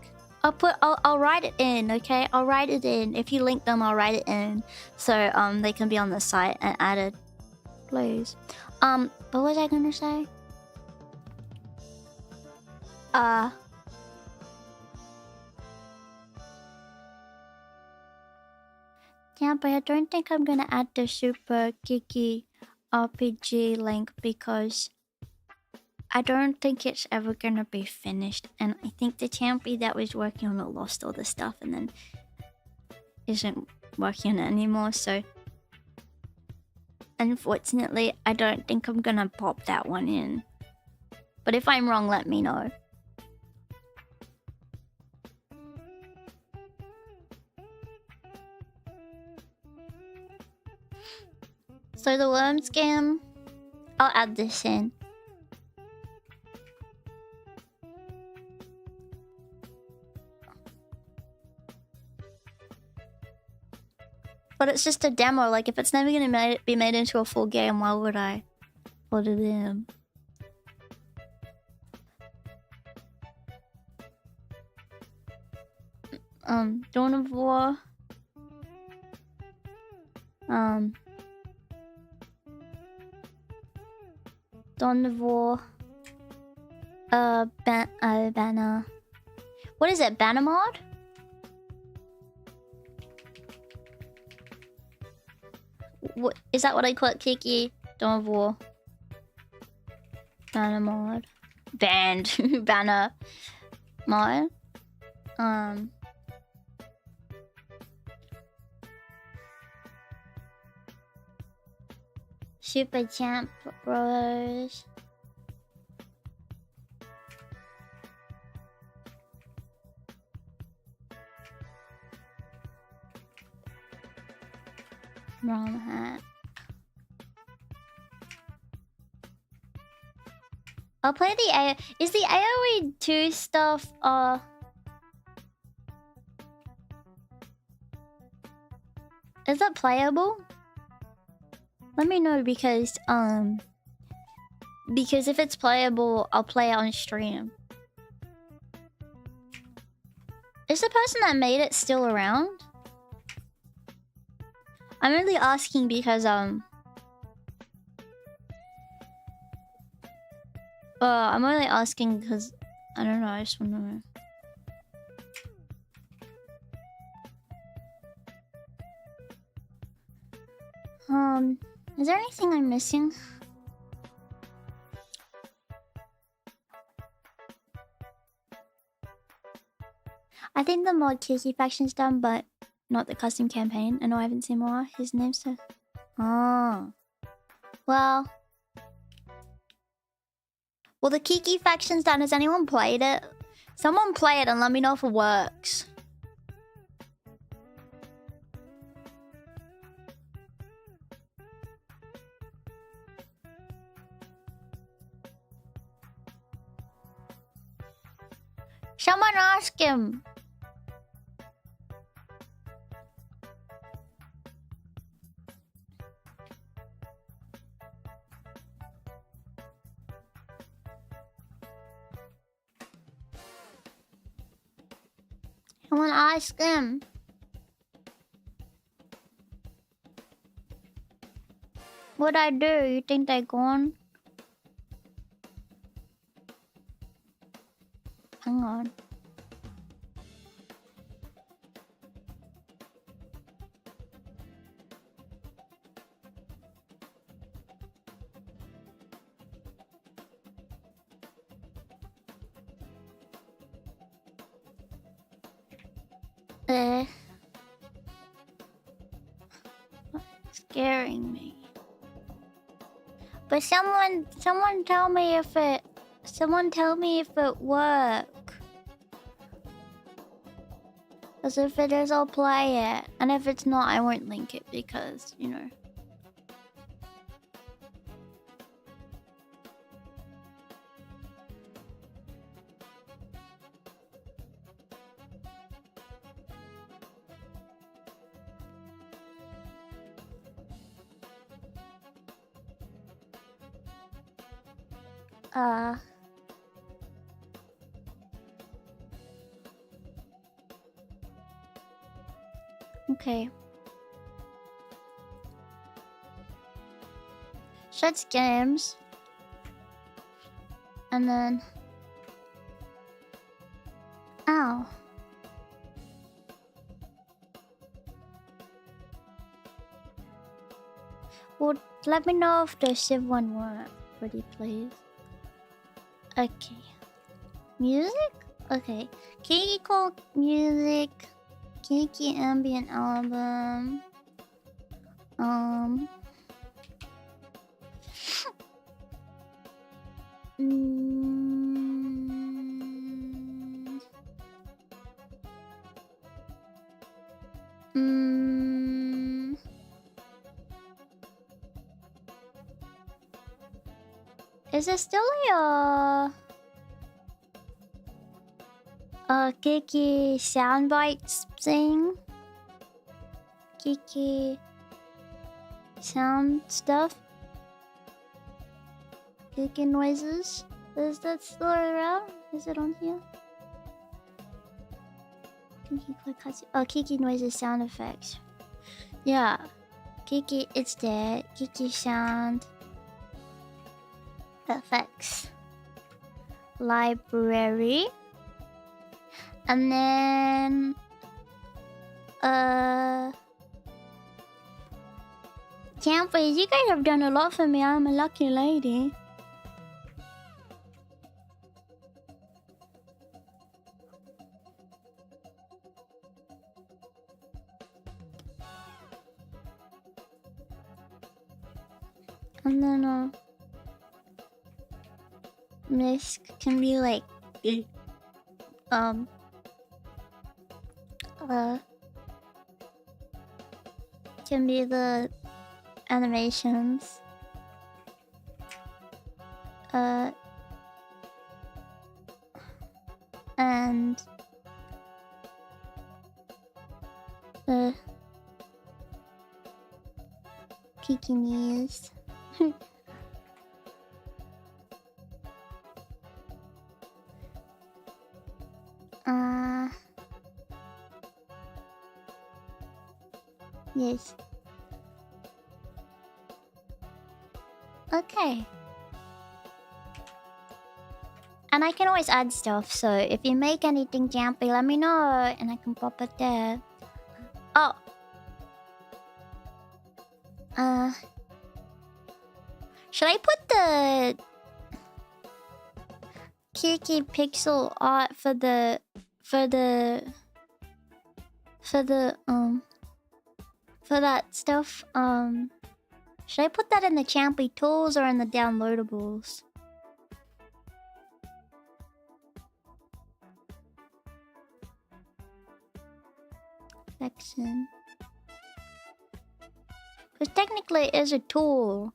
I'll write it in, okay? I'll write it in. If you link them, I'll write it in, so they can be on the site and added, please. What was I gonna say? Yeah, but I don't think I'm gonna add the Super Kiki RPG link because I don't think it's ever gonna be finished, and I think the champion that was working on it lost all the stuff and then isn't working on it anymore, so unfortunately I don't think I'm gonna pop that one in. But if I'm wrong, let me know. So the worm scam, I'll add this in. But it's just a demo, like if it's never gonna be made into a full game, why would I put it in? Dawn of War. Donvor. Banner. What is it? Banner mod? What is that? What I call it? Kiki. Donvor. Banner mod. Banned. Banner mod. Super Champ Bros. Wrong hat. I'll play the AoE. Is the AoE 2 stuff is that playable? Let me know because if it's playable, I'll play it on stream. Is the person that made it still around? I'm really asking because I'm only asking because I don't know, I just wanna know. Is there anything I'm missing? I think the mod Kiki faction's done, but not the custom campaign. I know I haven't seen more. His name's so... Oh. Well, the Kiki faction's done. Has anyone played it? Someone play it and let me know if it works. Someone ask him. Someone ask him. What'd I do? You think they're gone? Hang on. Scaring me. But someone tell me if it works. Cause if it is, I'll play it. And if it's not, I won't link it because, you know. Okay. Shuts games. And then... Ow. Well, let me know if the Civ one works, pretty please. Okay. Music? Okay. Kiki called music. Kiki ambient album. Is it still a Kiki soundbites thing? Kiki sound stuff? Kiki noises? Is that still around? Is it on here? Kiki noises sound effects. Yeah. Kiki, it's there. Kiki sound effects library, and then Champyons, you guys have done a lot for me. I'm a lucky lady. And then this can be like can be the animations. And the Kikinis. Yes. Okay. And I can always add stuff, so if you make anything jumpy, let me know and I can pop it there. Oh. Should I put the Kiki pixel art for that stuff? Should I put that in the Champy tools or in the downloadables? Section. Because technically it is a tool.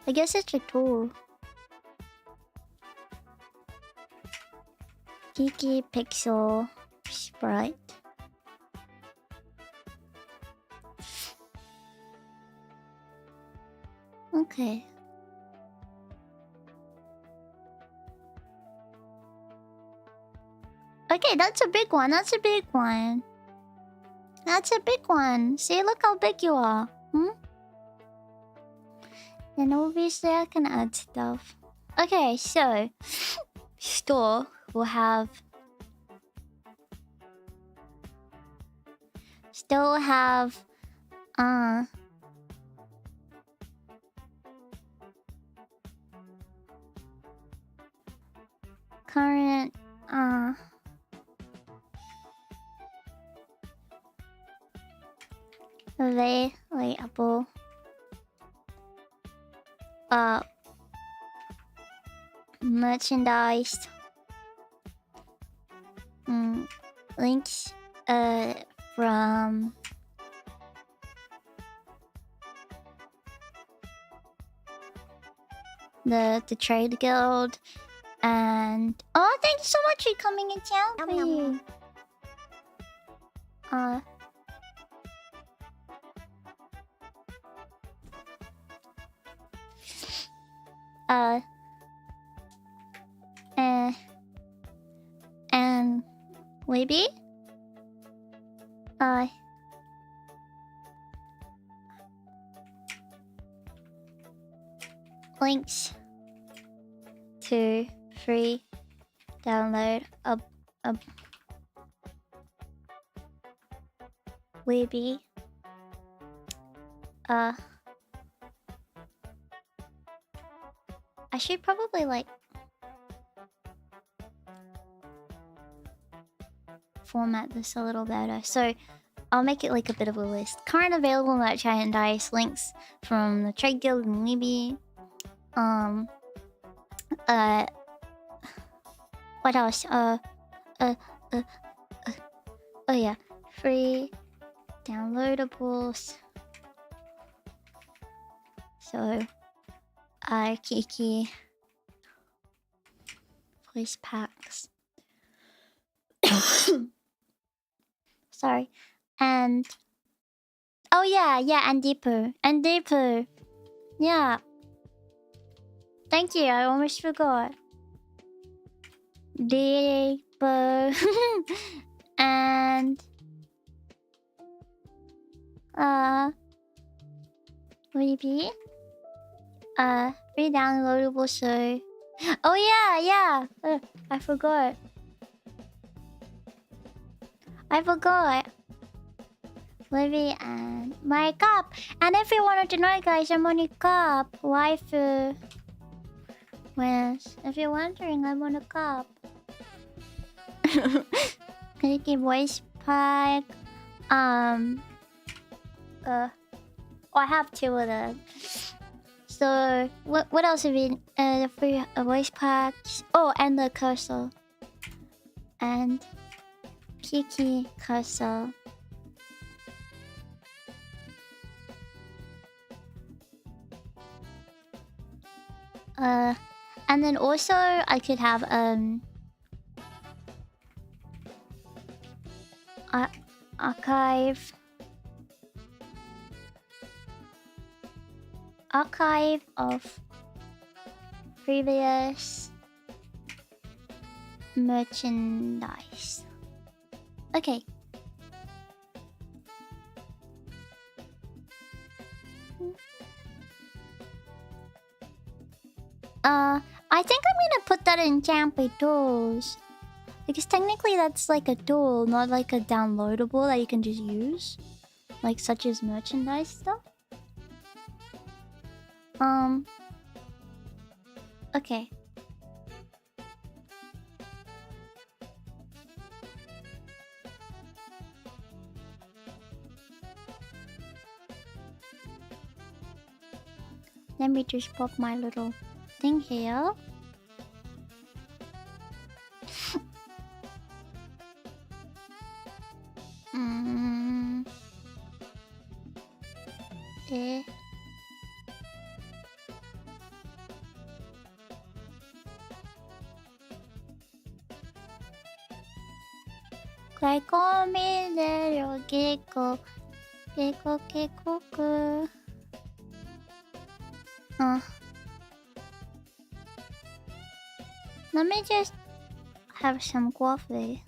I guess it's a tool. Kiki pixel sprite. Okay. Okay, that's a big one. That's a big one. That's a big one. See, look how big you are. And obviously I can add stuff. Okay, so store will have current available merchandise links from the trade guild. And oh, thank you so much for coming in town. And maybe links to free download a Weeby I should probably like format this a little better, so I'll make it like a bit of a list. Current available merchandise links from the trade guild and maybe what else? Oh yeah, free downloadables. So Kiki voice packs. Sorry. And oh yeah, and deeper. Yeah. Thank you. I almost forgot. Deeper and maybe free downloadable. So oh yeah. I forgot. Livy and my cup. And if you wanted to know, guys, I'm on a cup. Waifu. Well, if you're wondering, I'm on a cup. Clicky voice pack. I have two of them. So what else have you the free voice packs? Oh, and the cursor. And Kiki cursor. And then also I could have archive of previous merchandise. Okay. I think I'm gonna put that in Champyons. Because technically that's like a tool, not like a downloadable that you can just use. Like such as merchandise stuff. Okay. Let me just pop my little thing here. Cry call me little gecko. Gecko. Let me just have some coffee.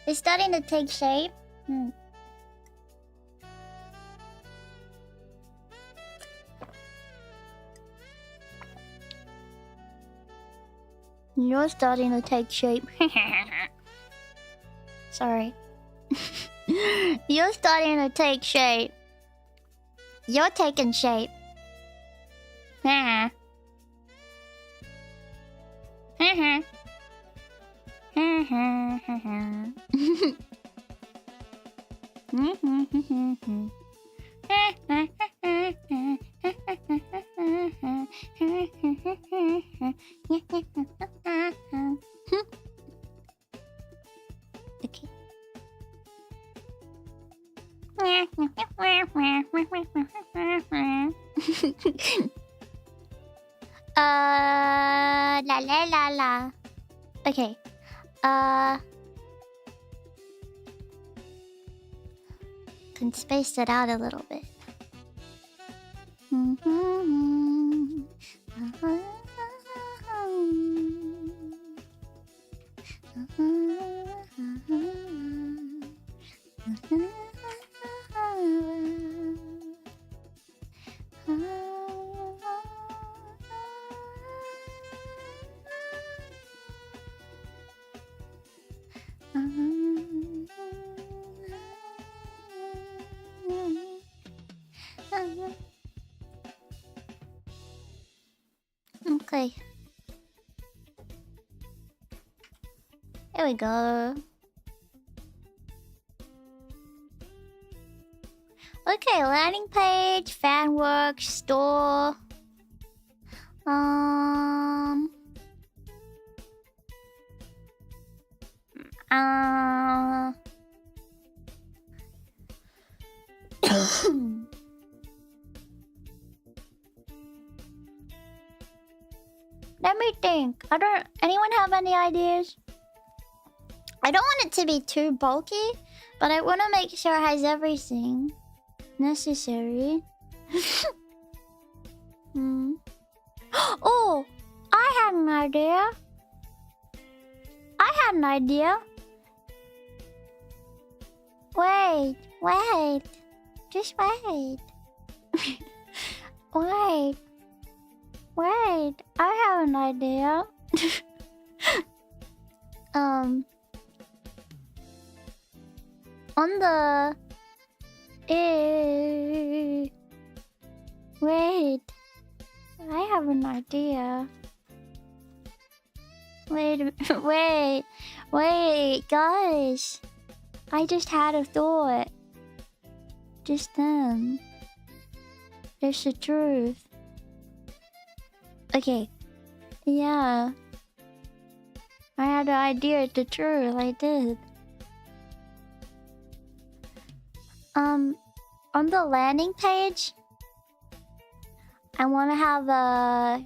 It's starting to take shape. You're starting to take shape. Sorry. You're starting to take shape. You're taking shape. Okay. La. Okay. Can space that out a little bit. Okay. Here we go. Okay, landing page, fan work, store. Let me think. Anyone have any ideas? I don't want it to be too bulky, but I want to make sure it has everything necessary. Oh, I had an idea. Wait. Just wait. Wait. I have an idea. On the... wait. I have an idea. Wait, guys. I just had a thought. Just then. There's the truth. Okay. Yeah. I had an idea, it's the truth, I did. On the landing page, I want to have a...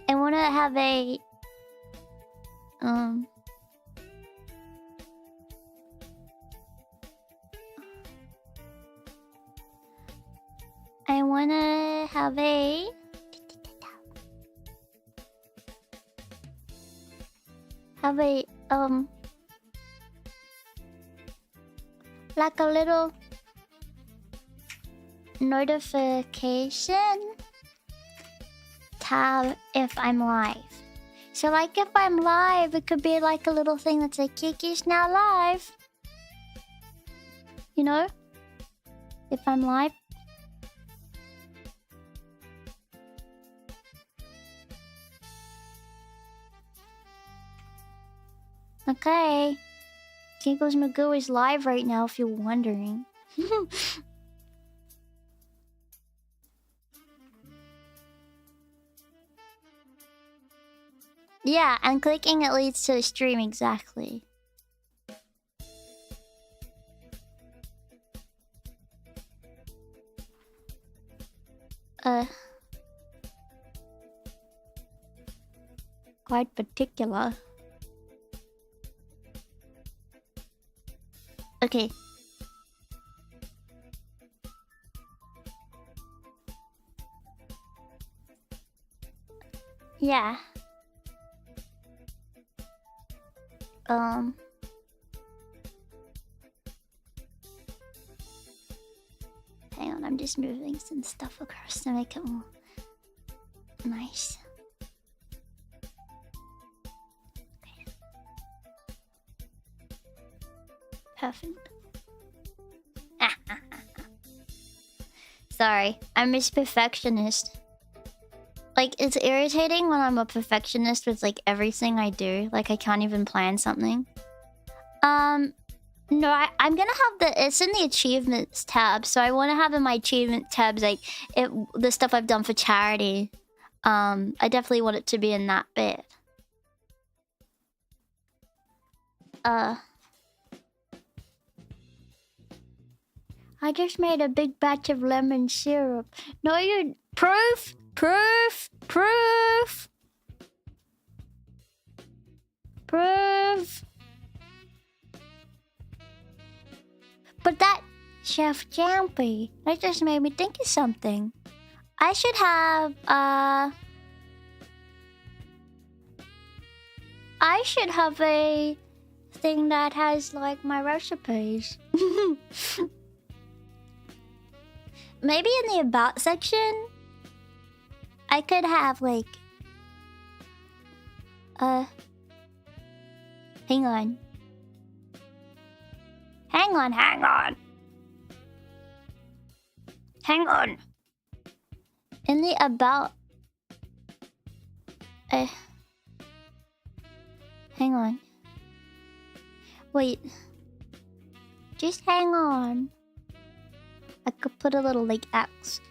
I want to have a... I want to have a... like a little notification tab if I'm live. So like if I'm live, it could be like a little thing that's like Kiki's now live. You know? If I'm live. Okay. Giggles Magoo is live right now if you're wondering. Yeah, and clicking it leads to the stream, exactly. Quite particular. Okay. Yeah. Hang on, I'm just moving some stuff across to make it more nice. Okay. Perfect. Sorry, I'm Miss Perfectionist. Like, it's irritating when I'm a perfectionist with, like, everything I do. Like, I can't even plan something. No, I'm gonna have it's in the achievements tab. So I want to have in my achievement tabs, like, the stuff I've done for charity. I definitely want it to be in that bit. I just made a big batch of lemon syrup. No, you... Proof! But that... Chef Champy, that just made me think of something. I should have, I should have a thing that has, like, my recipes. Maybe in the About section, I could have, like... Hang on. In the About... hang on. Wait. Just hang on. I could put a little, like,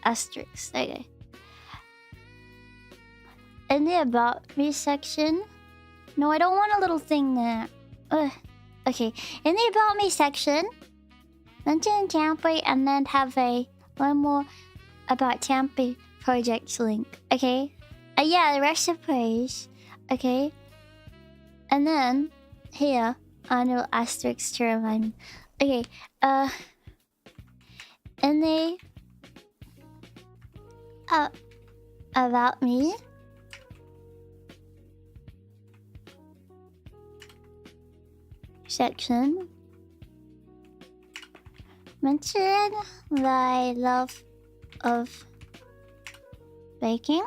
asterisk. Okay. In the About Me section... No, I don't want a little thing there. Okay. In the About Me section, mention Champy and then have one more about Tampa projects link. Okay. Yeah, the recipes. Okay. And then here, annual asterisk to remind me. Okay. And they about me. Section. Mention thy love of baking.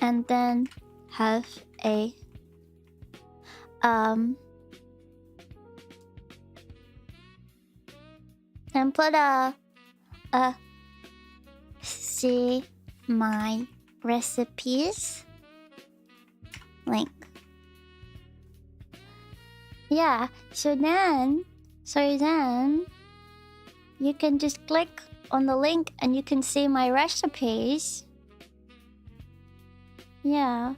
And then have a and put a see my recipes link. Yeah, so then you can just click on the link and you can see my recipes. Yeah.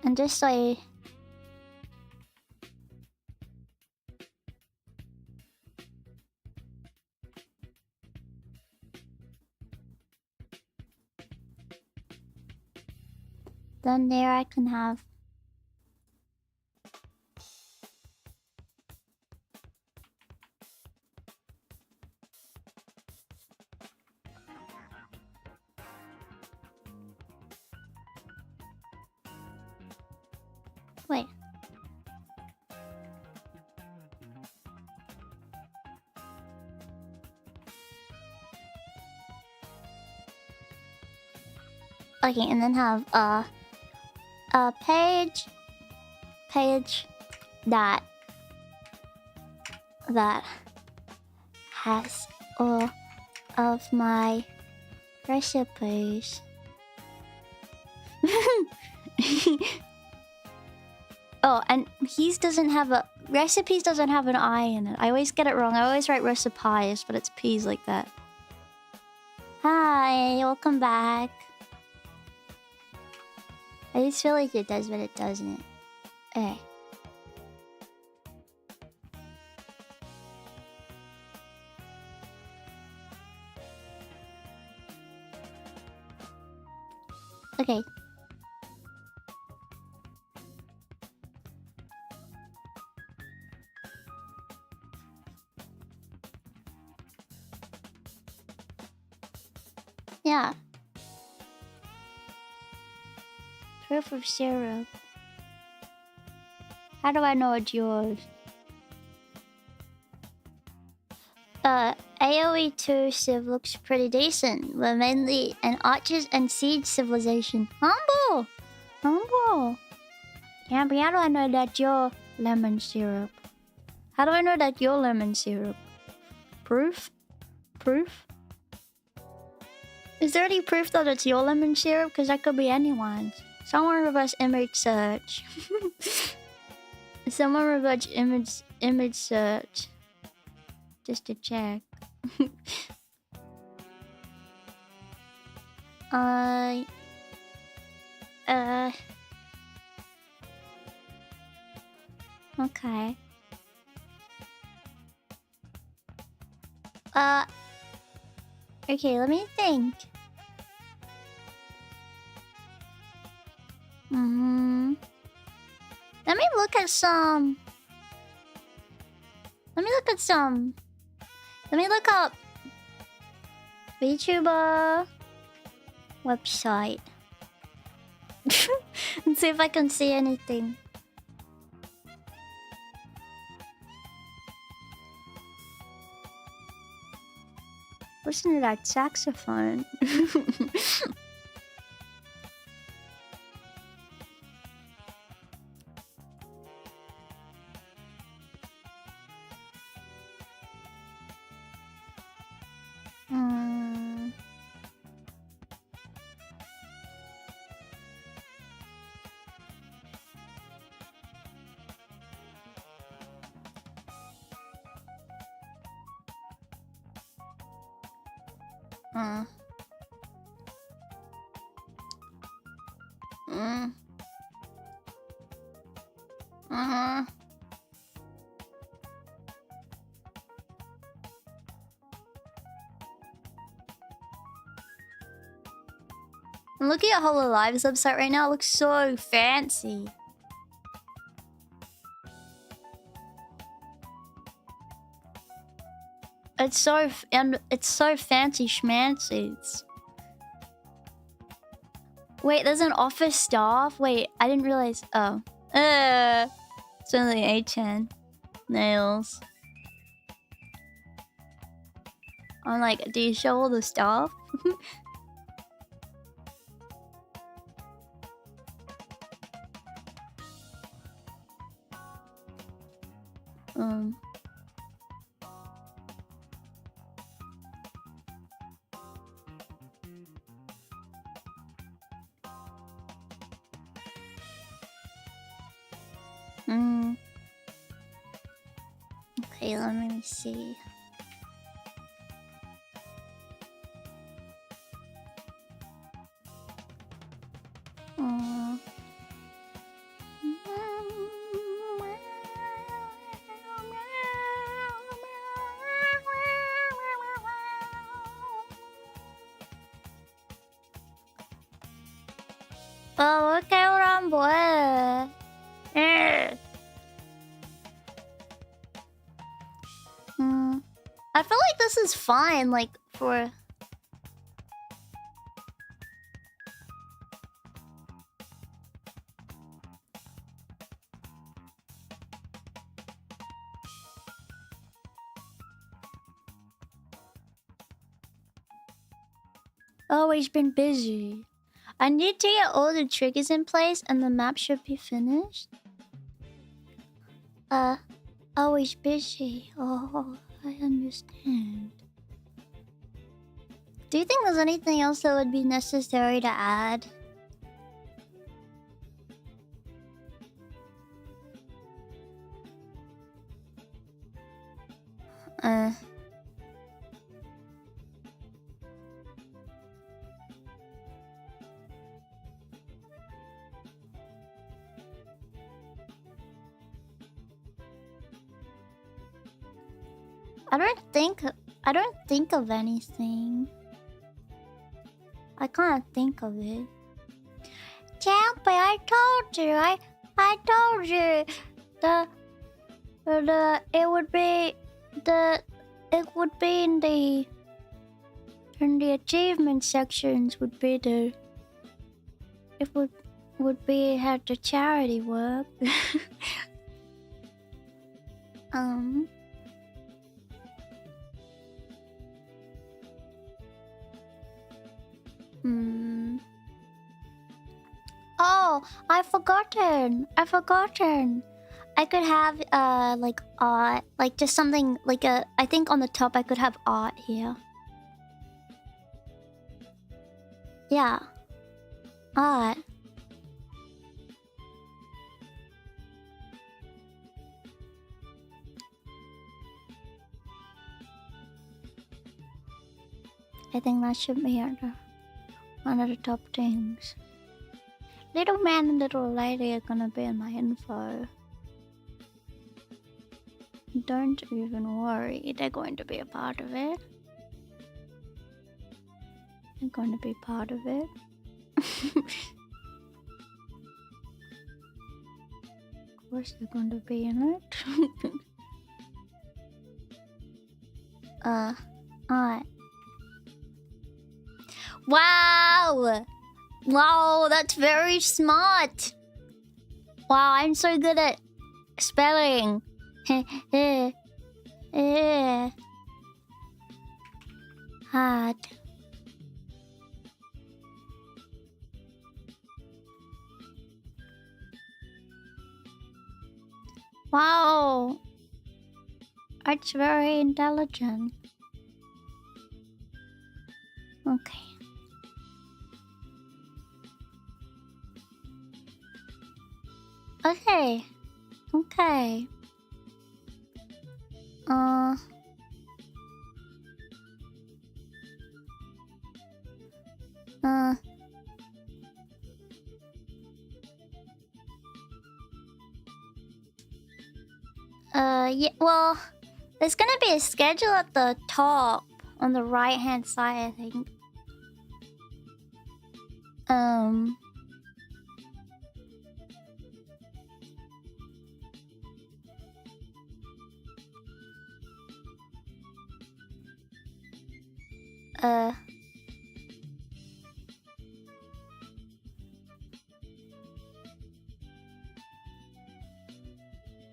And just like then there I can have wait. Okay, and then have a page that has all of my recipes. Oh, and recipes doesn't have an I in it. I always get it wrong. I always write recipes, but it's P's like that. Hi, welcome back. I just feel like it does, but it doesn't. Okay. Okay. Yeah. Proof of syrup. How do I know it's yours? AoE 2 civ looks pretty decent. We're mainly an archers and siege civilization. Humble! Humble! Campy, how do I know that you're lemon syrup? How do I know that you're lemon syrup? Proof? Proof? Is there any proof that it's your lemon syrup? Because that could be anyone's. Someone reverse image search. Someone reverse image search. Just to check. Okay. Okay, let me think. Let me look at some. Let me look up VTuber website and see if I can see anything. Listen to that saxophone. I'm looking at Hololive's website right now. It looks so fancy. It's so fancy schmancy. Wait, there's an office staff? Wait, I didn't realize. Oh. It's only A10. Nails. I'm like, do you show all the stuff? Okay, let me see. Okay, orang boy. I feel like this is fine, like, for... Always been busy. I need to get all the triggers in place and the map should be finished. Always busy. Oh, I understand. Do you think there's anything else that would be necessary to add? I don't think of anything. I can't think of it. Champy, I told you. I told you. It would be in the achievement sections would be the would be how the charity work. Oh, I forgotten. I could have like art, like just something like a. I think on the top I could have art here. Yeah, art. I think that should be one of the top things. Little man and little lady are gonna be in my info. Don't even worry, they're going to be a part of it. They're going to be part of it. Of course they're going to be in it. Alright. Wow! Wow, that's very smart! Wow, I'm so good at spelling. Hard. Wow! It's very intelligent. Okay. Okay. Okay. Yeah, well, there's gonna be a schedule at the top on the right hand side, I think.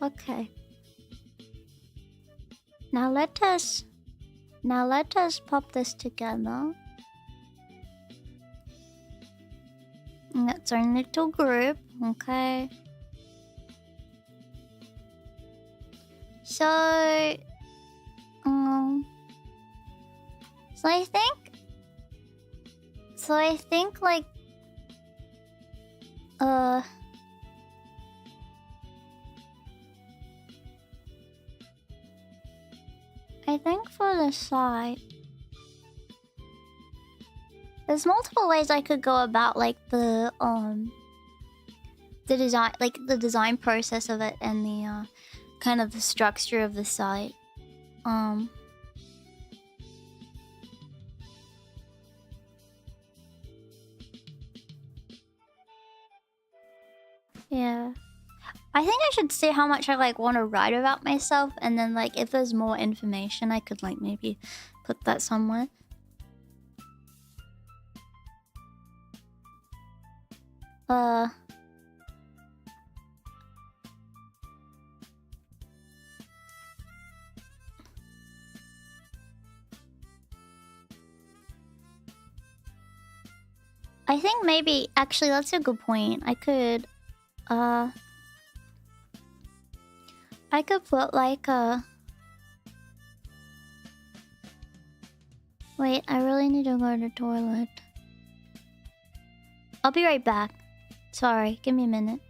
Okay. Now let us pop this together. And that's our little group, okay? So I think like I think for the site, there's multiple ways I could go about like the design, like the design process of it and the kind of the structure of the site. Yeah. I think I should see how much I like want to write about myself, and then like if there's more information I could like maybe put that somewhere. I think maybe actually that's a good point. I could put like a... Wait, I really need to go to the toilet. I'll be right back. Sorry, give me a minute.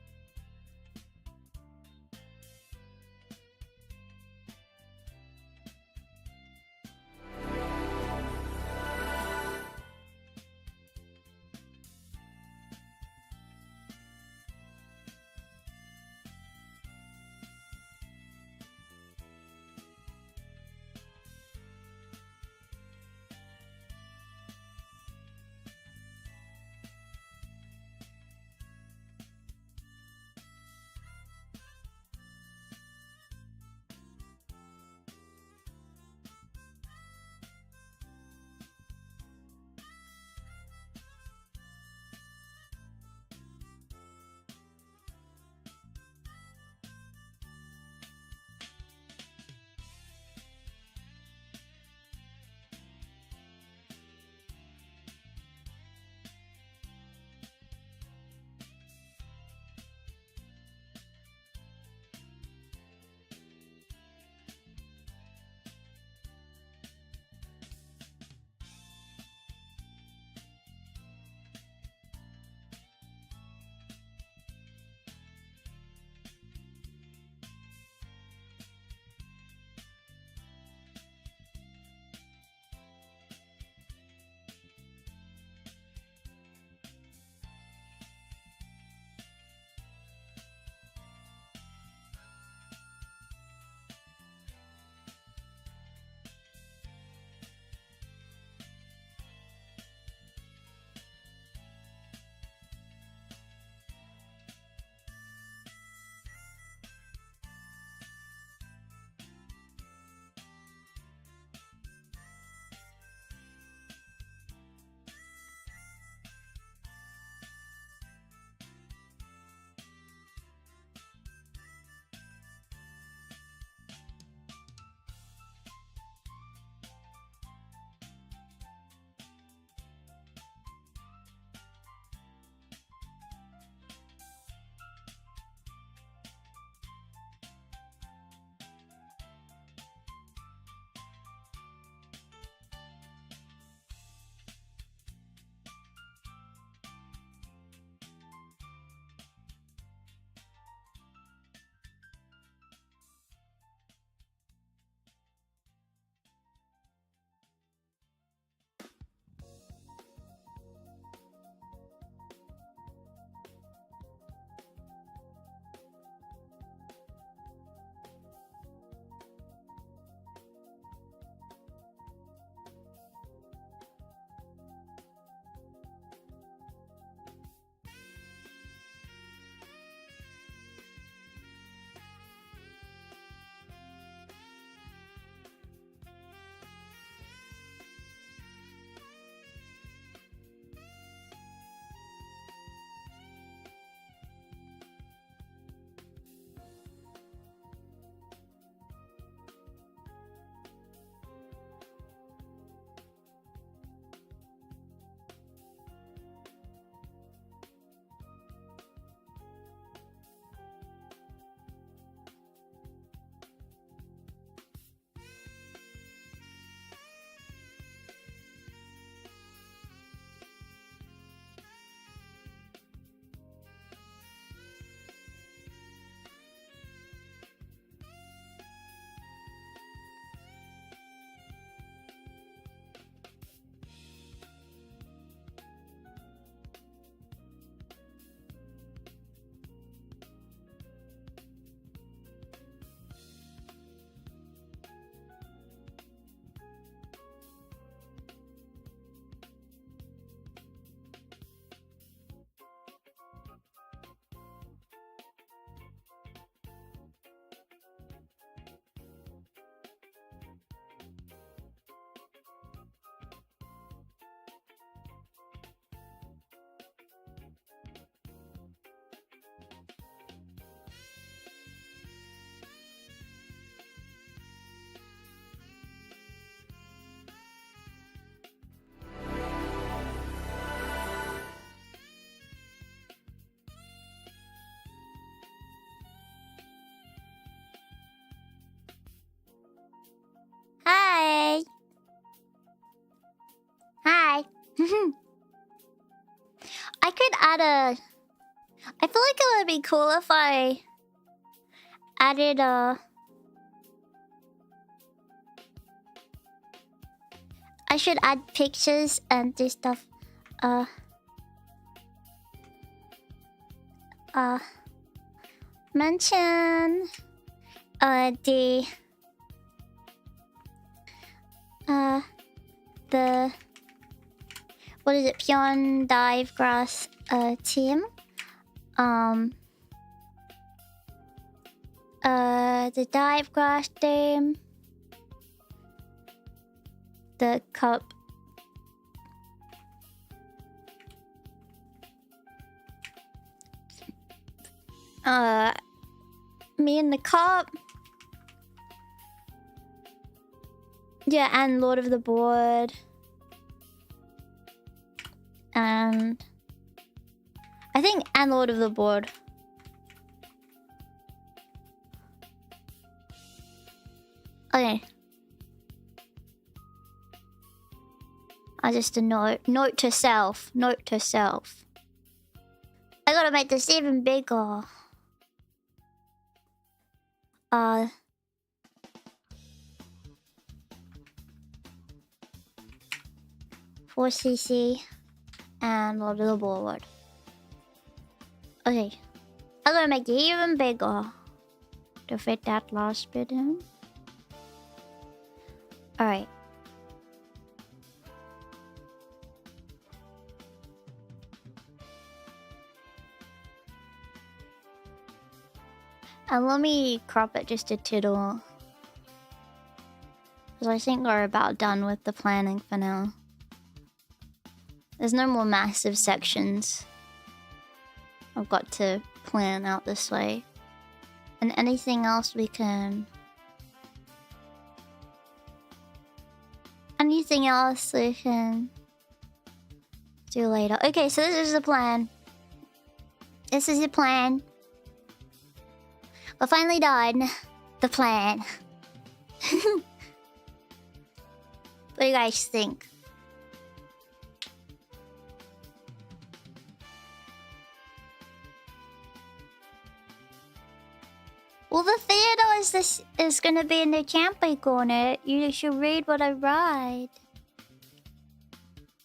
I could add a... I feel like it would be cool if I added a... I should add pictures and this stuff. Mention the what is it? Pyon dive grass team. The dive grass team. The cup. Me and the cup. Yeah, and Lord of the Board. And I think and Lord of the Board. Okay. I just a note to self. Note to self. I gotta make this even bigger. 4cc and Lord of the Board. Okay. I'm gonna make it even bigger to fit that last bit in. Alright. And let me crop it just a tittle. Because I think we're about done with the planning for now. There's no more massive sections I've got to plan out this way. And anything else we can... Anything else we can do later. Okay, so this is the plan. This is the plan. We're finally done. The plan. What do you guys think? Well, the theater is gonna be in the camping corner. You should read what I write.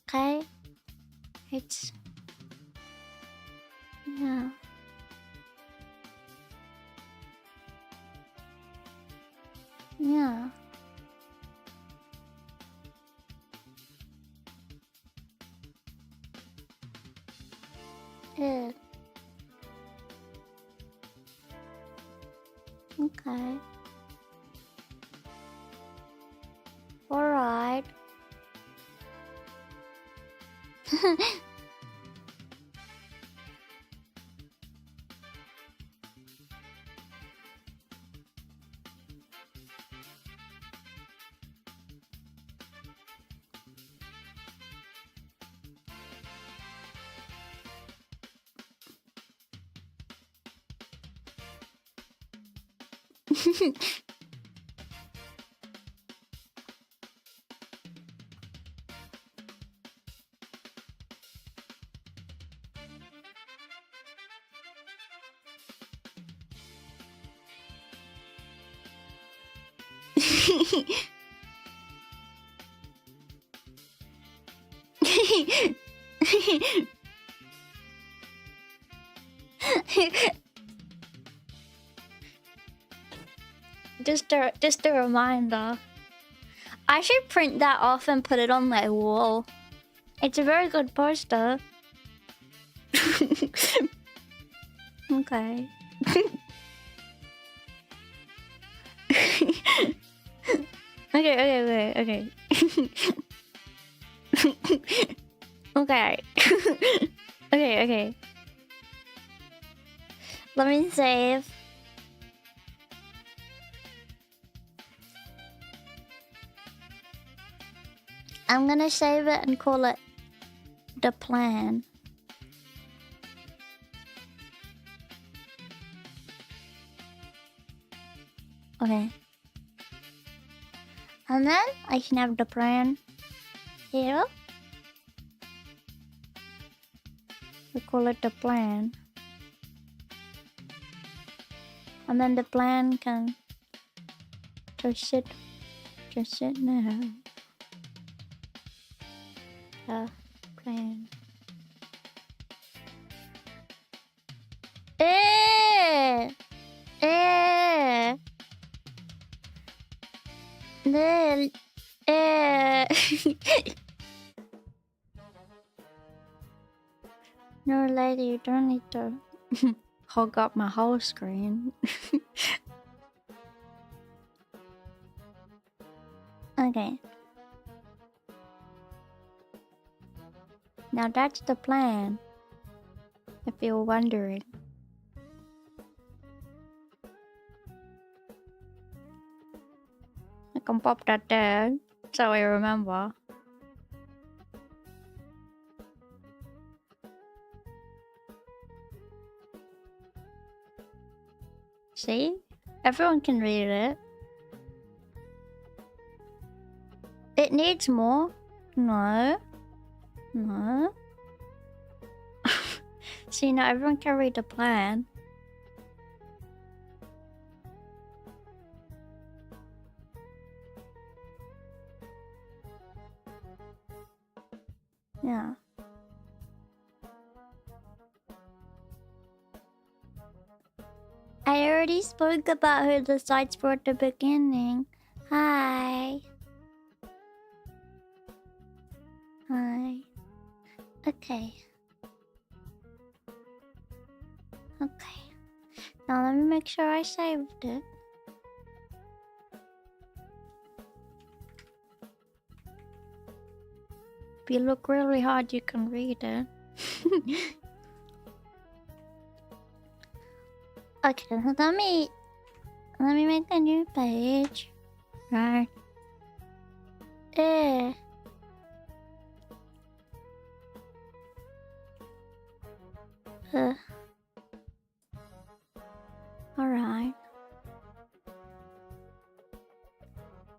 Okay? It's... Yeah. Yeah. Yeah. Okay. Alright. Just a reminder. I should print that off and put it on my wall. It's a very good poster. Okay. Okay. Okay. Okay. Let me save. I'm gonna save it and call it the plan. Okay. And then I can have the plan here. call it the plan. And then the plan can just sit now. The plan. No, lady, you don't need to hog up my whole screen. Okay. Now that's the plan, if you were wondering. I can pop that there so I remember. See? Everyone can read it. It needs more? No. No. See, now everyone can read the plan. Yeah. I already spoke about who the sites were at the beginning. Hi. Hi. Okay. Okay. Now let me make sure I saved it. If you look really hard, you can read it. Okay, let me make a new page. Right. Alright.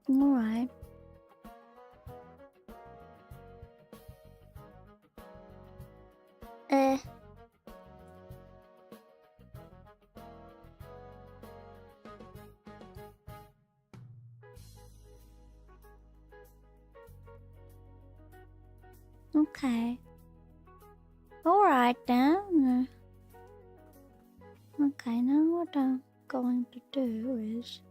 Alright. Okay. Alright then. Okay, now what I'm going to do is...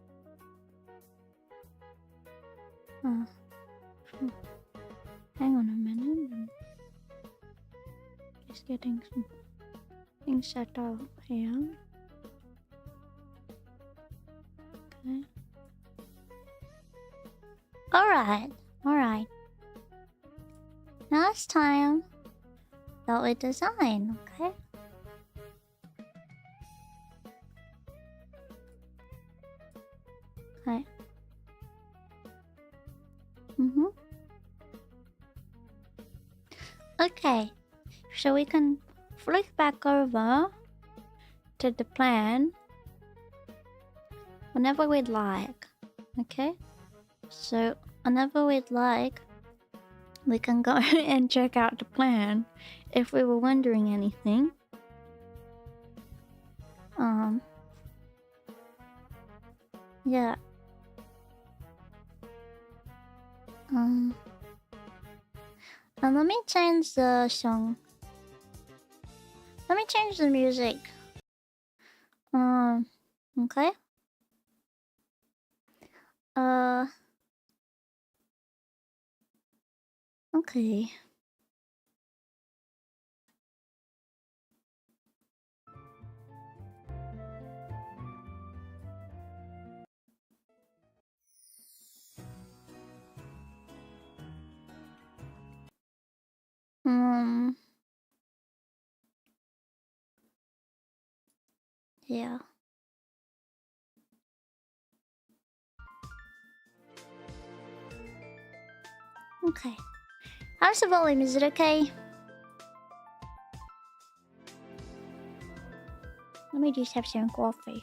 hang on a minute. Just getting some things set up here. Okay. Alright. Alright. Now it's time that we design, okay? Okay. Okay, so we can flick back over to the plan whenever we'd like, okay? So whenever we'd like, we can go and check out the plan if we were wondering anything. Yeah. And let me change the song. Let me change the music. Okay. Okay. Yeah. Okay. How's the volume? Is it okay? Let me just have some coffee.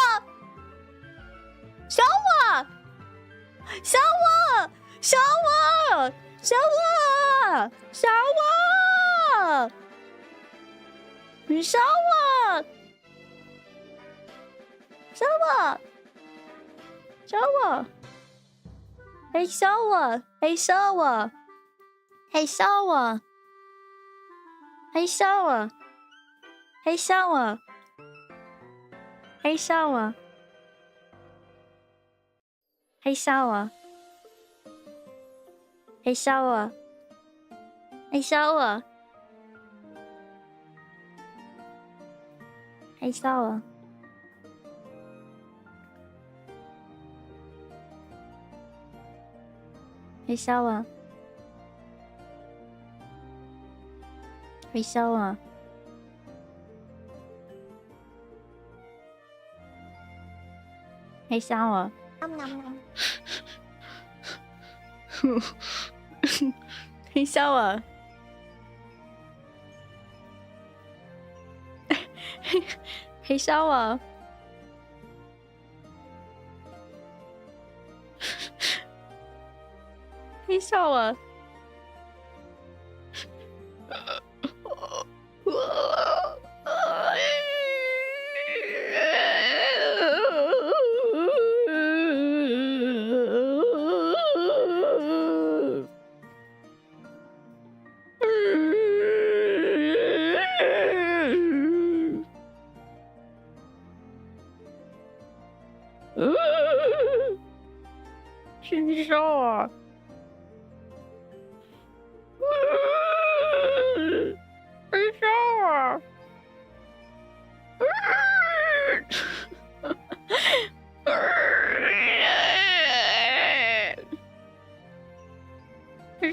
Shower! Shower! Shower! Shower! Shower! Shower! Shower! Hey, shower! Hey, shower! Hey, shower! Hey, shower! Hey, shower! Hey, shower! Hey, shower! Hey, shower! Hey, shower! Hey, shower! Hey, shower! Hey, shower! Hey, shower! Hey, shower! Hey, shower! Hey, shower! Shower! Shower!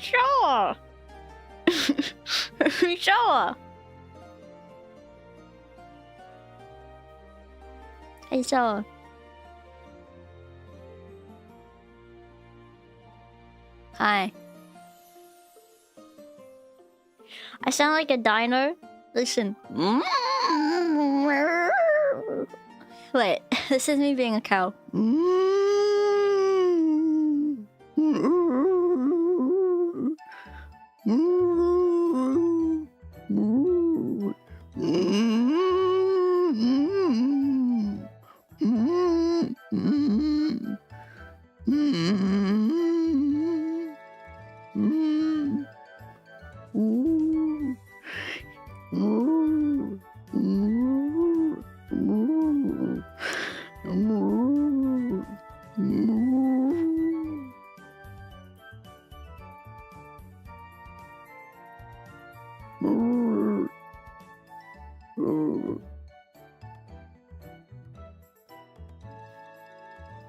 Shower! Shower! Hey, shower. Hi. I sound like a dino. Listen. Wait, this is me being a cow.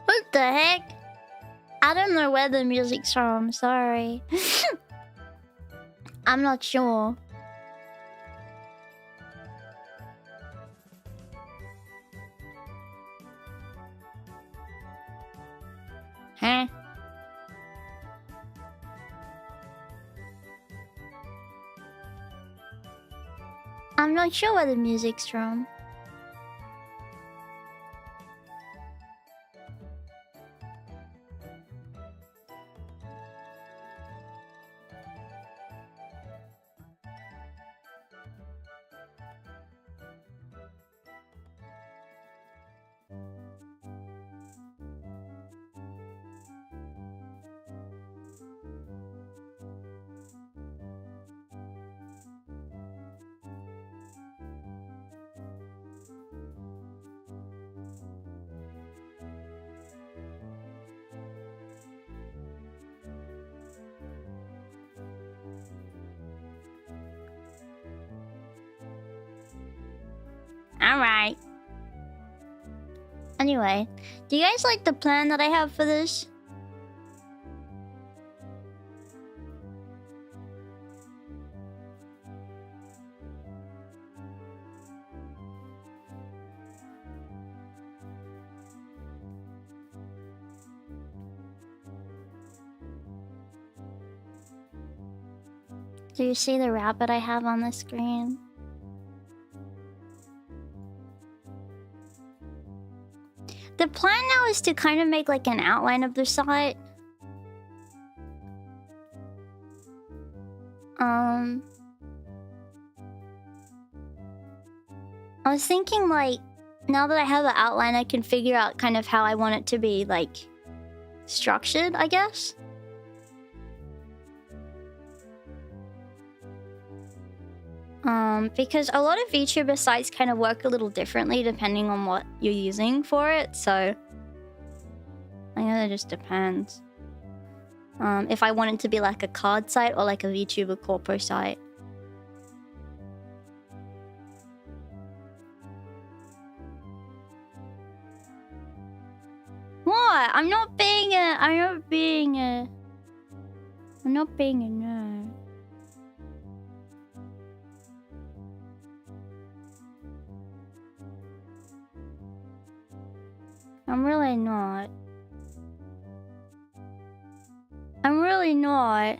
What the heck? I don't know where the music's from, sorry. I'm not sure. Huh? I'm not sure where the music's from. Alright. Anyway, do you guys like the plan that I have for this? Do you see the rabbit I have on the screen? The plan now is to kind of make like an outline of the site. I was thinking, like, now that I have an outline, I can figure out kind of how I want it to be, like, structured, I guess. Because a lot of VTuber sites kind of work a little differently depending on what you're using for it, so I guess it just depends. If I want it to be like a card site or like a VTuber corpo site. What? I'm not being a nerd. I'm really not. I'm really not.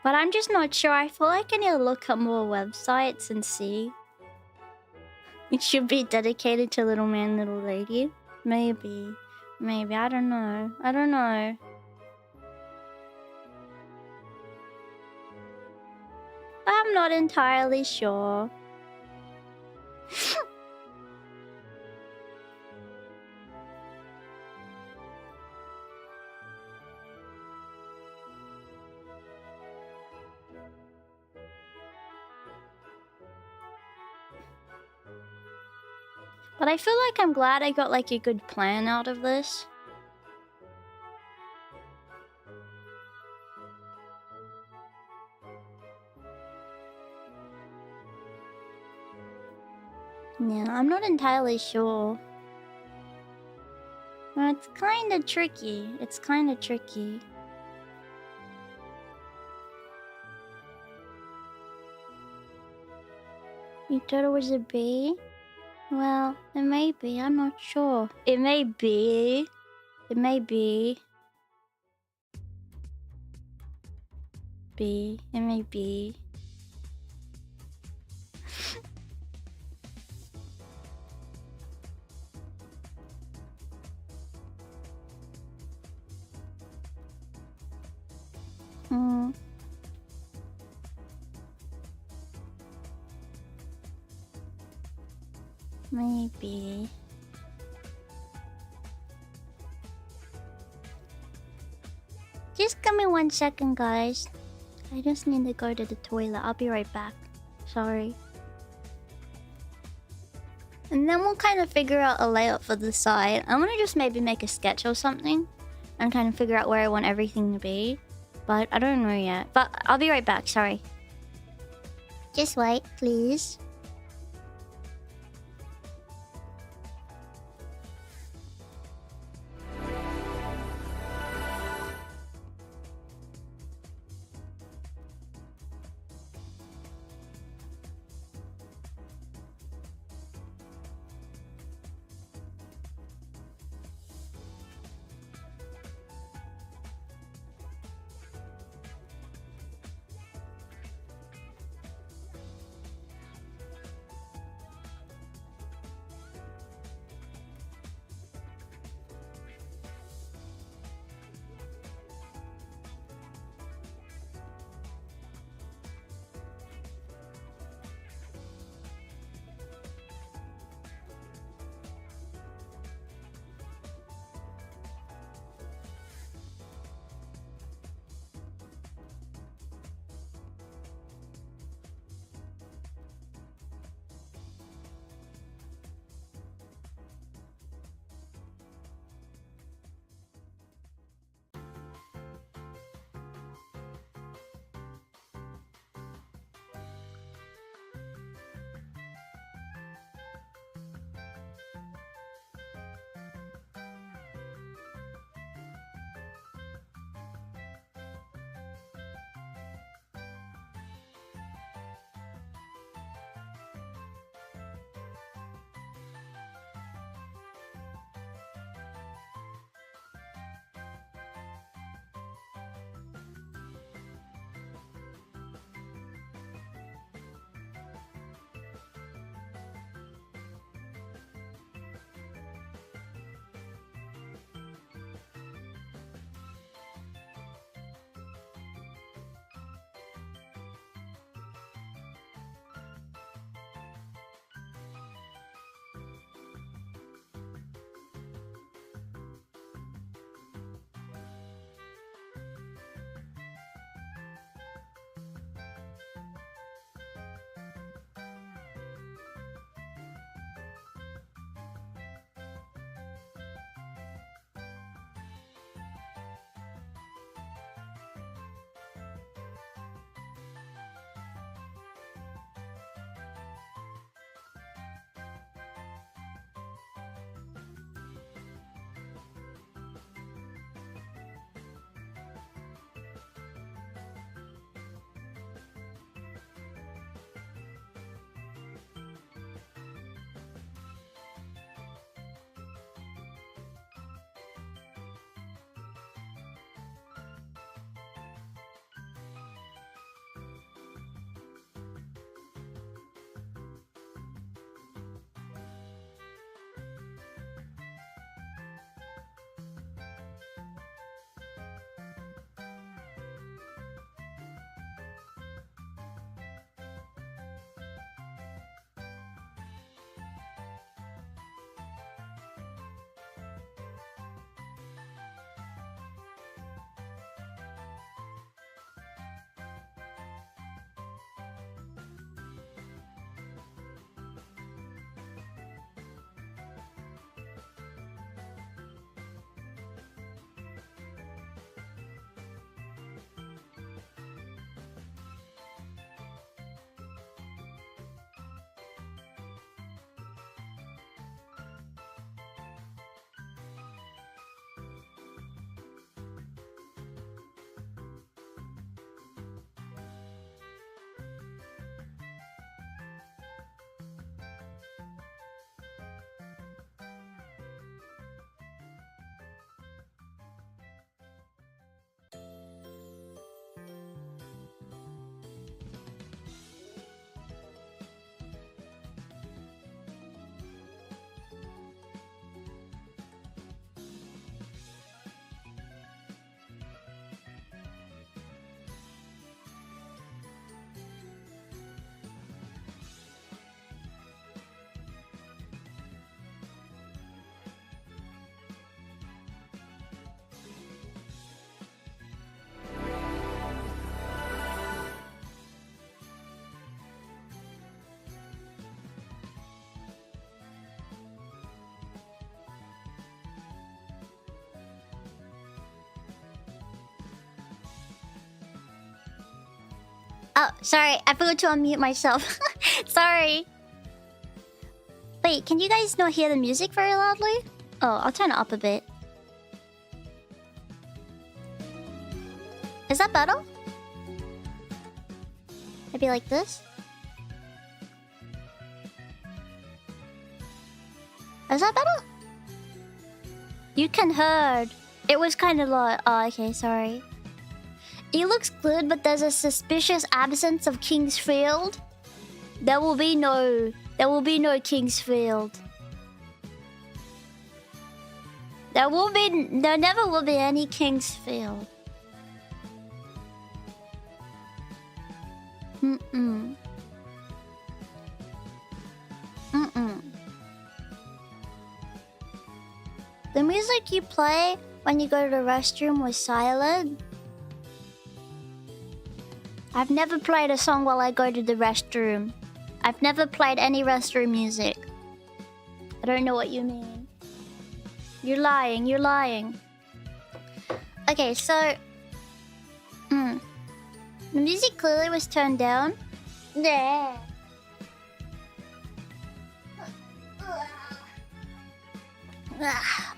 But I'm just not sure. I feel like I need to look up more websites and see. It should be dedicated to little man, little lady. Maybe. Maybe. I don't know. I don't know. I'm not entirely sure. But I feel like I'm glad I got like a good plan out of this. Yeah, I'm not entirely sure. Well, it's kind of tricky. It's kind of tricky. You thought it was a bee? Well, it may be. I'm not sure. It may be. It may be. It may be. Maybe. Just give me 1 second, guys. I just need to go to the toilet. I'll be right back. Sorry. And then we'll kind of figure out a layout for the site. I'm gonna just maybe make a sketch or something and kind of figure out where I want everything to be. But I don't know yet. But I'll be right back. Sorry. Just wait, please. Oh, sorry. I forgot to unmute myself. Sorry. Wait, can you guys not hear the music very loudly? Oh, I'll turn it up a bit. Is that better? Maybe like this? Is that better? You can heard. It was kind of low. Oh, okay, sorry. It looks good, but there's a suspicious absence of King's Field. There will be no King's Field. There never will be any King's Field. Mm-mm. Mm-mm. The music you play when you go to the restroom was silent. I've never played a song while I go to the restroom. I've never played any restroom music. I don't know what you mean. You're lying, you're lying. Okay, so... the music clearly was turned down. Yeah.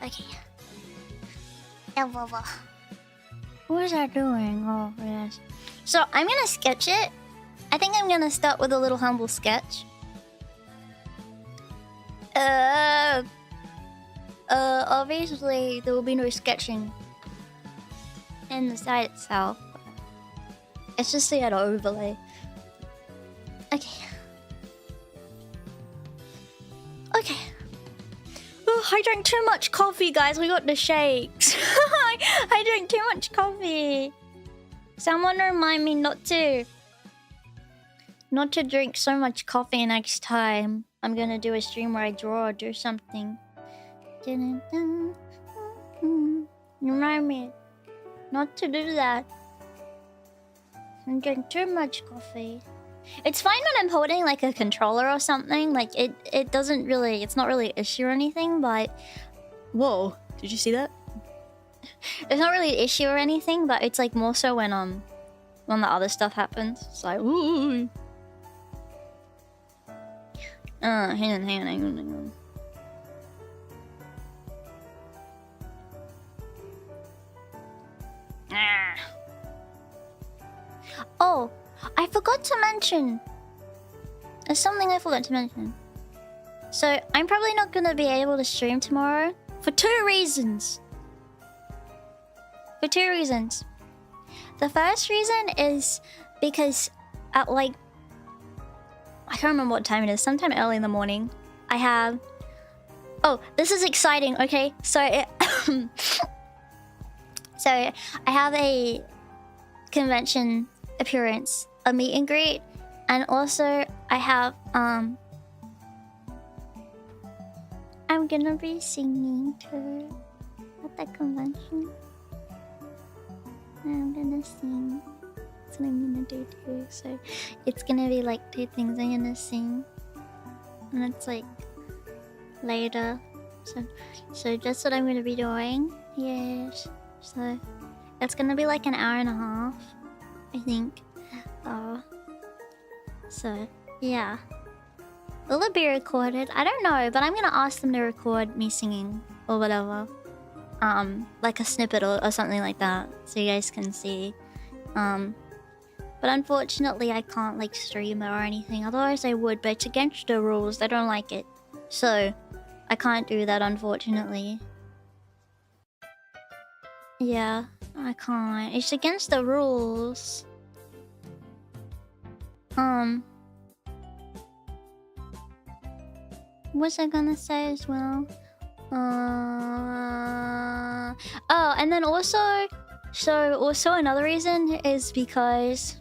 Okay. What was I doing? Oh, yes. So, I'm gonna sketch it. I think I'm gonna start with a little humble sketch. Obviously, there will be no sketching in the site itself. It's just the overlay. Okay. Okay. Oh, I drank too much coffee, guys. We got the shakes. I drank too much coffee. Someone remind me not to drink so much coffee next time. I'm gonna do a stream where I draw or do something. Remind me not to do that. I drink too much coffee. It's fine when I'm holding like a controller or something. Like it doesn't really, it's not really an issue or anything, but whoa, did you see that? It's not really an issue or anything, but it's like more so when the other stuff happens. It's like ooh. Hang on. Oh, I forgot to mention. There's something I forgot to mention. So, I'm probably not gonna be able to stream tomorrow for two reasons. The first reason is because at like... I can't remember what time it is. Sometime early in the morning. I have... Oh, this is exciting, okay? So, so, I have a convention appearance, a meet and greet, and also I have I'm gonna be singing too at the convention. I'm gonna sing. That's what I'm gonna do too. So it's gonna be like two things I'm gonna sing, and it's like later. So that's what I'm gonna be doing. Yes. So it's gonna be like an hour and a half, I think. So yeah. Will it be recorded? I don't know, but I'm gonna ask them to record me singing or whatever. Like a snippet or something like that, so you guys can see. But unfortunately I can't like stream it or anything. Otherwise I would, but it's against the rules. They don't like it. So I can't do that, unfortunately. Yeah, I can't. It's against the rules. What was I gonna say as well? Oh, and then also... So, also another reason is because...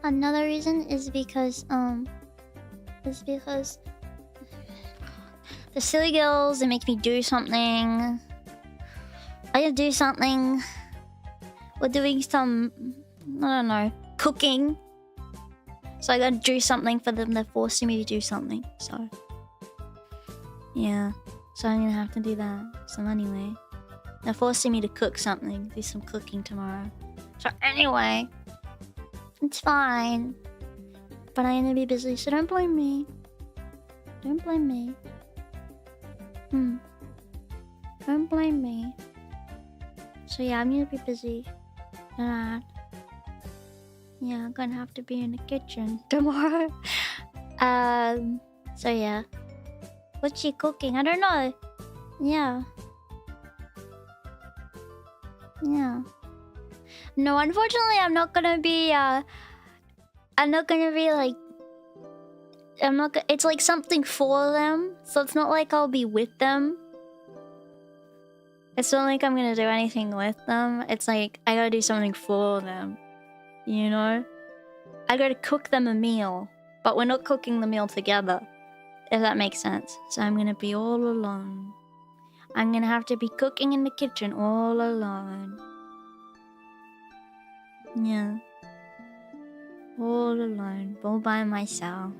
Another reason is because... The silly girls, they make me do something. I gotta do something. We're doing some... I don't know. Cooking. So I gotta do something for them. They're forcing me to do something. So... Yeah. So I'm gonna have to do that. So anyway. They're forcing me to cook something. Do some cooking tomorrow. So anyway, it's fine. But I'm gonna be busy, so don't blame me. Don't blame me. Don't blame me. So yeah, I'm gonna be busy. Yeah, I'm gonna have to be in the kitchen tomorrow. So yeah. What's she cooking? I don't know. Yeah. No, unfortunately, I'm not gonna be like. It's like something for them, so it's not like I'll be with them. It's not like I'm gonna do anything with them. It's like I gotta do something for them. You know? I gotta cook them a meal, but we're not cooking the meal together. If that makes sense. So I'm gonna be all alone. I'm gonna have to be cooking in the kitchen all alone. Yeah. All alone. All by myself.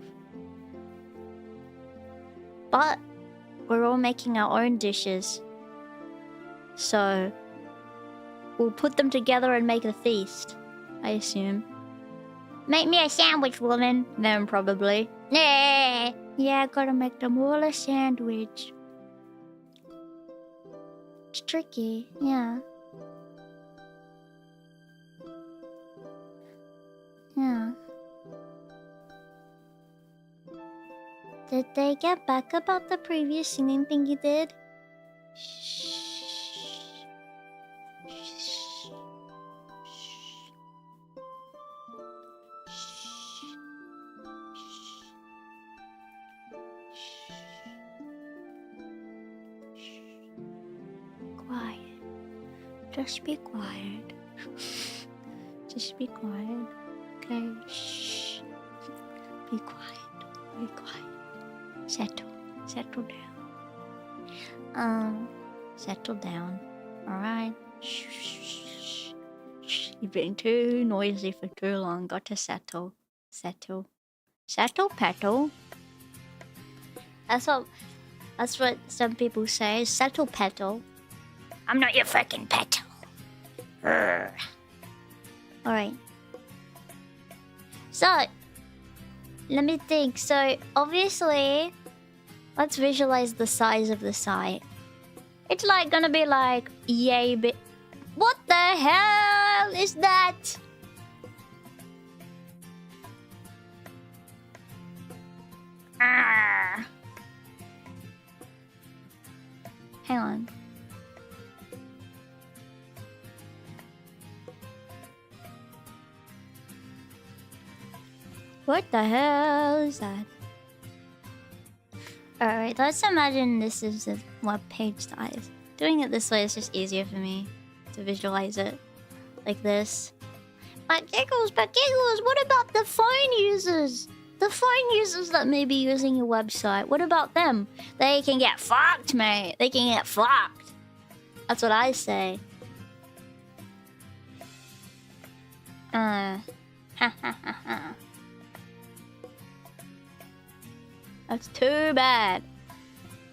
But we're all making our own dishes. So we'll put them together and make a feast, I assume. Make me a sandwich, woman. Then probably. Yeah, I gotta make them all a sandwich. It's tricky, yeah. Yeah. Did they get back about the previous singing thing you did? Shh. Quiet. Just be quiet. Just be quiet. Okay. Shh. Be quiet. Be quiet. Settle down. Settle down. Alright. Shh. You've been too noisy for too long. Got to settle. Settle, petal. That's what some people say. Settle, petal. I'm not your freaking petal. Alright. So, let me think. So, obviously, let's visualize the size of the site. It's like gonna be like, yay big. What the hell is that? Hang on. What the hell is that? Alright, let's imagine this is the web page size. Doing it this way is just easier for me to visualize it. Like this. But giggles, what about the phone users? The phone users that may be using your website, what about them? They can get fucked, mate. They can get fucked. That's what I say. That's too bad.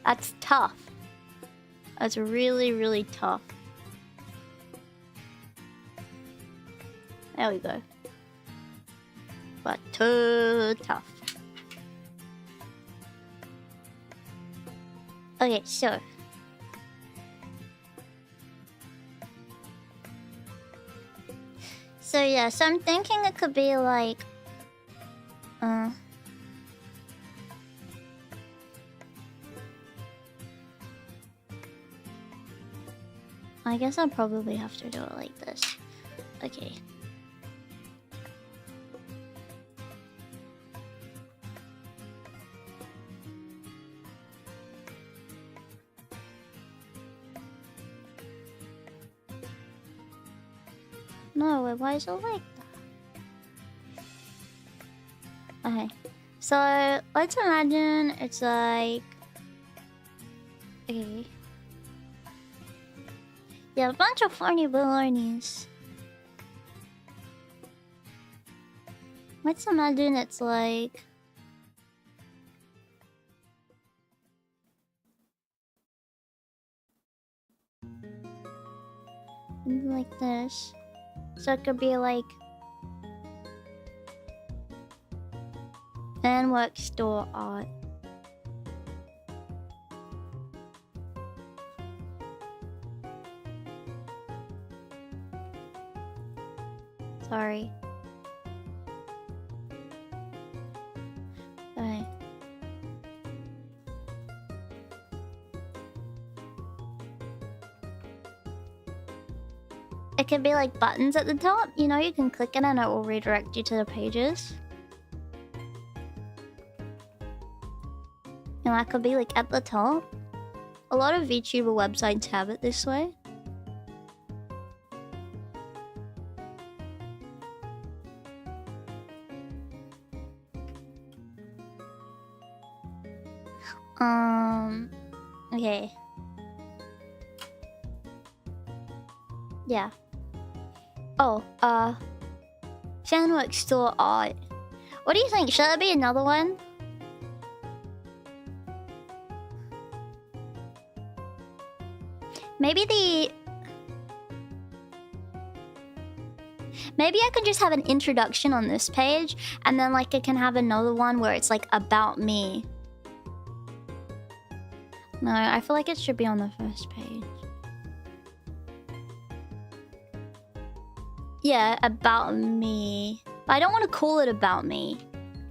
That's tough. That's really, really tough. There we go. But too tough. Okay, so yeah, so I'm thinking it could be like I guess I'll probably have to do it like this. Okay. No, wait, why is it like that? Okay. So, let's imagine it's like... Okay. Yeah, a bunch of funny balloonies. Let's imagine it's like... Like this. So it could be like fan work store art. Sorry. Okay. It could be like buttons at the top. You know, you can click it and it will redirect you to the pages. And that could be like at the top. A lot of VTuber websites have it this way. Okay. Yeah. Oh, Fanwork store art. What do you think? Should there be another one? Maybe I can just have an introduction on this page, and then like I can have another one where it's like about me. No, I feel like it should be on the first page. Yeah, about me. But I don't want to call it about me.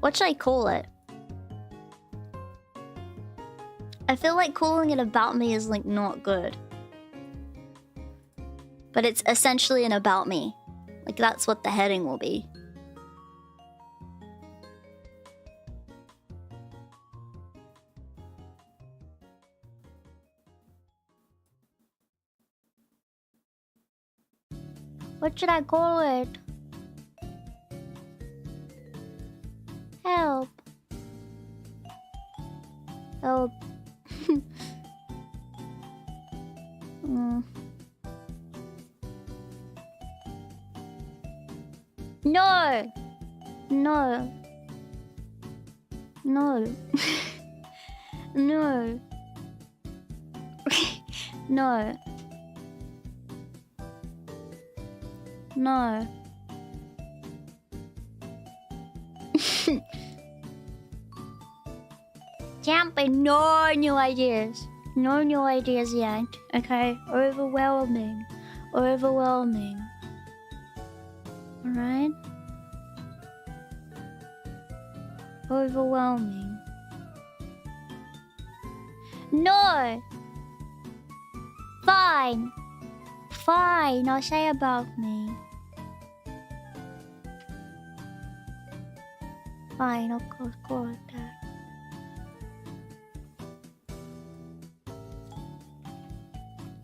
What should I call it? I feel like calling it about me is like not good. But it's essentially an about me. Like that's what the heading will be. What should I call it? Help. Help. No. No. No. No. No. No. Jumping. No new ideas. No new ideas yet. Okay. Overwhelming. Overwhelming. Alright. Overwhelming. No. Fine. Fine. I'll say about me. Fine, of course, that.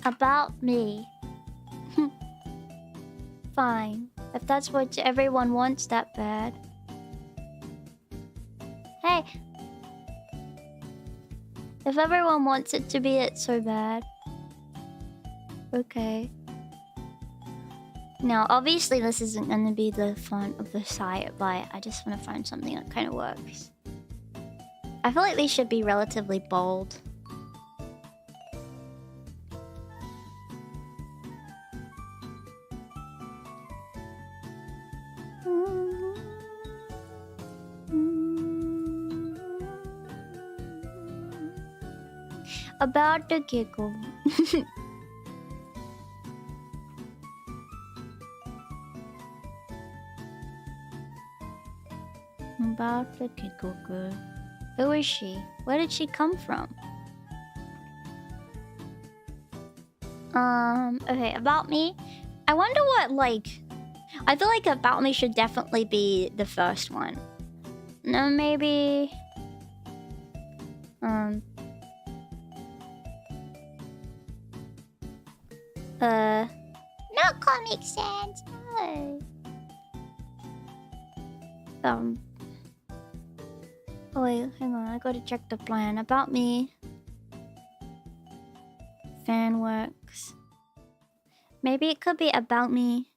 About me. Fine. If that's what everyone wants that bad. Hey. If everyone wants it to be it so bad. Okay. Now, obviously this isn't going to be the font of the site, but I just want to find something that kind of works. I feel like these should be relatively bold. About to giggle. About the giggle girl. Who is she? Where did she come from? Okay, about me. I wonder what, like... I feel like about me should definitely be the first one. No, maybe... No Comic Sans, no. Oh wait, hang on, I gotta check the plan. About me. Fan works. Maybe it could be about me.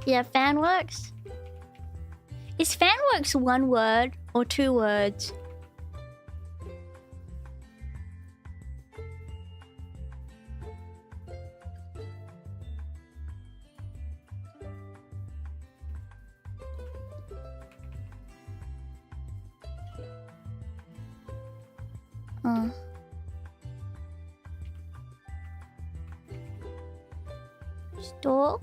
Yeah, fan works. Is fan works one word or two words? Store?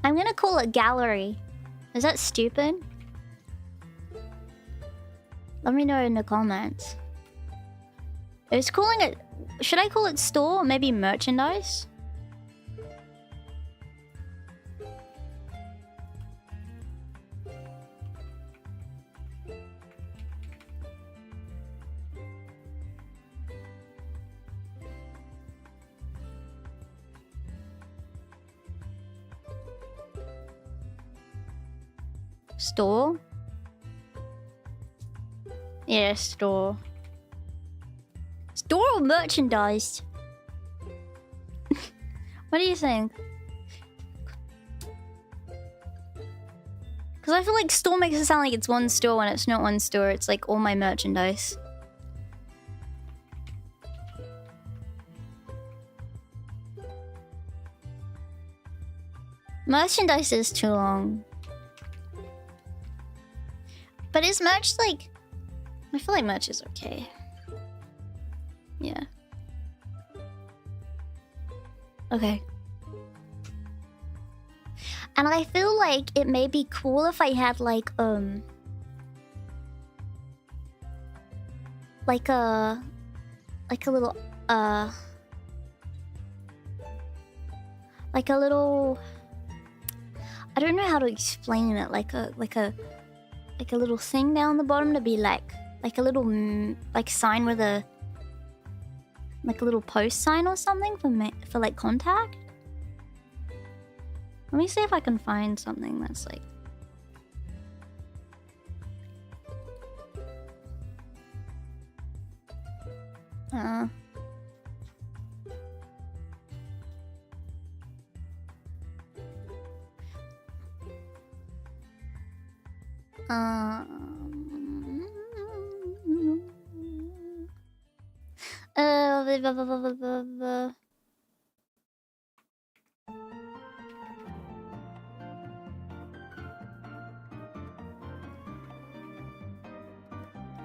I'm gonna call it gallery. Is that stupid? Let me know in the comments. Is calling it... Should I call it store or maybe merchandise? Store? Yeah, store. Store or merchandise? What do you think? Because I feel like store makes it sound like it's one store when it's not one store. It's like all my merchandise. Merchandise is too long. But is merch like... I feel like merch is okay. Yeah. Okay. And I feel like it may be cool if I had like a little like a little, I don't know how to explain it, like a little thing down the bottom to be like a little like sign with a little post sign or something for like contact. Let me see if I can find something that's like...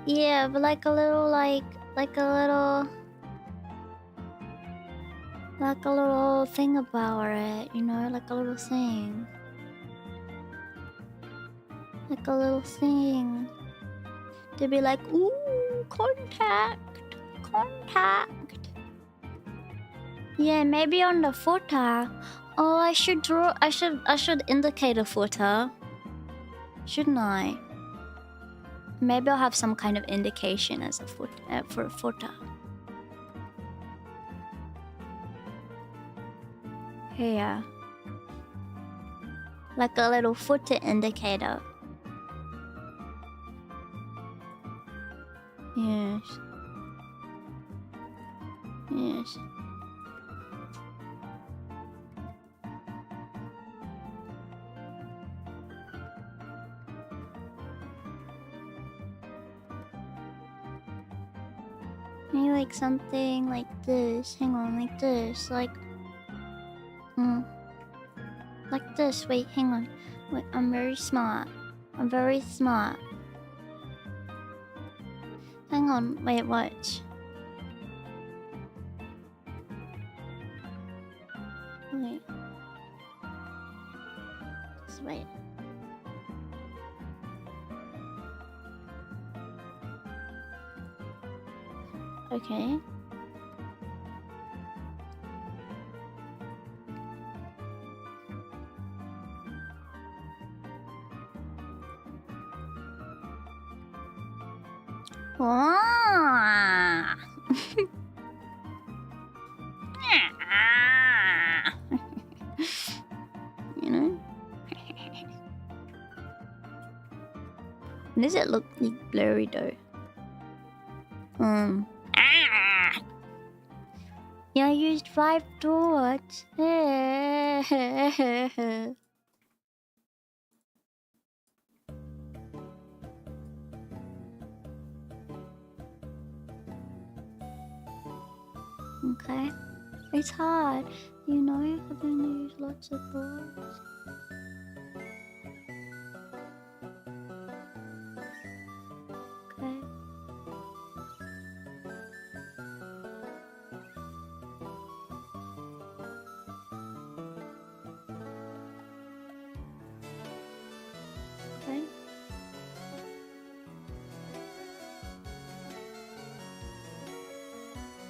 Yeah, but like a little thing about it, you know, like a little thing. Like a little thing. To be like, ooh, contact. Yeah, maybe on the footer. Oh, I should indicate a footer. Shouldn't I? Maybe I'll have some kind of indication as a for a footer. Here. Like a little footer indicator. Yes. Yes. Maybe like something like this. Hang on, like this. Like this. Wait, hang on. Wait, I'm very smart. I'm very smart. Hang on, wait, watch. Wait. Just wait. Okay. Ah. You know? Does it look blurry though? Yeah, I used 5 dots. Okay? It's hard, you know, having to use lots of thoughts. Okay. Okay.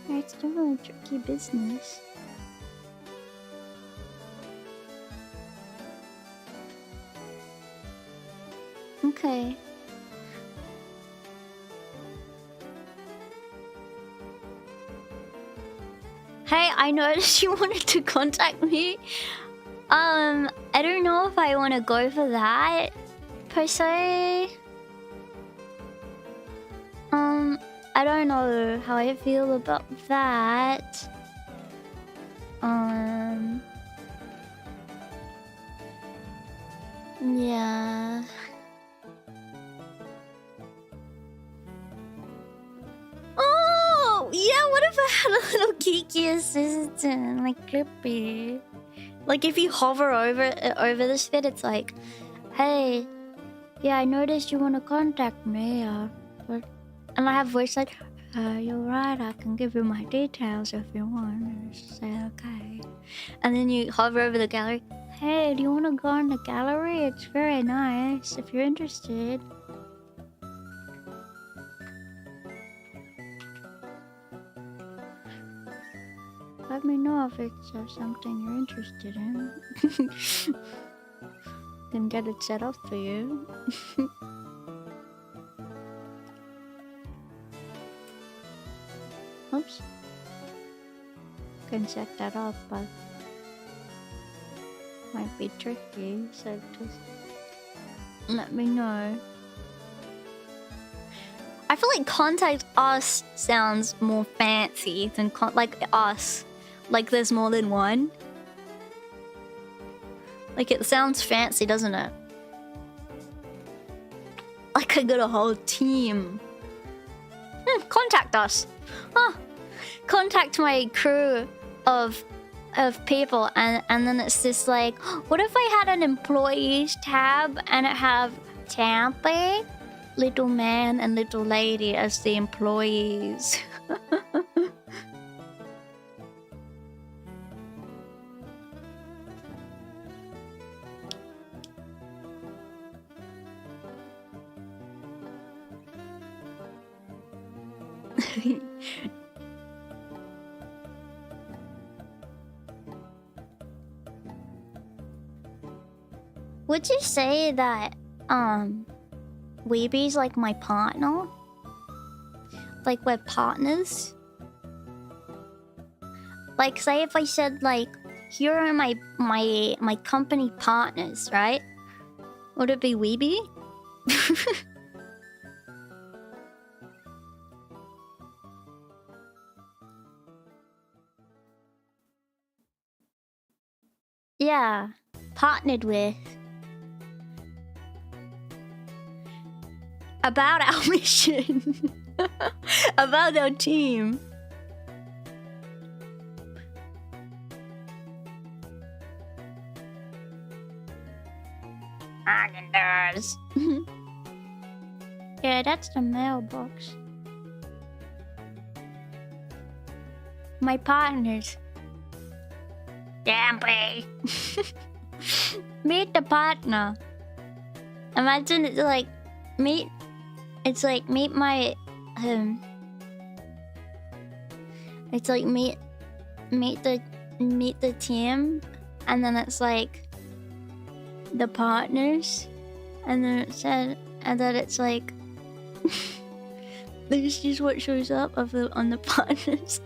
It's definitely a tricky business. Okay. Hey, I noticed you wanted to contact me. I don't know if I want to go for that, per se. I don't know how I feel about that. Yeah. Oh, yeah, what if I had a little geeky assistant, like Clippy? Like if you hover over this bit, it's like, hey, yeah, I noticed you want to contact me, but... And I have voice like, you're right, I can give you my details if you want. And just say, okay. And then you hover over the gallery. Hey, do you want to go in the gallery? It's very nice if you're interested. Let me know if it's something you're interested in. Can get it set up for you. Oops. Can set that up, but might be tricky, so just let me know. I feel like contact us sounds more fancy than like us. Like there's more than one. Like it sounds fancy, doesn't it? Like I got a whole team. Contact us. Oh, contact my crew of people, and then it's just like, what if I had an employees tab and it have Tampy, little man, and little lady as the employees? Would you say that Weeby's like my partner? Like we're partners? Like say if I said like, here are my company partners, right? Would it be Weeby? Yeah, partnered with. About our mission. About our team. Agenders. Yeah, that's the mailbox. My partners. Dampy. Meet the partner. Imagine it's like meet. It's like meet my It's like meet the team, and then it's like the partners, and then it said, and then it's like this is what shows up on the partners.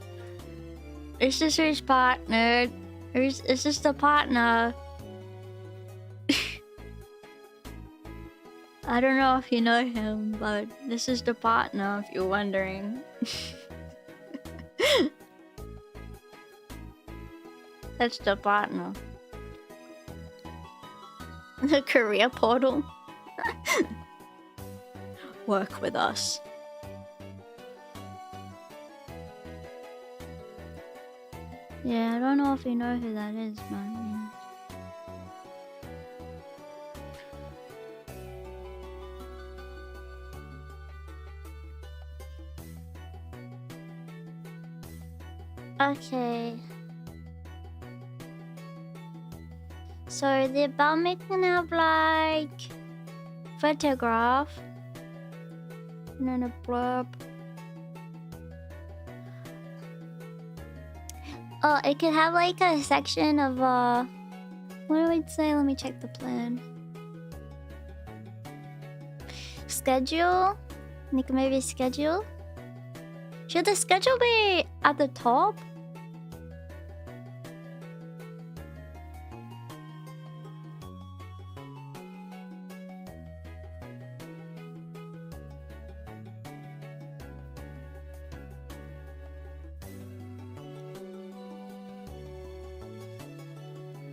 This is who's partnered. It's just a partner. I don't know if you know him, but this is the partner, if you're wondering. That's the partner. The career portal. Work with us. Yeah, I don't know if you know who that is, but yeah. Okay. So the about making up like photograph and then a blurb. Oh, it could have like a section of what do I say? Let me check the plan. Schedule. Like maybe schedule. Should the schedule be at the top?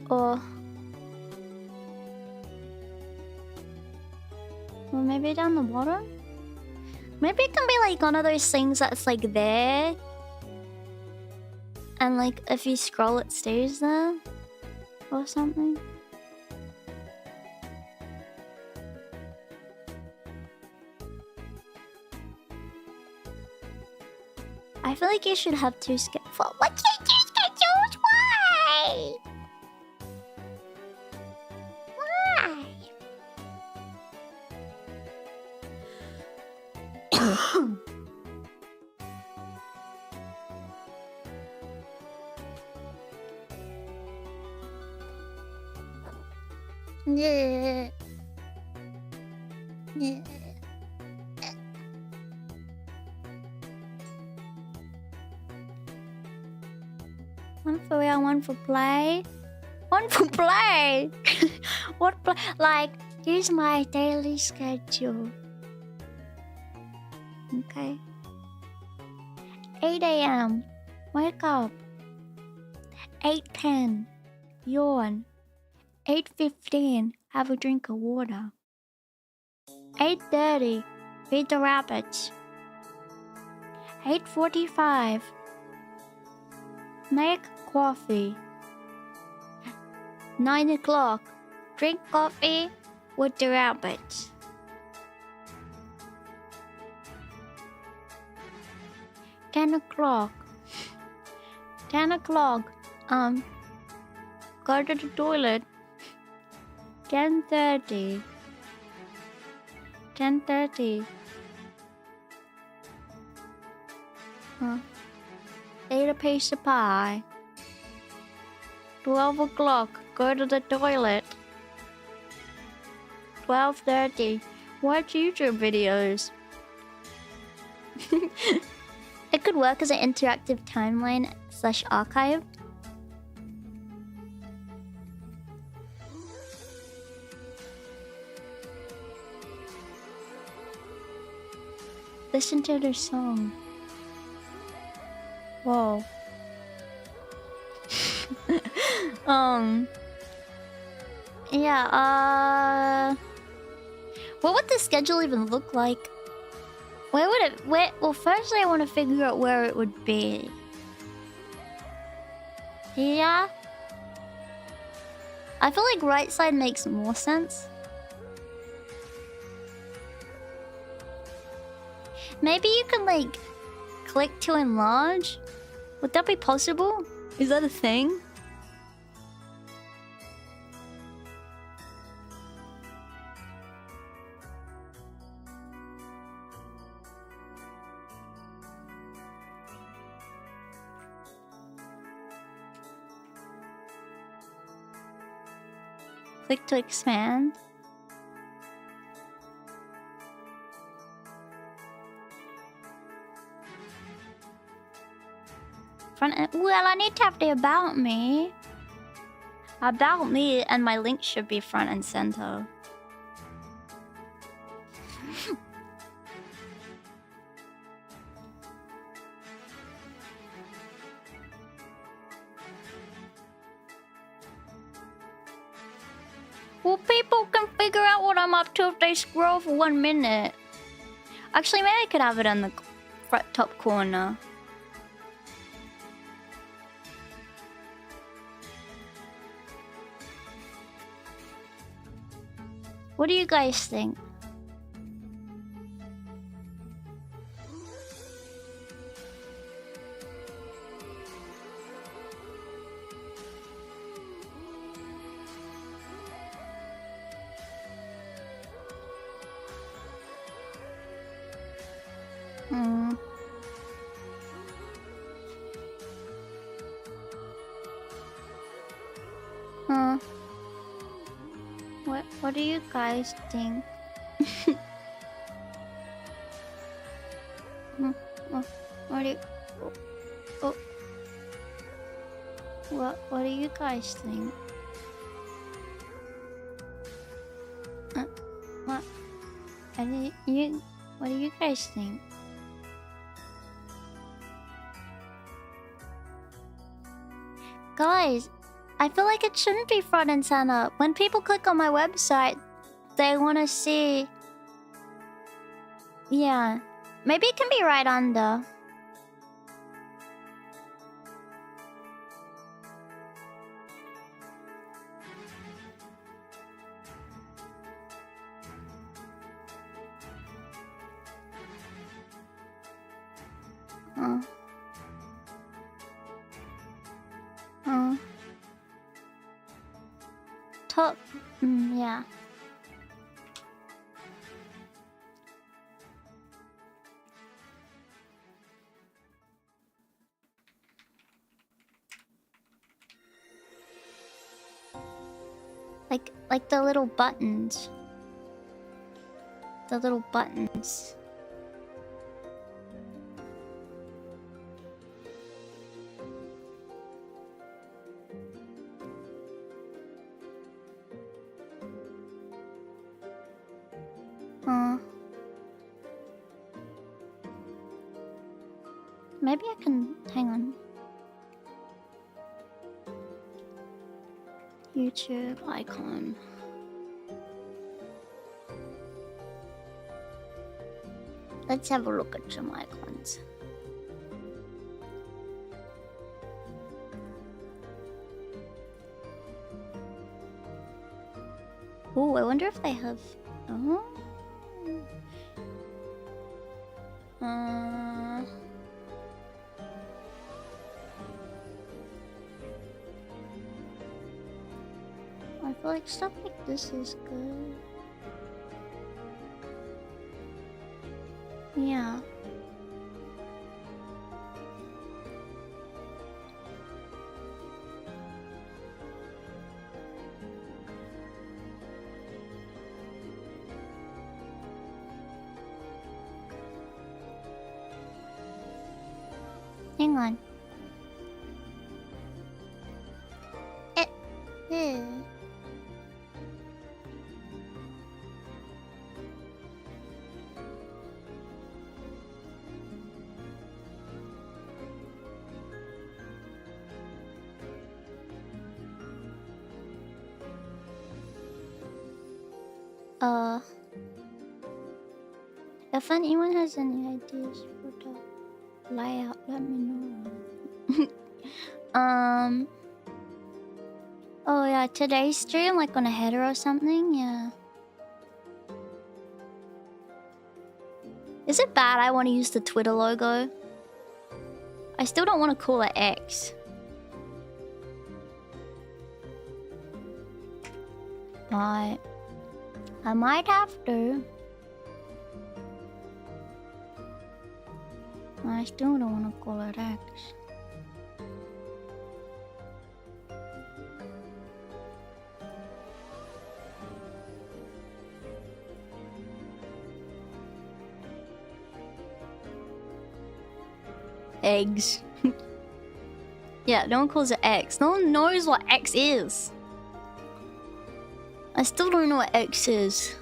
Or maybe down the bottom? Maybe it can be like one of those things that's like there. And like if you scroll it stays there. Or something. I feel like you should have two schedules. What can't two schedules? Why? Yeah. Yeah. One for real, one for play. One for play. What play? Like, here's my daily schedule. Okay. 8 a.m. Wake up. 8:10. Yawn. 8:15. Have a drink of water. 8:30. Feed the rabbits. 8:45. Make coffee. 9 o'clock. Drink coffee with the rabbits. 10 o'clock. 10 o'clock. Go to the toilet. 10:30. 10:30. Eat a piece of pie. 12 o'clock. Go to the toilet. 12:30. Watch YouTube videos. It could work as an interactive timeline / archive. Listen to their song. Whoa. Yeah, what would the schedule even look like? Where would it... Well, firstly I want to figure out where it would be. Yeah? I feel like right side makes more sense. Maybe you can like click to enlarge? Would that be possible? Is that a thing? Click to expand. Front end. Well, I need to have the about me. About me and my link should be front and center. Well, people can figure out what I'm up to if they scroll for 1 minute. Actually, maybe I could have it in the front top corner. What do you guys think? What do you guys think? What do you... What do you guys think? What do you guys think? Guys, I feel like it shouldn't be front and center. When people click on my website, they want to see... Yeah. Maybe it can be right under. Top. Yeah. Like the little buttons. The little buttons. Maybe I can... Hang on. YouTube icon. Let's have a look at some icons. Oh, I wonder if they have... Oh. I feel like stuff like this is good. Yeah. Hang on. If anyone has any ideas for the layout, let me know. Oh yeah, today's stream, like on a header or something, yeah. Is it bad I want to use the Twitter logo? I still don't want to call it X. But I might have to. I still don't want to call it X. Eggs. Yeah, no one calls it X. No one knows what X is. I still don't know what X is.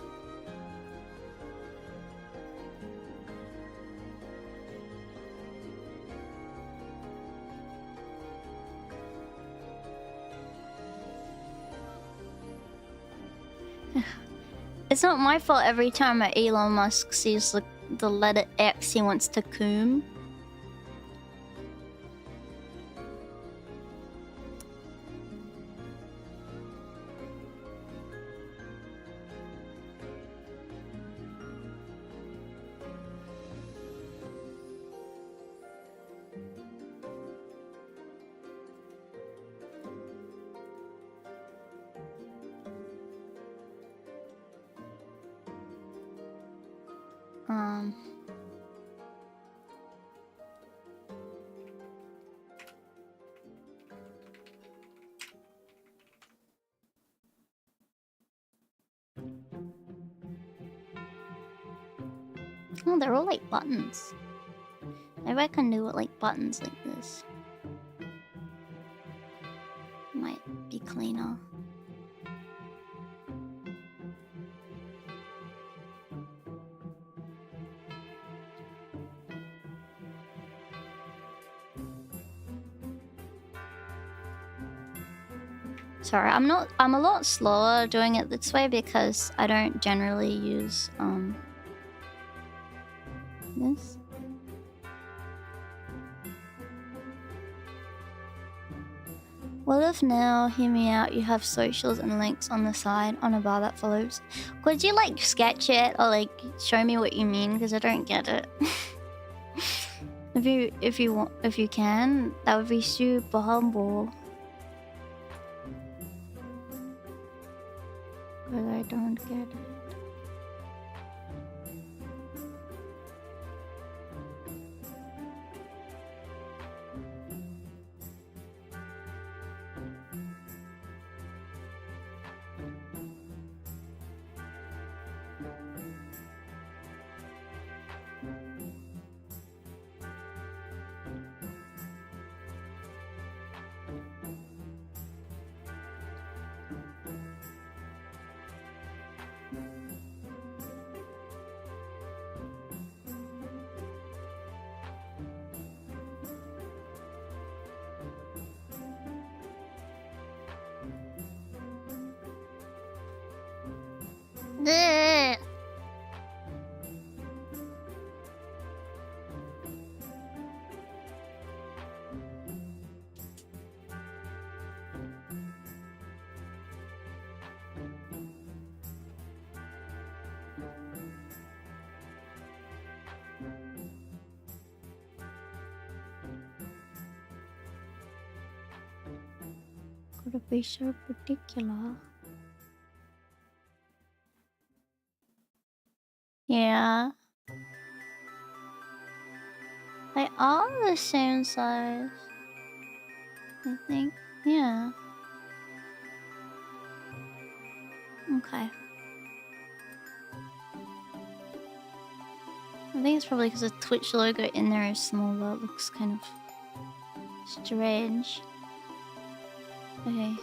It's not my fault every time Elon Musk sees the letter X he wants to coom. Oh, they're all like buttons. Maybe I can do it like buttons like this. Might be cleaner. Sorry, I'm a lot slower doing it this way because I don't generally use this. What if now, hear me out, you have socials and links on the side on a bar that follows? Could you like sketch it or like show me what you mean? Because I don't get it. if you can, that would be super humble. But I don't get it. Ugh. Gotta be so particular. Yeah. They are the same size. I think. Yeah. Okay. I think it's probably because the Twitch logo in there is smaller. It looks kind of strange. Okay.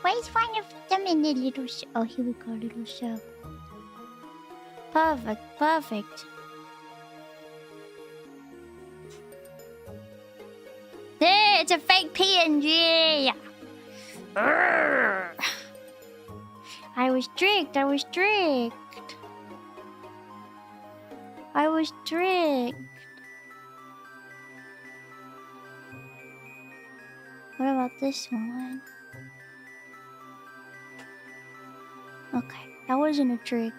Where's one of them in the little shell? Oh, here we go, little shell. Perfect, perfect. There, it's a fake PNG. Urgh. I was tricked. I was tricked. I was tricked. What about this one? Okay, that wasn't a trick.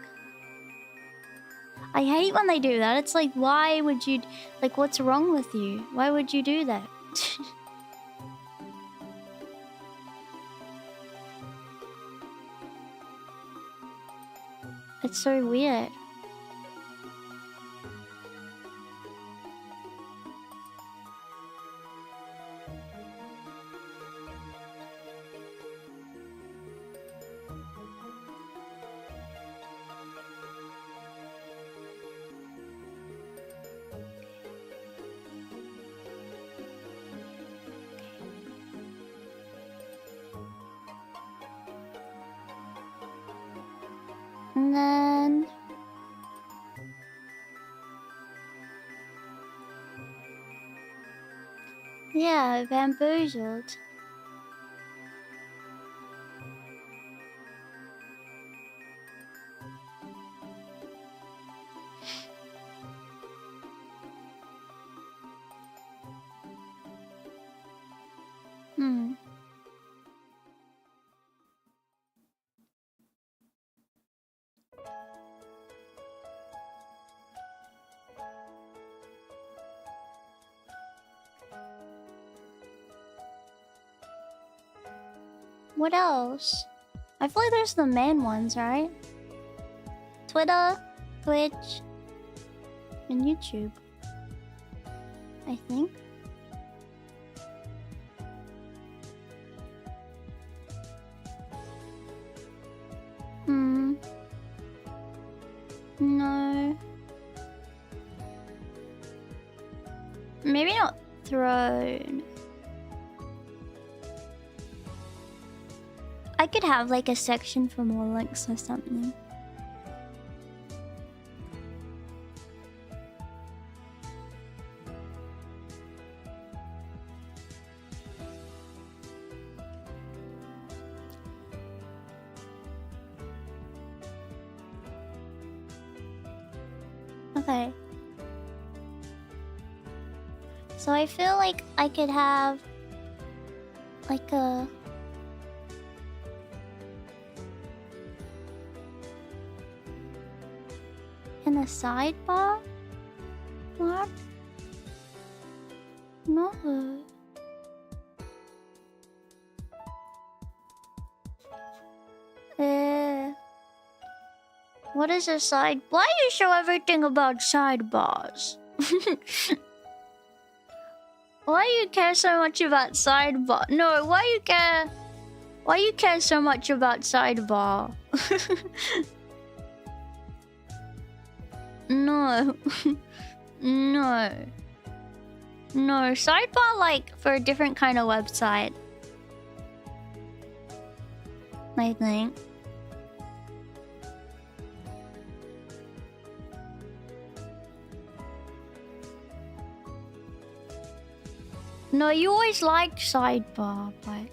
I hate when they do that. It's like, why would you... Like, what's wrong with you? Why would you do that? It's so weird. And then... Yeah, bamboozled. What else? I feel like there's the main ones, right? Twitter, Twitch, and YouTube. I think. No. Maybe not Throne. I could have like a section for more links or something. Okay. So I feel like I could have like a in a sidebar? What? No. What is a side? Why you show everything about sidebars? Why you care so much about sidebar? No, why you care? Why you care so much about sidebar? No. No. No, sidebar like for a different kind of website. I think. No, you always liked sidebar, but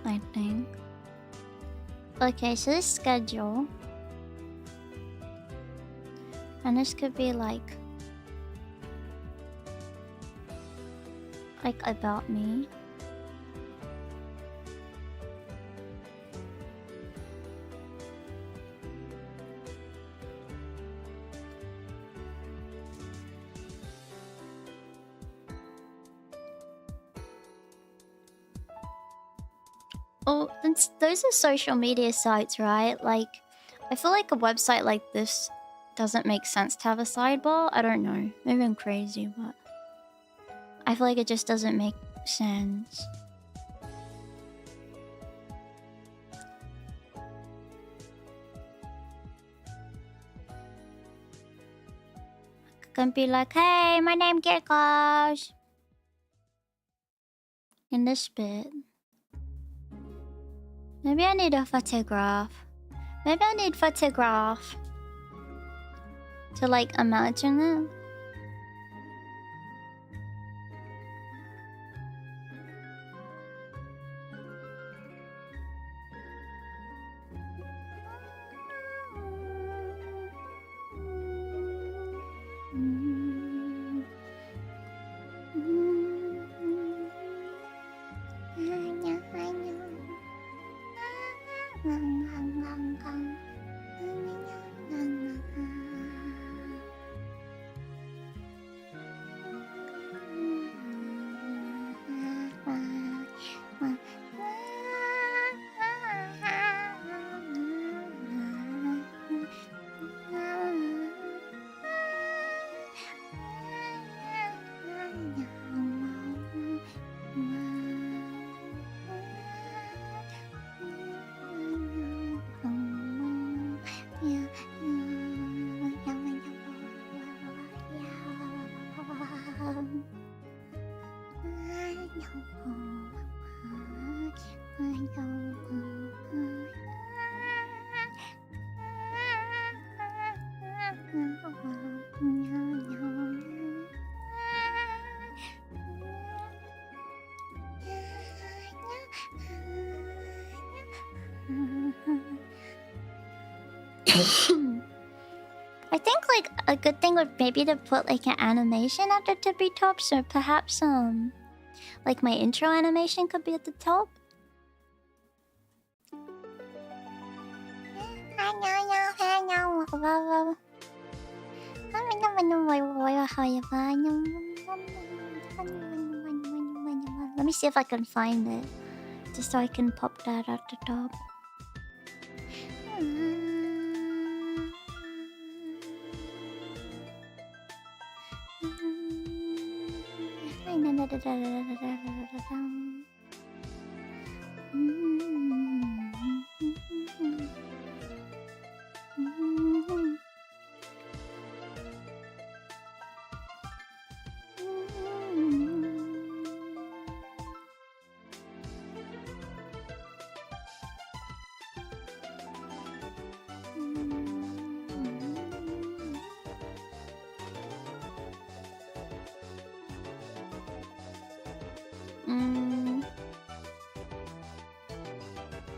I think. Okay, so this schedule. And this could be like about me. Oh, those are social media sites, right? Like, I feel like a website like this doesn't make sense to have a sidebar. I don't know. Maybe I'm crazy, but I feel like it just doesn't make sense. I can be like, hey, my name Gekkosh. In this bit. Maybe I need a photograph. Maybe I need photograph to like imagine it. I think like a good thing would maybe to put like an animation at the tippy top, so perhaps like my intro animation could be at the top. Let me see if I can find it, just so I can pop that at the top.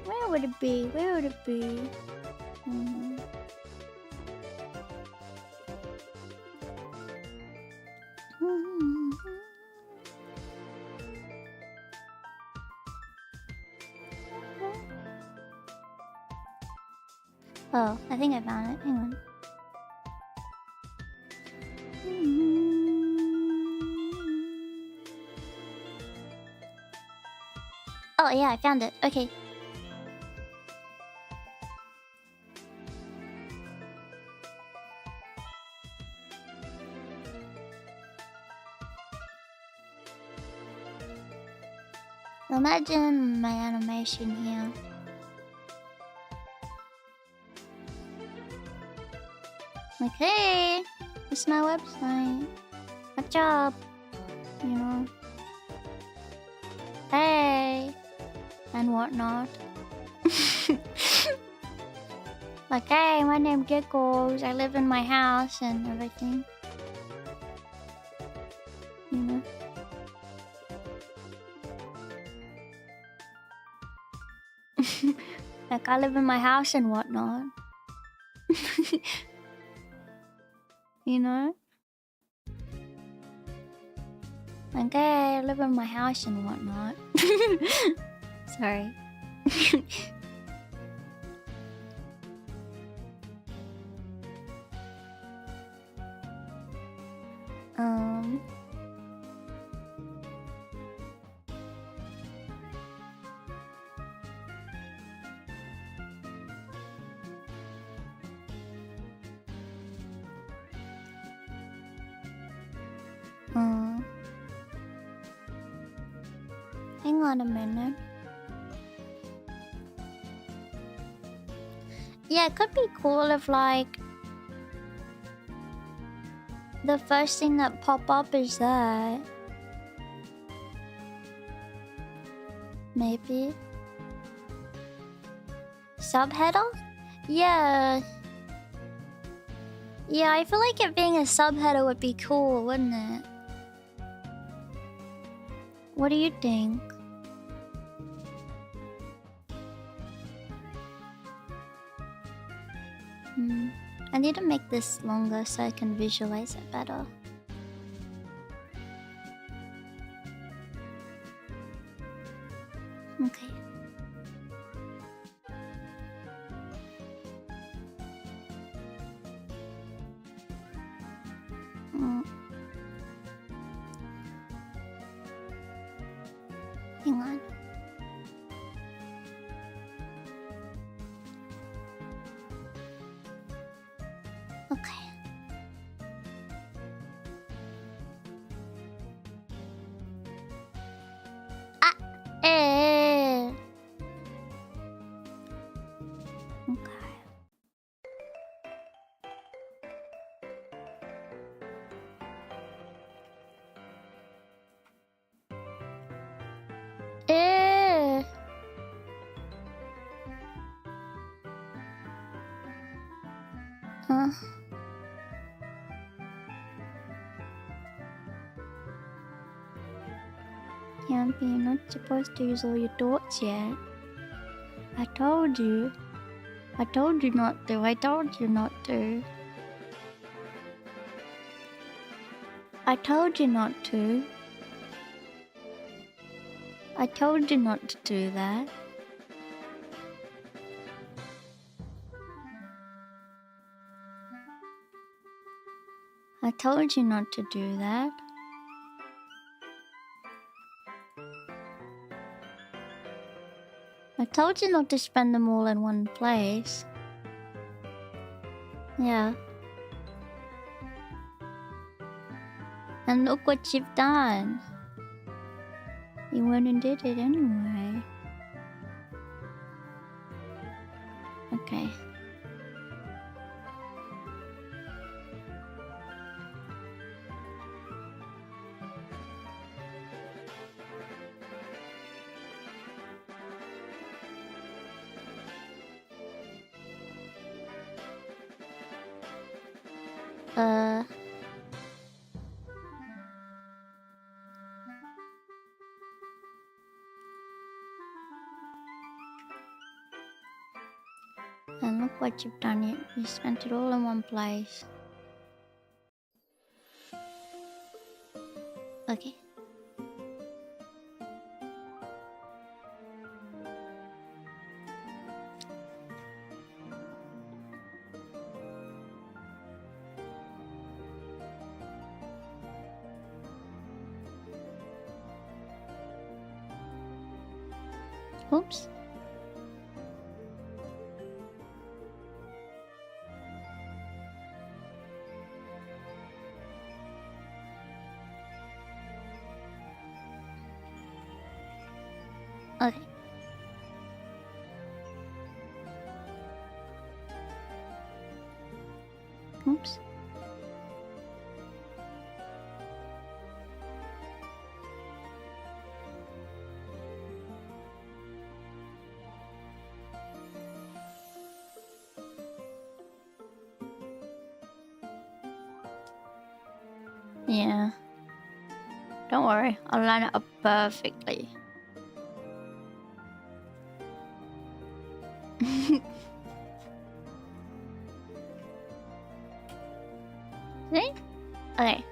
Where would it be? Where would it be? Oh, I think I found it. Hang on. Oh yeah, I found it. Okay. Imagine my animation here. Like, hey, it's my website. What's up? You know. Hey, and whatnot. Like, hey, my name Geckos. I live in my house and everything. You know. Like, I live in my house and whatnot. You know? Like, hey, I live in my house and whatnot. Sorry. Hang on a minute. Yeah, it could be cool if, like, the first thing that pop up is that. Maybe. Subheader? Yeah. Yeah, I feel like it being a subheader would be cool, wouldn't it? What do you think? I need to make this longer so I can visualize it better. Okay. Hang on. Okay. Ah! Okay. Champy, you're not supposed to use all your thoughts yet. I told you. I told you not to. I told you not to. I told you not to. I told you not to do that. I told you not to do that. I told you not to spend them all in one place. Yeah. And look what you've done. You went and did it anyway. Okay. And look what you've done. You spent it all in one place. Okay. Oops. Okay. Oops. Yeah. Don't worry, I'll line it up perfectly. See? Okay.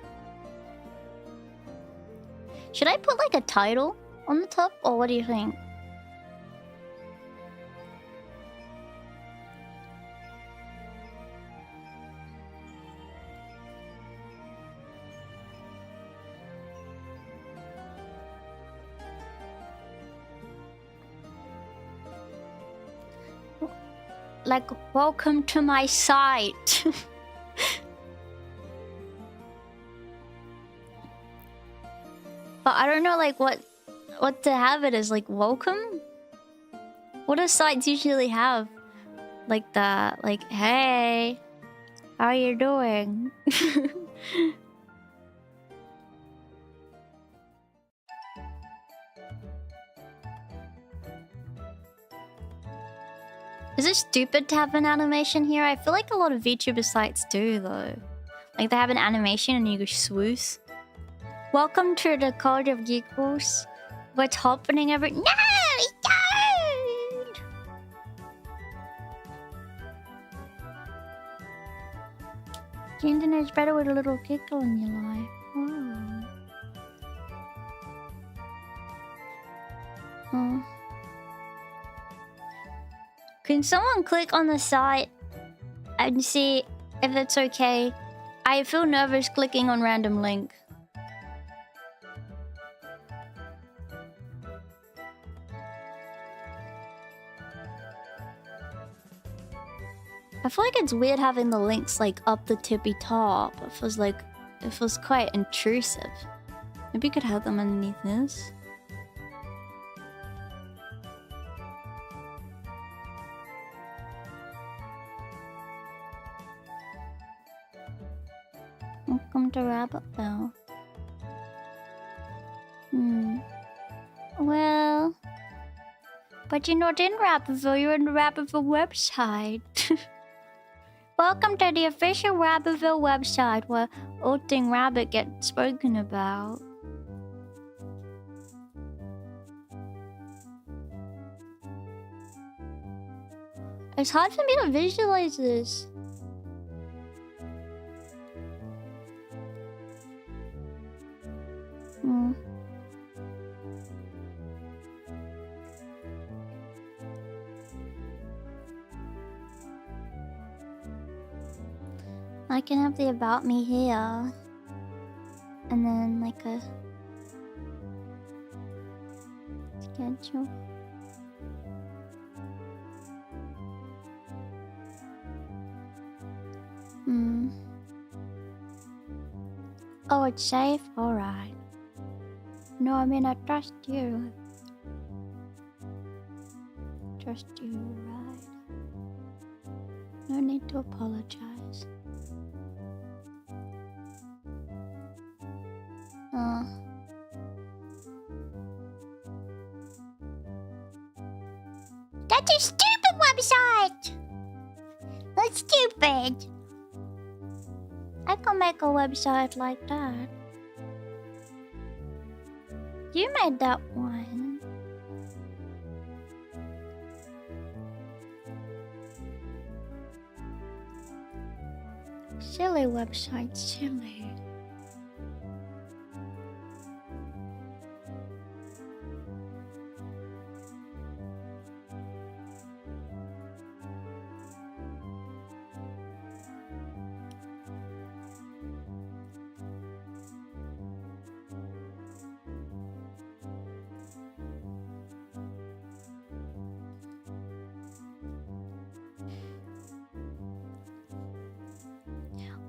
Should I put like a title on the top, or what do you think? Like, welcome to my site. But I don't know, like, what to have it as, like, welcome? What do sites usually have? Like that, like, hey, how you doing? Is it stupid to have an animation here? I feel like a lot of VTuber sites do, though. Like, they have an animation and you go swoosh. Welcome to the Code of Geekos. What's happening every— No! Don't! The internet's better with a little giggle in your life. Oh. Can someone click on the site and see if it's okay? I feel nervous clicking on random link. I feel like it's weird having the links like up the tippy top. It feels quite intrusive. Maybe you could have them underneath this. Welcome to Rabbitville. Well, but you're not in Rabbitville, you're in the Rabbitville website. Welcome to the official Rabbitville website where all thing rabbit gets spoken about. It's hard for me to visualize this. I can have the about me here. And then like a schedule. Oh, it's safe? Alright. No, I mean, I trust you. Trust you, right? No need to apologize. That's a stupid website! That's stupid! I can make a website like that. You made that one. Silly website, silly.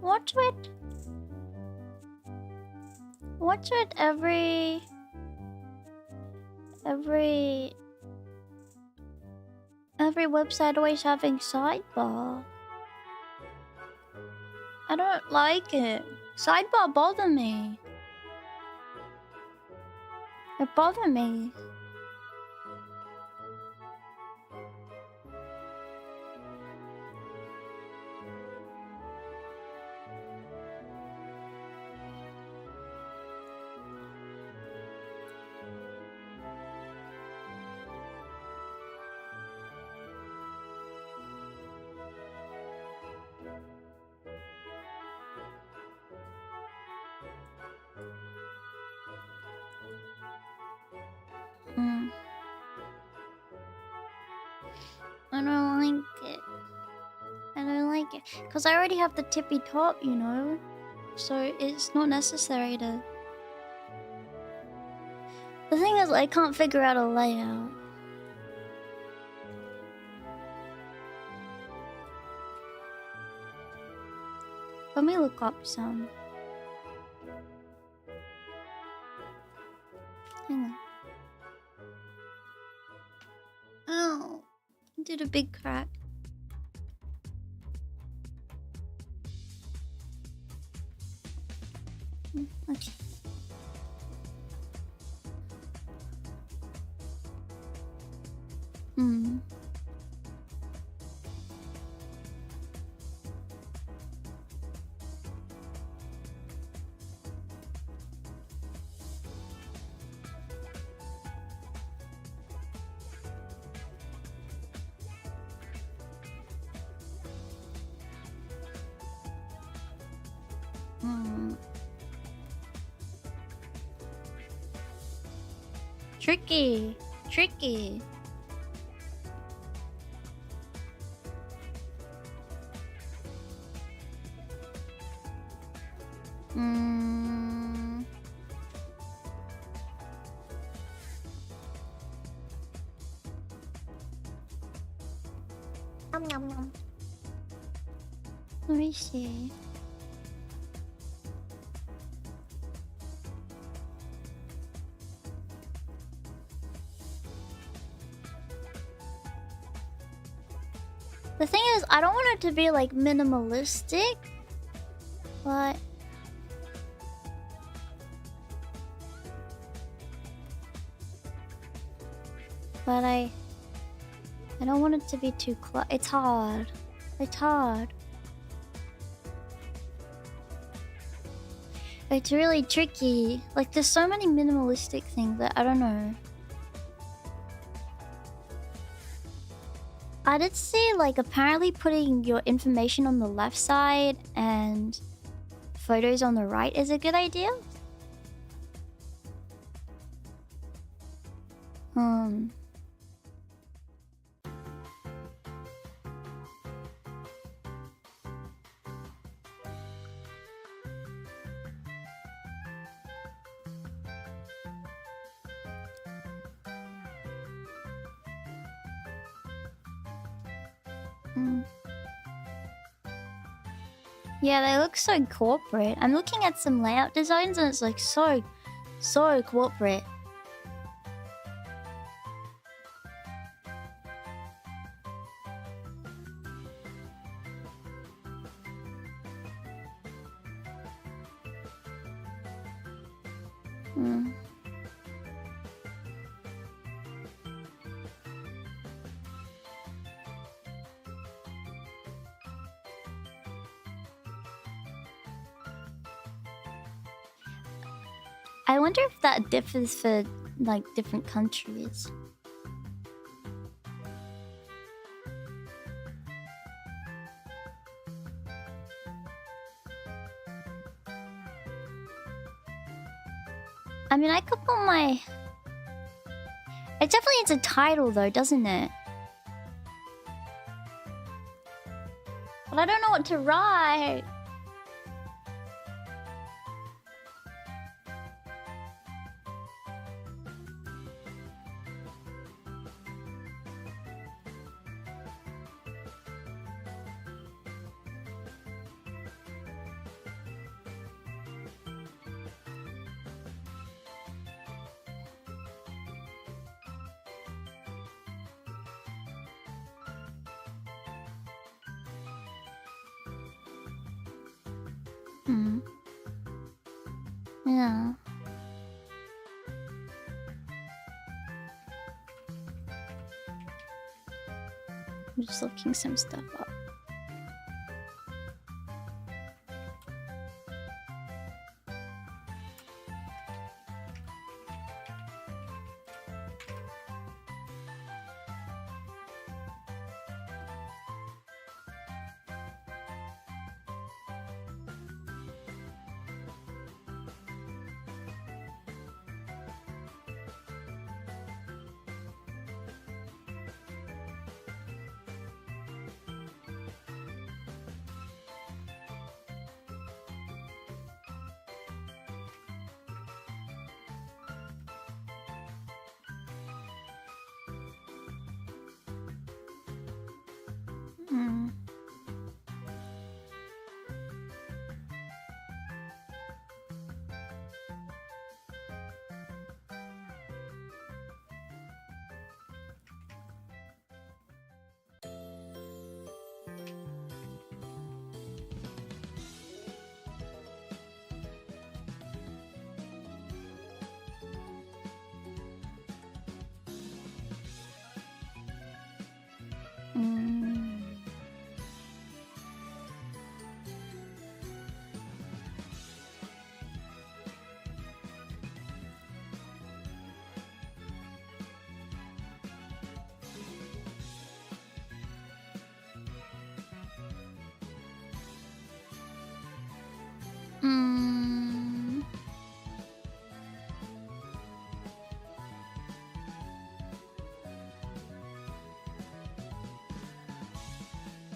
What's with every website always having sidebar? I don't like it. Sidebar bother me. It bother me. I don't like it. I don't like it. Because I already have the tippy top, you know? So it's not necessary to... The thing is, I can't figure out a layout. Let me look up some. Hang on. Oh, I did a big crack. Okay. Tricky. Let me see. The thing is, I don't want it to be like minimalistic, but I don't want it to be too it's hard. It's hard. It's really tricky. Like, there's so many minimalistic things that I don't know. I did see, like, apparently putting your information on the left side and photos on the right is a good idea. Yeah, they look so corporate. I'm looking at some layout designs and it's like so corporate. I wonder if that differs for like different countries. I mean, I could put my... It definitely needs a title though, doesn't it? But I don't know what to write. Yeah. I'm just looking some stuff up.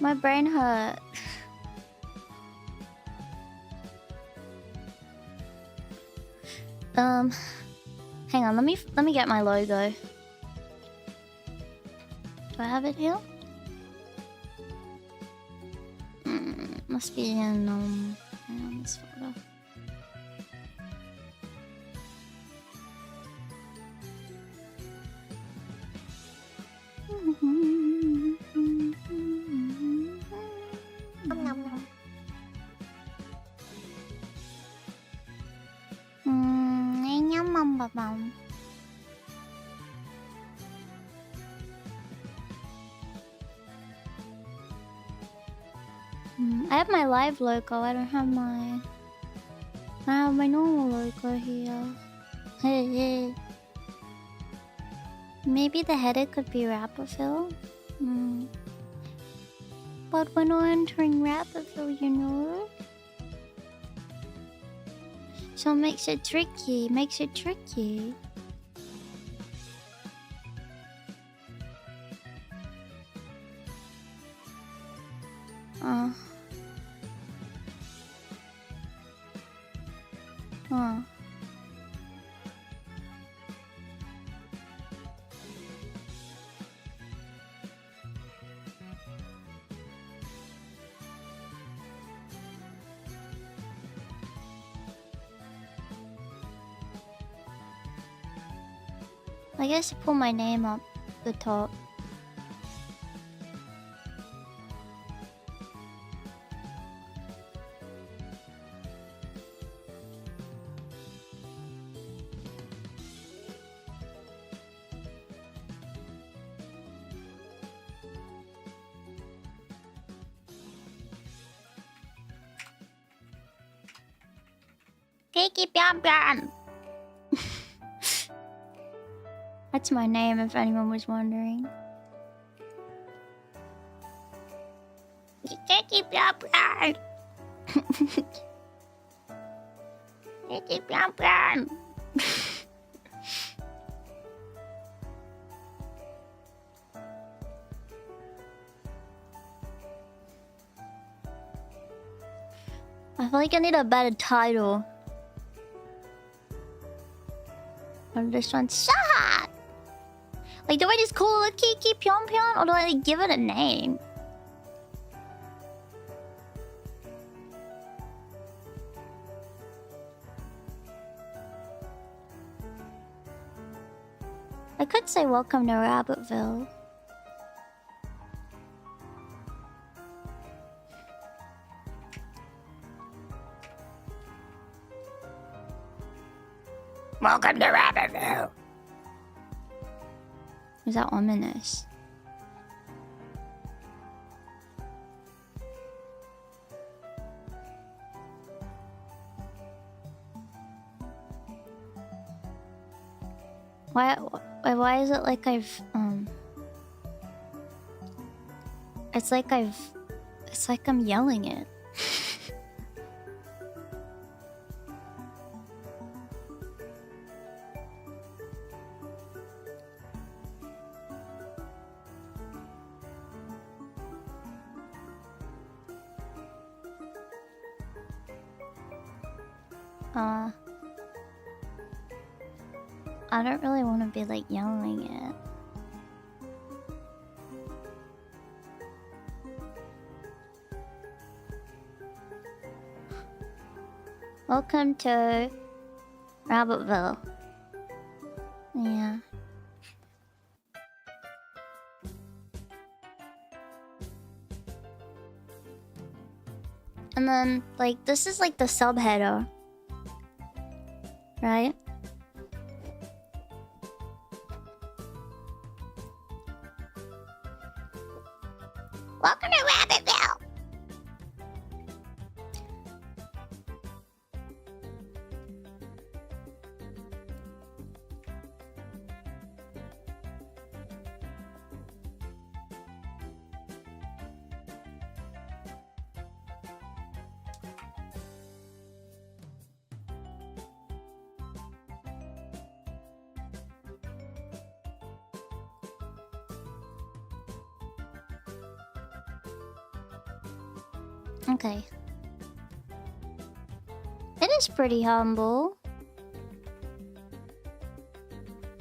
My brain hurt. Hang on, let me get my logo. Do I have it here? Must be in this folder. I have my live logo. I don't have my... I have my normal logo here. Hey. Maybe the header could be Rabbitville? But we're not entering Rabbitville, you know? So it makes it tricky. I guess pull my name up the top. Pyon. That's my name, if anyone was wondering. Pyon. I feel like I need a better title. Or this one's so hot. Like, do I just call it Kiki Pyon Pyon, or do I like, give it a name? I could say welcome to Rabbitville. Welcome to Rabbitville. Was that ominous? Why is it like I've it's like I'm yelling it. I don't really want to be like yelling it. Welcome to Rabbitville. Yeah. And then, like, this is like the subheader. Right? Welcome to Rabbitville! Okay. It is pretty humble.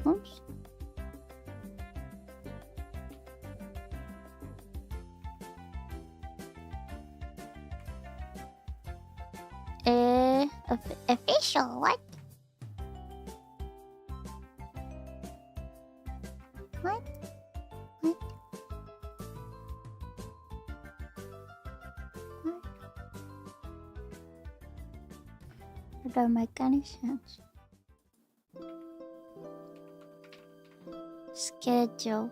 Oops. Official, what? What? What? It don't make any sense. Schedule.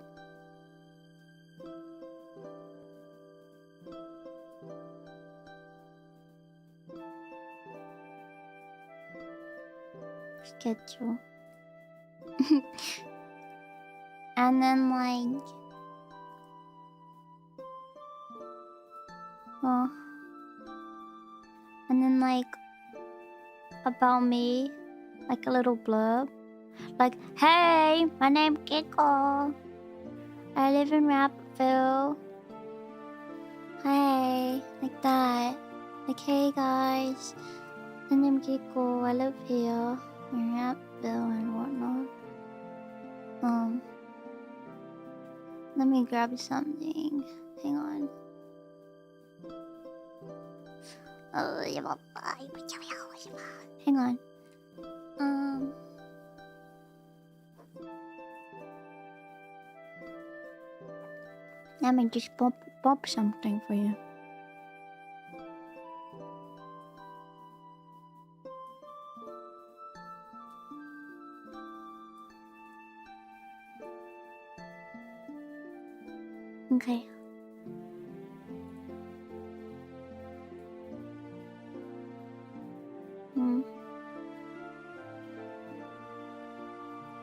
Schedule. And then like and then like about me, like a little blurb, like, hey, my name's Giggle. I live in Rabbitville. Hey, like that. Like, hey guys, my name's Giggle. I live here in Rabbitville and whatnot. Let me grab something. Hang on. Hang on. Let me just pop something for you. Okay.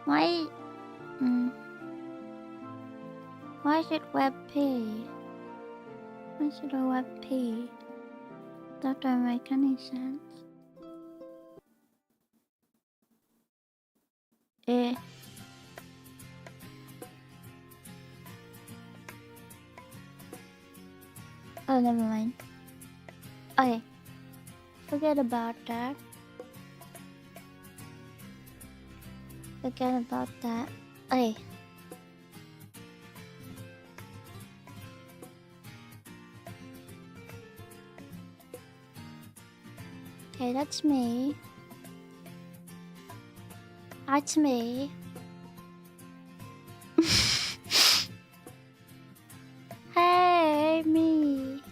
Why? Why is it WebP? Why is it a WebP? That don't make any sense. Oh, never mind. Okay. Forget about that. Forget about that. Okay. Okay, that's me. That's me. Hey, me.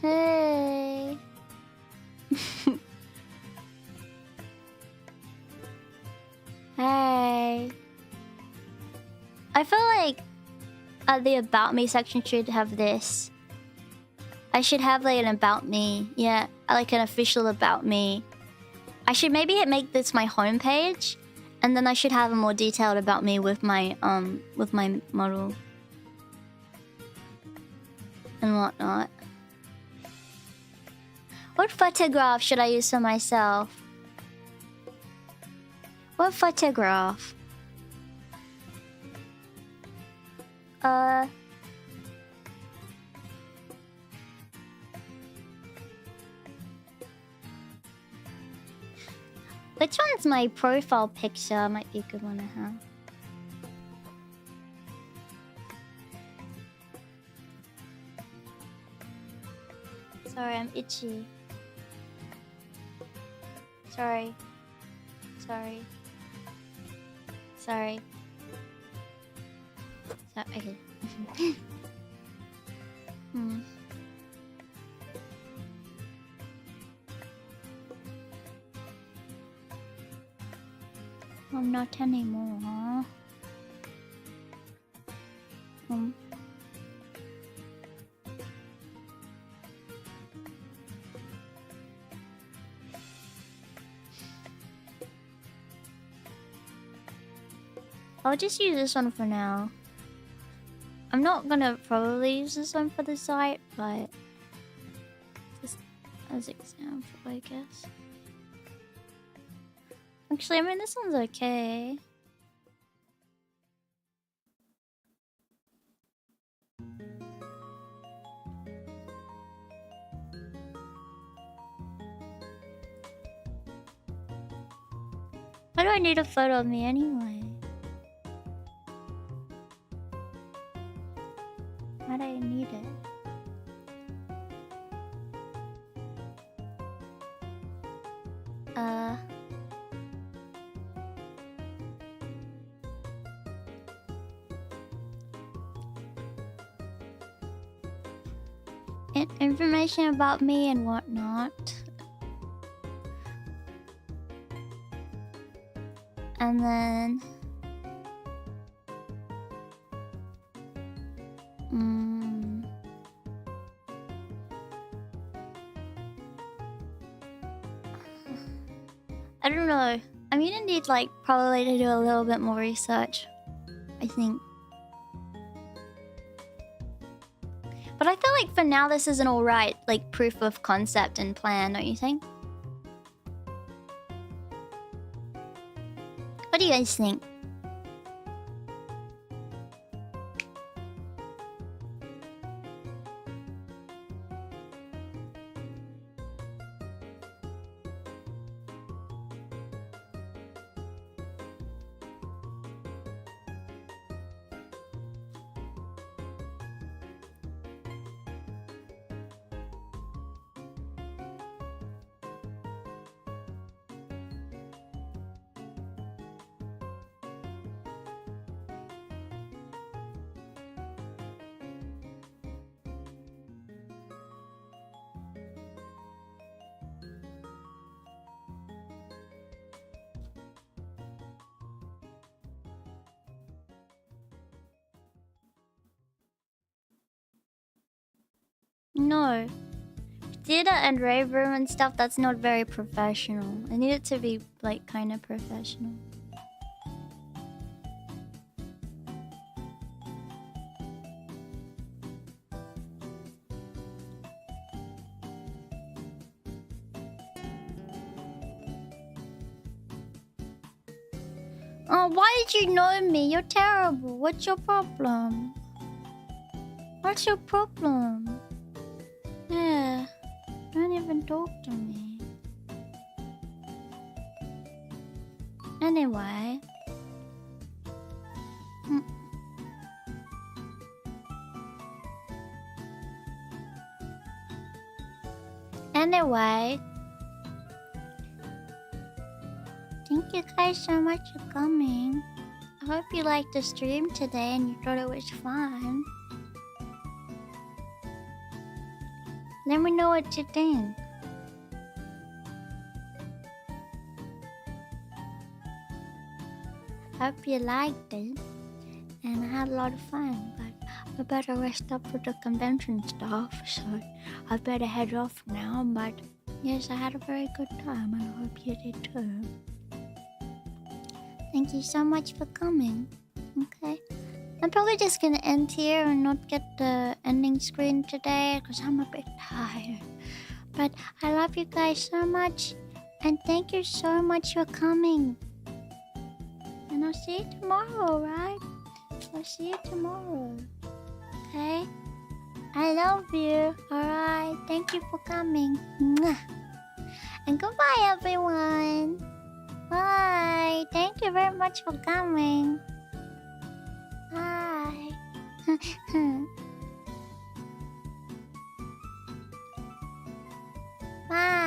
Hey. Hey. I feel like the About Me section should have this. I should have like an About Me. Yeah, like an official About Me. I should maybe make this my homepage, and then I should have a more detailed About Me with my model and whatnot. What photograph should I use for myself? What photograph? Which one's my profile picture? Might be a good one to have. Sorry, I'm itchy. Sorry. Sorry. Sorry. Okay. I'm not anymore. I'll just use this one for now. I'm not gonna probably use this one for the site, but just as example, I guess. Actually, I mean, this one's okay. Why do I need a photo of me anyway? Why do I need it? Information about me and whatnot. And then I don't know. I'm gonna need like probably to do a little bit more research, I think. But I feel like for now this is an alright like proof of concept and plan, don't you think? What do you guys think? No. Theater and rave room and stuff, that's not very professional. I need it to be like kind of professional. Oh, why did you know me? You're terrible. What's your problem? What's your problem? Yeah. Don't even talk to me. Anyway. Anyway. Thank you guys so much for coming. I hope you liked the stream today and you thought it was fun. Let me know what you think. Hope you liked it. And I had a lot of fun, but I better rest up for the convention stuff, so I better head off now. But yes, I had a very good time and I hope you did too. Thank you so much for coming. Okay. I'm probably just gonna end here and not get the ending screen today because I'm a bit tired. But I love you guys so much and thank you so much for coming. And I'll see you tomorrow, right? I'll see you tomorrow. Okay? I love you. Alright. Thank you for coming. Mwah. And goodbye, everyone. Bye. Thank you very much for coming. Bye. Bye.